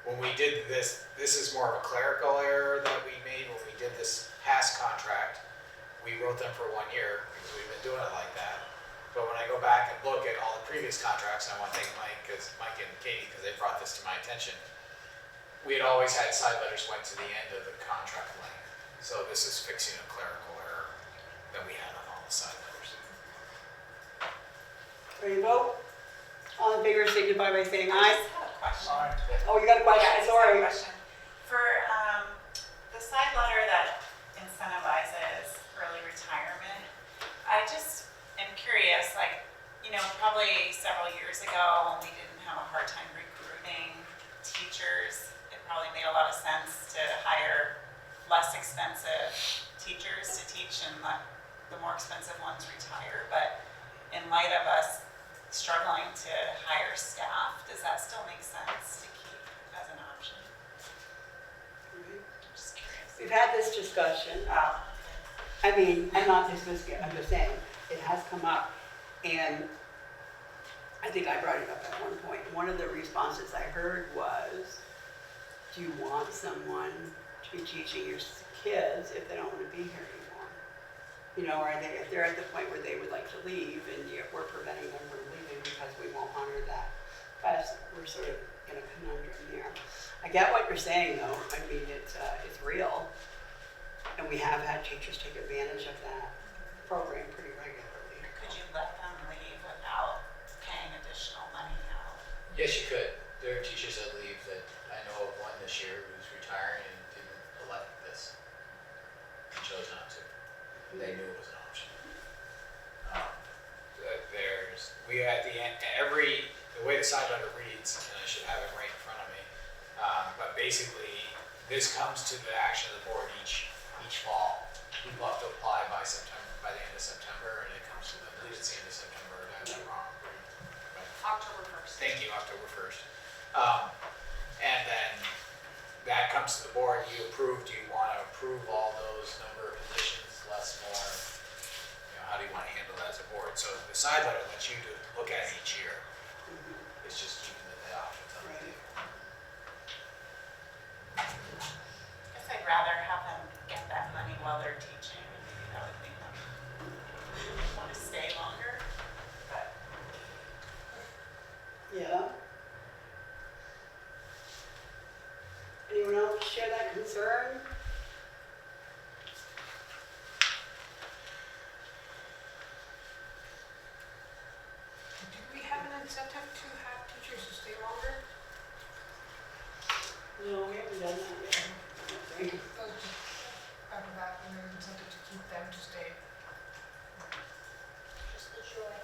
When we did this is more of a clerical error that we made when we did this past contract. We wrote them for 1 year because we've been doing it like that. But when I go back and look at all the previous contracts, and I want to thank Mike and Katie because they brought this to my attention. We had always had side letters went to the end of the contract length. So this is fixing a clerical error that we had on all the side letters. Ready to vote? All in favor signify by saying aye. I just have a question. Oh, you got a question? Yeah, I just Sorry. have a question. For the side letter that incentivizes early retirement, I just am curious, probably several years ago when we didn't have a hard time recruiting teachers, it probably made a lot of sense to hire less expensive teachers to teach and let the more expensive ones retire. But in light of us struggling to hire staff, does that still make sense to keep as an option? I'm just curious. We've had this discussion. I mean, I'm not dismissing it, I'm just saying, it has come up, and I think I brought it up at one point. One of the responses I heard was, do you want someone to be teaching your kids if they don't want to be here anymore? Or if they're at the point where they would like to leave, and we're preventing them from leaving because we won't honor that. But we're sort of in a conundrum here. I get what you're saying, though. I mean, it's real. And we have had teachers take advantage of that program pretty regularly. Could you let them leave without paying additional money out? Yes, you could. There are teachers that leave that I know of one this year who's retiring and didn't elect this. He chose not to. They knew it was an option. We at the end, the way the side letter reads, and I should have it right in front of me, but basically this comes to the action of the board each fall. People have to apply by the end of September, and it comes to the, I believe it's the end of September, I have that wrong. October 1st. Thank you. side letter lets you to look at it each year. It's just keeping the options on the table. Guess I'd rather have them get that money while they're teaching. Maybe that would make them want to stay longer. But Yeah. Anyone else share that concern? Do we have an incentive to have teachers to stay longer? No, we haven't done that yet. I don't think. After that, and there's an incentive to keep them to stay. Just the joy.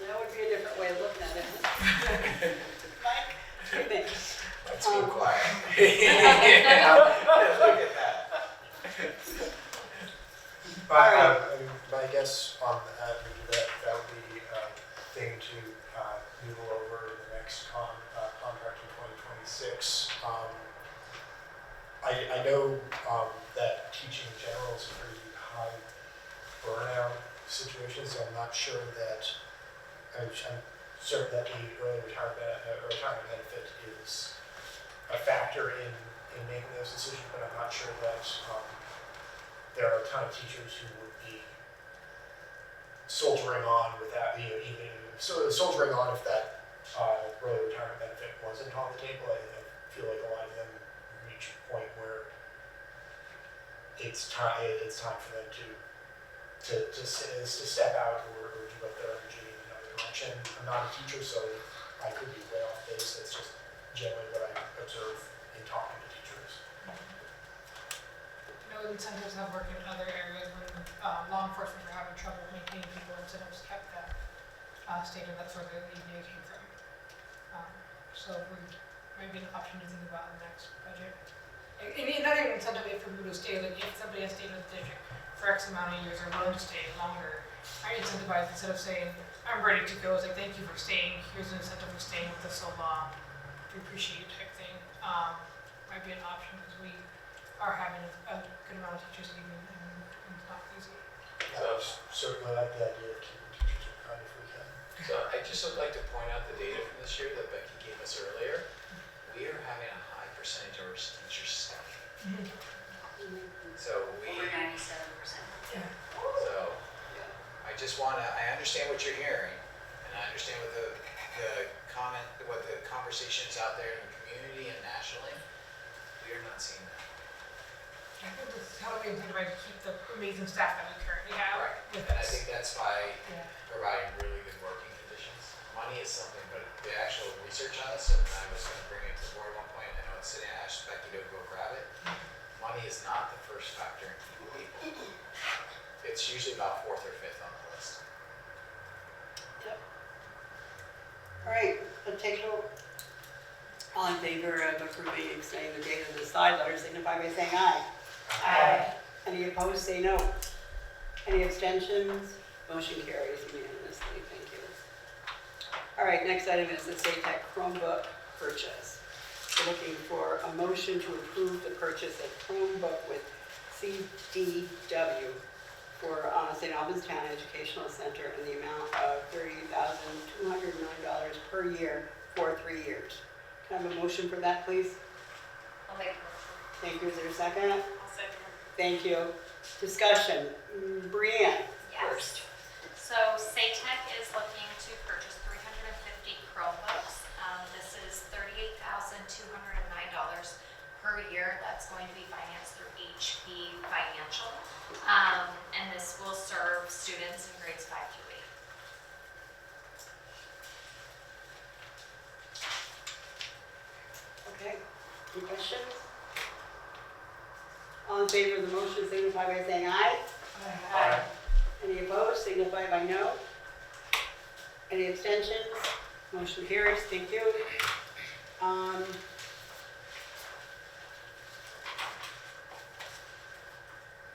That would be a different way of looking at it. Mike, two things. Let's go quiet. Look at that. Alright. My guess on that would be that would be a thing to noodle over in the next contract in 2026. I know that teaching in general is a pretty high burnout situation, so I'm not sure that I'm certain that the early retirement benefit is a factor in making those decisions, but I'm not sure that there are a ton of teachers who would be soldiering on without, soldiering on if that early retirement benefit wasn't on the table. I feel like a lot of them reach a point where it's time for them to step out or give up their energy in another direction. I'm not a teacher, so I could be way off base. That's just generally what I observe in talking to teachers. You know, incentives have worked in other areas when law enforcement were having trouble maintaining people, incentives kept them stated. That's where the EBA came from. So might be an option to think about in the next budget. Another incentive for people to stay, like if somebody has stayed with the district for X amount of years or willing to stay longer, I incentivize instead of saying, I'm ready to go, it's like, thank you for staying, here's an incentive for staying with us so long, we appreciate you type thing. Might be an option because we are having a good amount of teachers leaving and it's not easy. I certainly like the idea of keeping teachers around if we can. So I just would like to point out the data from this year that Becky gave us earlier. We are having a high percentage of our teachers staying. So Over 97%. Yeah. So I just I understand what you're hearing, and I understand what the conversations out there in the community and nationally. We are not seeing that. I think this is how we incentivize to keep the amazing staff that we currently have Right. with And I us. think that's by Yeah. providing really good working conditions. Money is something, but the actual research on this, and I was going to bring it to the board at one point, I know it's sitting, I asked Becky to go grab it. Money is not the first factor in keeping people. It's usually about fourth or fifth on the list. Yep. All right, let's take a vote. All in favor of approving extending the date of the side letter, signify by saying aye. Aye. Any opposed, say no. Any abstentions? Motion carries unanimously, thank you. All right, next item is the SATEC Chromebook purchase. We're looking for a motion to approve the purchase of Chromebook with CDW for St. Albans Town Educational Center in the amount of $30,209 per year for 3 years. Can I have a motion for that, please? I'll make a motion. Thank you. Is there a second? I'll second. Thank you. Discussion. Brianne Yes. first. So SATEC is looking to purchase 350 Chromebooks. This is $38,209 per year. That's going to be financed through HP Financial. And this will serve students in grades 5 through 8. Okay. Any questions? All in favor of the motion signify by saying aye. Aye. Any opposed signify by no. Any abstentions? Motion carries. Thank you.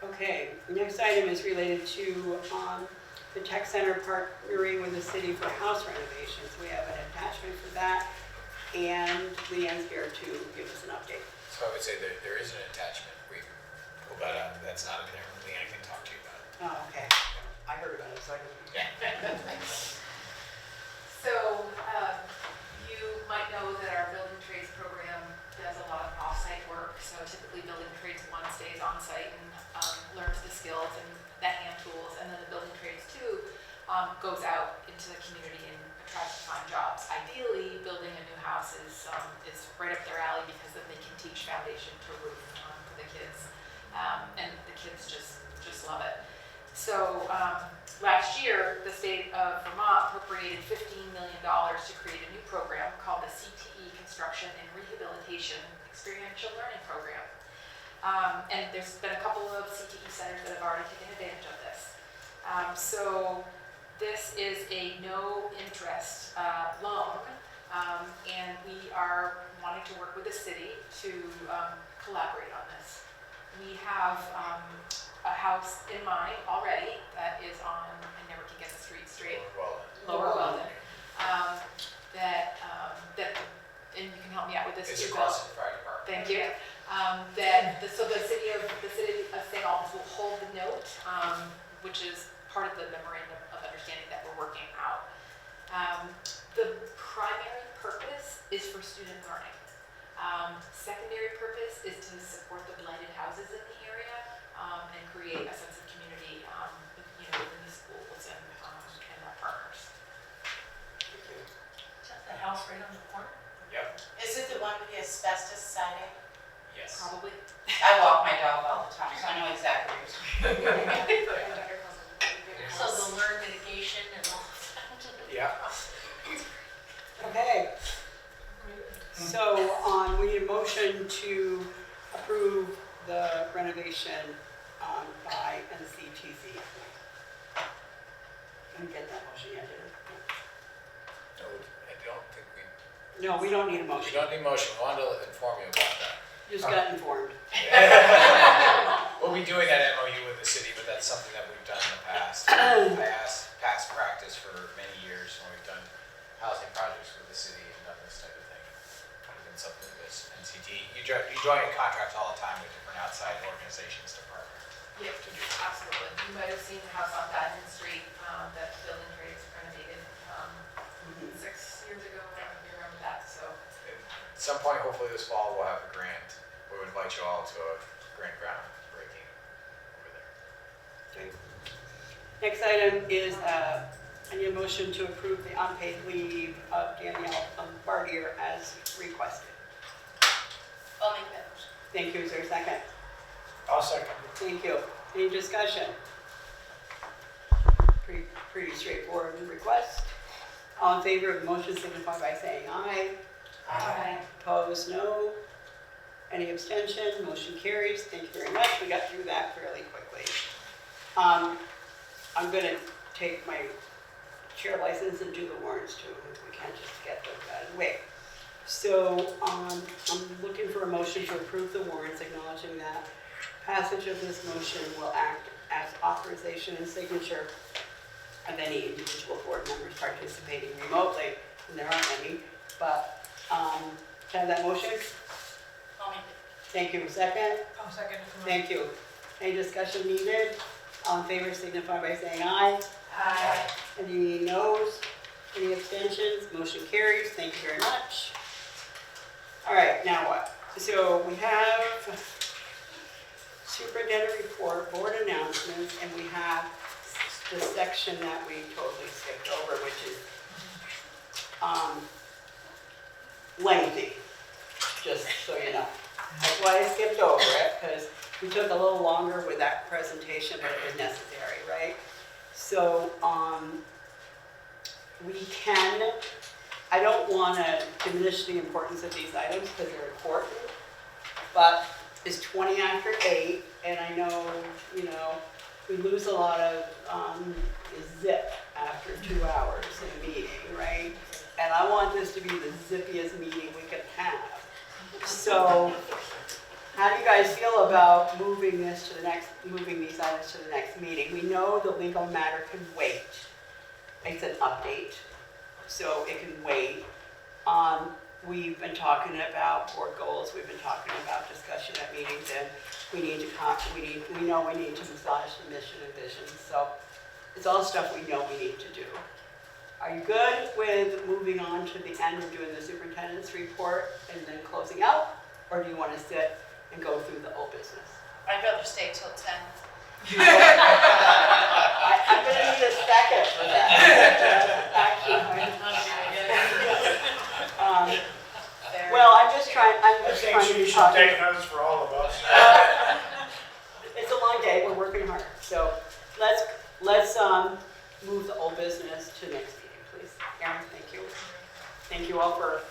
Okay, next item is related to the tech center partnering with the city for house renovations. We have an attachment for that, and Leanne's here to give us an update. So I would say there is an attachment. We pulled that out. That's not in there. Leanne can talk to you about it. Oh, okay. I heard about it, so I didn't. So, you might know that our building trades program does a lot of off-site work. So typically building trades 1 stays on-site and learns the skills and the hand tools. And then the building trades 2 goes out into the community and tries to find jobs. Ideally, building a new house is right up their alley because then they can teach foundation to roof to the kids. And the kids just love it. So last year, the state of Vermont appropriated $15 million to create a new program called the CTE Construction and Rehabilitation Experiential Learning Program. And there's been a couple of CTE centers that have already taken advantage of this. So this is a no interest loan, and we are wanting to work with the city to collaborate on this. We have a house in mind already that is on, I never can get the street straight. Lower Weldon. That, and you can help me out with this It's too, across Bill. the fire department. Thank you. So the city of St. Albans will hold the note, which is part of the memorandum of understanding that we're working out. The primary purpose is for student learning. Secondary purpose is to support the blighted houses in the area and create a sense of community within the schools and our partners. Is that the house right on the corner? Yep. Is it the one with the asbestos siding? Yes. Probably. I walk my dog all the time, so I know exactly what you're talking about. So they'll learn mitigation and all that. Yeah. Okay. So, we need a motion to approve the renovation by NCTC. Didn't get that motion yet, did I? No, I don't think we. No, we don't need a We motion. don't need motion. We wanted to inform you about that. Just got informed. We'll be doing that MOU with the city, but that's something that we've done in the past. I asked past practice for many years when we've done housing projects with the city and done this type of thing. Even something like this, NCT. You join contracts all the time with different outside organizations to partner. Yep, absolutely. You might have seen the house on Diamond Street that building trades renovated 6 years ago. I don't know if you remember that. So At some point, hopefully this fall, we'll have a grant. We would invite you all to a grant groundbreaking over there. Okay. Next item is, I need a motion to approve the unpaid leave of Danielle Bartier as requested. I'll make that motion. Thank you, is there a second? I'll second. Thank you. Any discussion? Pretty straightforward request. All in favor of the motion signify by saying aye. Aye. Opposed, no. Any abstention? Motion carries. Thank you very much. We got through that fairly quickly. I'm going to take my chair license and do the warrants too. We can't just get those out of the way. So I'm looking for a motion to approve the warrants, acknowledging that passage of this motion will act as authorization and signature of any individual board members participating remotely, and there aren't any, but can I have that motion? I'll make it. Thank you. Second? I'll second it. Thank you. Any discussion needed? All in favor signify by saying aye. Aye. Any noes? Any abstentions? Motion carries. Thank you very much. All right, now what? So we have superintendent report, board announcements, and we have the section that we totally skipped over, which is lengthy, just so you know. That's why I skipped over it, because we took a little longer with that presentation, but it was necessary, right? So we can, I don't want to diminish the importance of these items because they're important, but it's 20 after 8, and I know, we lose a lot of zip after 2 hours in a meeting, right? And I want this to be the zippiest meeting we can have. So how do you guys feel about moving these items to the next meeting? We know the legal matter can wait. It's an update, so it can wait. We've been talking about board goals. We've been talking about discussion at meetings, and we know we need to massage the mission and vision. So It's all stuff we know we need to do. Are you good with moving on to the end and doing the superintendent's report and then closing out? Or do you want to sit and go through the whole business? I'd rather stay till 10. I'm gonna need a second for that. Well, I'm just trying I to think she be should positive. take notes for all of us. It's a long day, we're working hard, so let's move the old business to next meeting, please. Erin, thank you. Thank you all for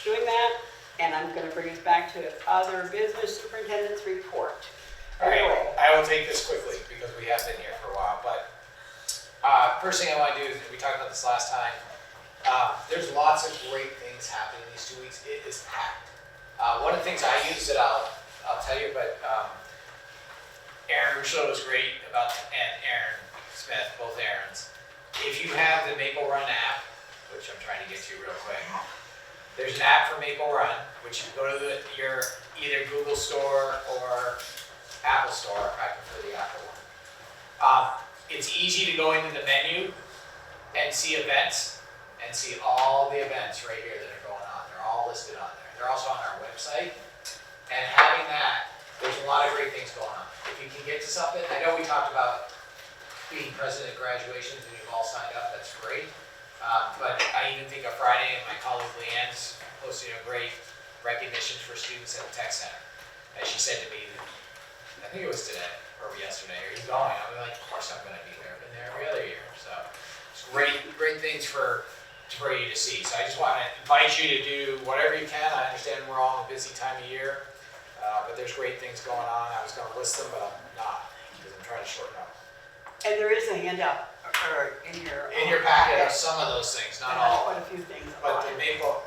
doing that, and I'm gonna bring us back to other business superintendent's report. All right, I will take this quickly because we have been here for a while, but first thing I want to do is, we talked about this last time, there's lots of great things happening these 2 weeks. It is packed. One of the things I use that I'll tell you, but Aaron Russo was great about, and Aaron Smith, both Aarons. If you have the Maple Run app, which I'm trying to get to real quick, there's an app for Maple Run, which you go to your either Google Store or Apple Store. I prefer the Apple one. It's easy to go into the menu and see events and see all the events right here that are going on. They're all listed on there. They're also on our website. And having that, there's a lot of great things going on. If you can get to something, I know we talked about being present at graduations and you've all signed up, that's great. But I even think of Friday, and my colleague Leanne's posting a great recognition for students at the Tech Center. And she said to me, I think it was today or yesterday, are you going? I was like, of course I'm going to be there. I've been there every other year. So it's great things for you to see. So I just want to invite you to do whatever you can. I understand we're all in a busy time of year, but there's great things going on. I was going to list them, but I'm not because I'm trying to shorten up. And there is a handout in your packet of some of those things, not all. Quite a few things. But the Maple,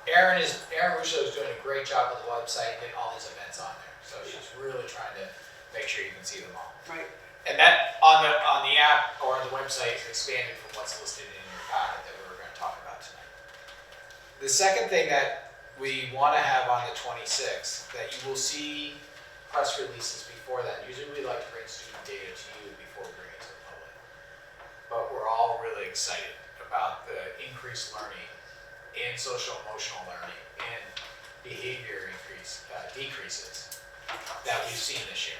Aaron Russo is doing a great job with the website, getting all these events on there. So she's really trying to make sure you can see them all. Right. And that on the app or on the website is expanded from what's listed in your packet that we were going to talk about tonight. The second thing that we want to have on the 26th, that you will see press releases before that. Usually we like to bring student data to you before we bring it to the public. But we're all really excited about the increased learning in social emotional learning and behavior decreases that we've seen this year.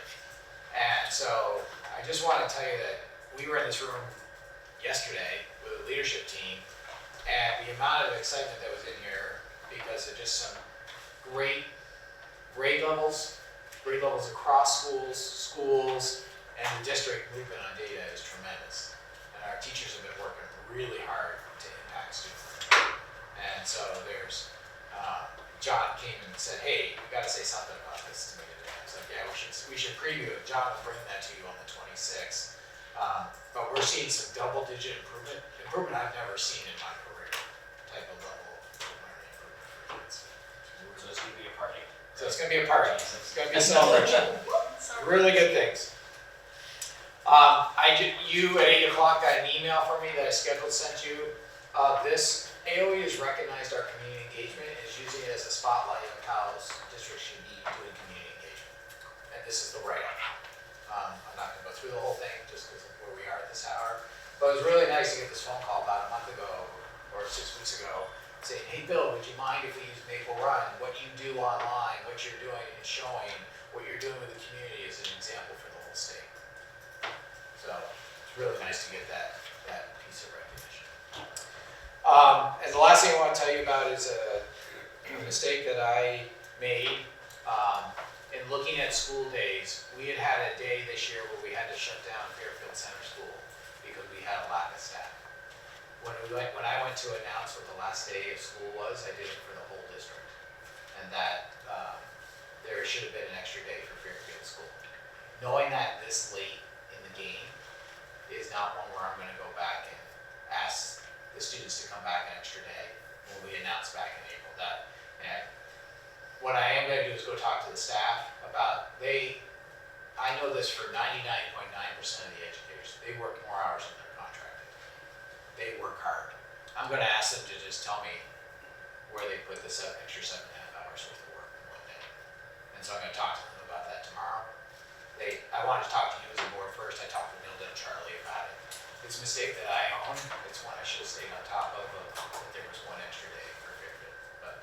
And so I just want to tell you that we were in this room yesterday with the leadership team, and the amount of excitement that was in here because of just some great grade levels across schools, and the district movement on data is tremendous. And our teachers have been working really hard to impact students. And so there's, John came and said, hey, we got to say something about this to me today. I was like, yeah, we should preview it. John will bring that to you on the 26th. But we're seeing some double-digit improvement I've never seen in my career, type of level of learning improvement for kids. So it's going to be a party. So it's going to be a party. It's going to be a celebration. Really good things. You at 8 o'clock got an email from me that I sent you. This AOE has recognized our community engagement and is using it as a spotlight of how districts should be doing community engagement. And this is the write-up. I'm not going to go through the whole thing just because of where we are at this hour. But it was really nice to get this phone call about a month ago or 6 weeks ago saying, hey Bill, would you mind if we use Maple Run? What you do online, what you're doing and showing, what you're doing with the community is an example for the whole state. So it's really nice to get that piece of recognition. And the last thing I want to tell you about is a mistake that I made in looking at school days. We had a day this year where we had to shut down Fairfield Center School because we had a lack of staff. When I went to announce what the last day of school was, I did it for the whole district. And that there should have been an extra day for Fairfield School. Knowing that this late in the game is not one where I'm going to go back and ask the students to come back an extra day when we announce back in April. What I am going to do is go talk to the staff about, I know this for 99.9% of the educators, they work more hours than they're contracted. They work hard. I'm going to ask them to just tell me where they put this extra 7.5 hours worth of work in one day. And so I'm going to talk to them about that tomorrow. I wanted to talk to you as a board first. I talked to Milda and Charlie about it. it's a mistake that I own. It's one I should have stayed on top of, that there was one extra day for Fairfield. But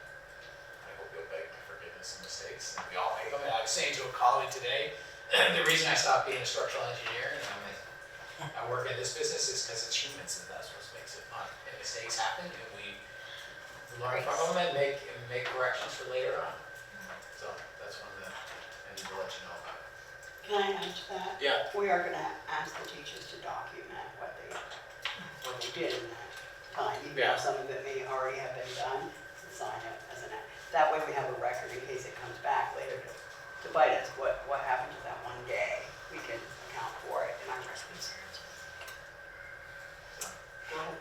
I hope you'll beg my forgiveness and mistakes, and we all make them. And I was saying to a colleague today, the reason I stopped being a structural engineer and I work in this business is because it's humans, and that's what makes it fun. And mistakes happen, and we learn from them and make corrections for later on. So that's one that I need to let you know about. Can I add to that? Yeah. We are gonna ask the teachers to document what they did in that time. Even though some of it may already have been done, to sign it as an, that way we have a record in case it comes back later to bite us. What happened to that one day? We can account for it in our records. Go ahead.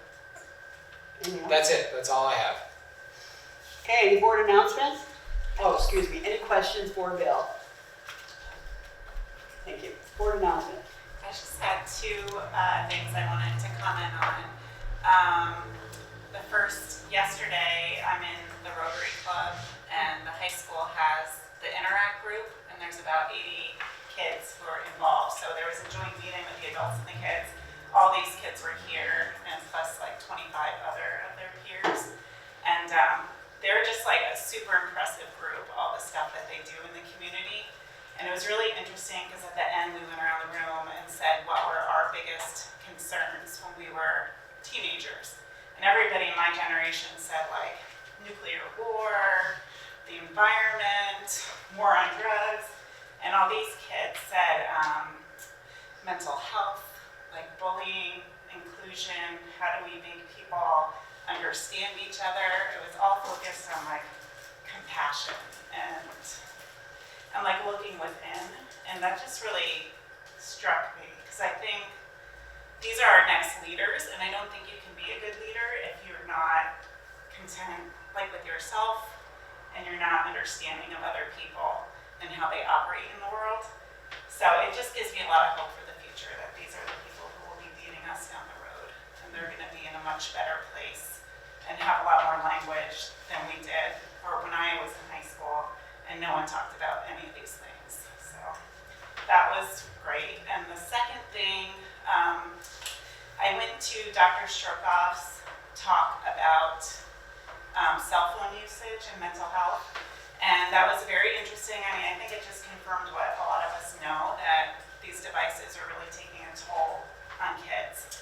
Anything else? That's it. That's all I have. Okay, any board announcements? Oh, excuse me, any questions for Bill? Thank you. Board announcement. I just had two things I wanted to comment on. The first, yesterday, I'm in the Rotary Club, and the high school has the Interact group, and there's about 80 kids who are involved. So there was a joint meeting with the adults and the kids. All these kids were here, and plus like 25 other of their peers. And they're just like a super impressive group, all the stuff that they do in the community. And it was really interesting because at the end we went around the room and said what were our biggest concerns when we were teenagers. And everybody in my generation said like nuclear war, the environment, war on drugs, and all these kids said mental health, like bullying, inclusion, how do we make people understand each other. It was all focused on like compassion and like looking within, and that just really struck me because I think these are our next leaders, and I don't think you can be a good leader if you're not content like with yourself and you're not understanding of other people and how they operate in the world. So it just gives me a lot of hope for the future that these are the people who will be leading us down the road, and they're going to be in a much better place and have a lot more language than we did or when I was in high school and no one talked about any of these things. So that was great. And the second thing, I went to Dr. Strokoff's talk about cell phone usage and mental health, and that was very interesting. I mean, I think it just confirmed what a lot of us know, that these devices are really taking a toll on kids.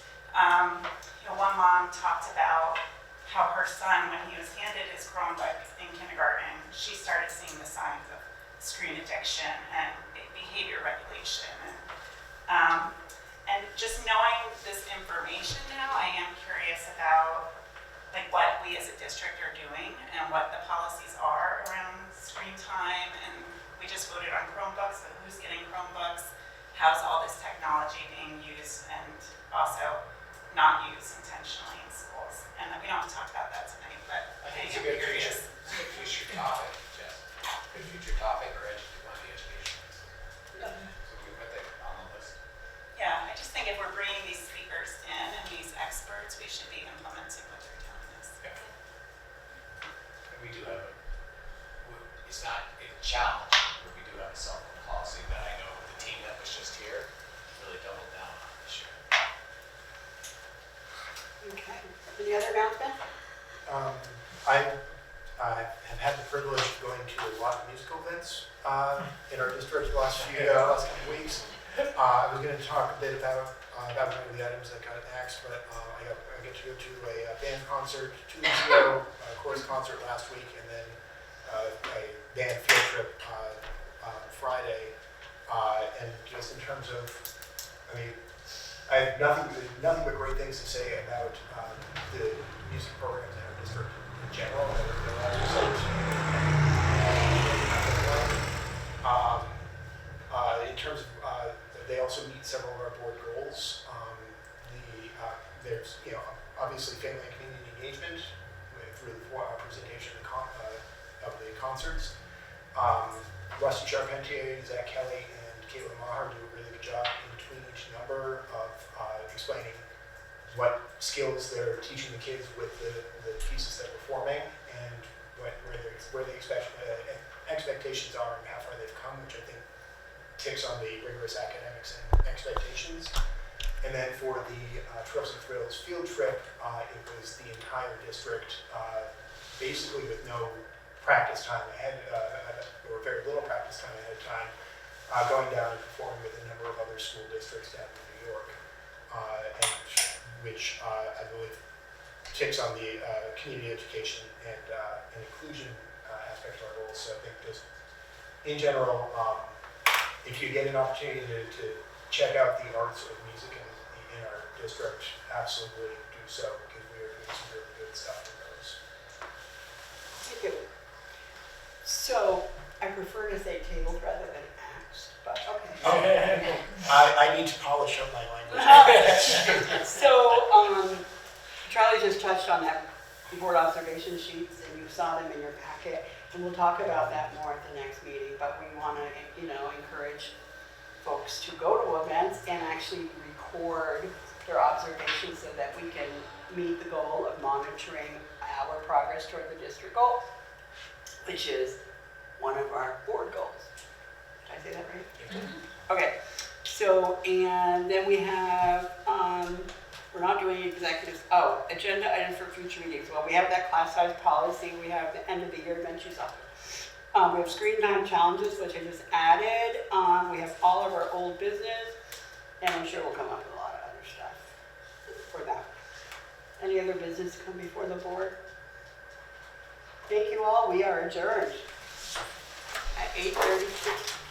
One mom talked about how her son, when he was handed his Chromebook in kindergarten, she started seeing the signs of screen addiction and behavior regulation. And just knowing this information now, I am curious about like what we as a district are doing and what the policies are around screen time. And we just voted on Chromebooks, but who's getting Chromebooks? How's all this technology being used and also not used intentionally in schools? And we don't have to talk about that tonight, but I think it's a good future topic, Jeff. Good future topic or one of the education. So we put that on the list. yeah, I just think if we're bringing these speakers in and these experts, we should be implementing what they're telling us. Yeah. And we do have it's not a challenge, but we do have a cell phone policy that I know the team that was just here really doubled down on this year. Okay. Any other announcement? I have had the privilege of going to a lot of musical events in our district the last couple weeks. I was going to talk a bit about one of the items that got next, but I get to go to a band concert 2 weeks ago, a chorus concert last week, and then a band field trip Friday. And just in terms of, I mean, I have nothing but great things to say about the music programs in our district in general. In terms of, they also meet several of our board goals. There's, obviously family and community engagement through the presentation of the concerts. Rusty Charpentier, Zach Kelly, and Caitlin Maher do a really good job in between each number of explaining what skills they're teaching the kids with the pieces that we're forming and where the expectations are and how far they've come, which I think ticks on the rigorous academics and expectations. And then for the Trails and Thrills field trip, it was the entire district, basically with no practice time ahead, or very little practice time ahead of time, going down and performing with a number of other school districts down in New York, and which I believe takes on the community education and inclusion aspect of our goals. So I think just in general, if you get an opportunity to check out the arts of music in our district, absolutely do so, because we are doing some really good stuff in those. Thank you. So I prefer to say tabled rather than asked, but okay. I need to polish up my language. So Charlie just touched on that board observation sheets, and you saw them in your packet, and we'll talk about that more at the next meeting. But we want to, encourage folks to go to events and actually record their observations so that we can meet the goal of monitoring our progress toward the district goal, which is one of our board goals. Did I say that right? Mm-hmm. Okay. So, and then we have, we're not doing executives. Oh, agenda items for future meetings. Well, we have that class size policy. We have the end of the year events. We have screen time challenges, which I just added. We have all of our old business, and I'm sure we'll come up with a lot of other stuff for that. Any other business come before the board? Thank you all. We are adjourned at 8:36.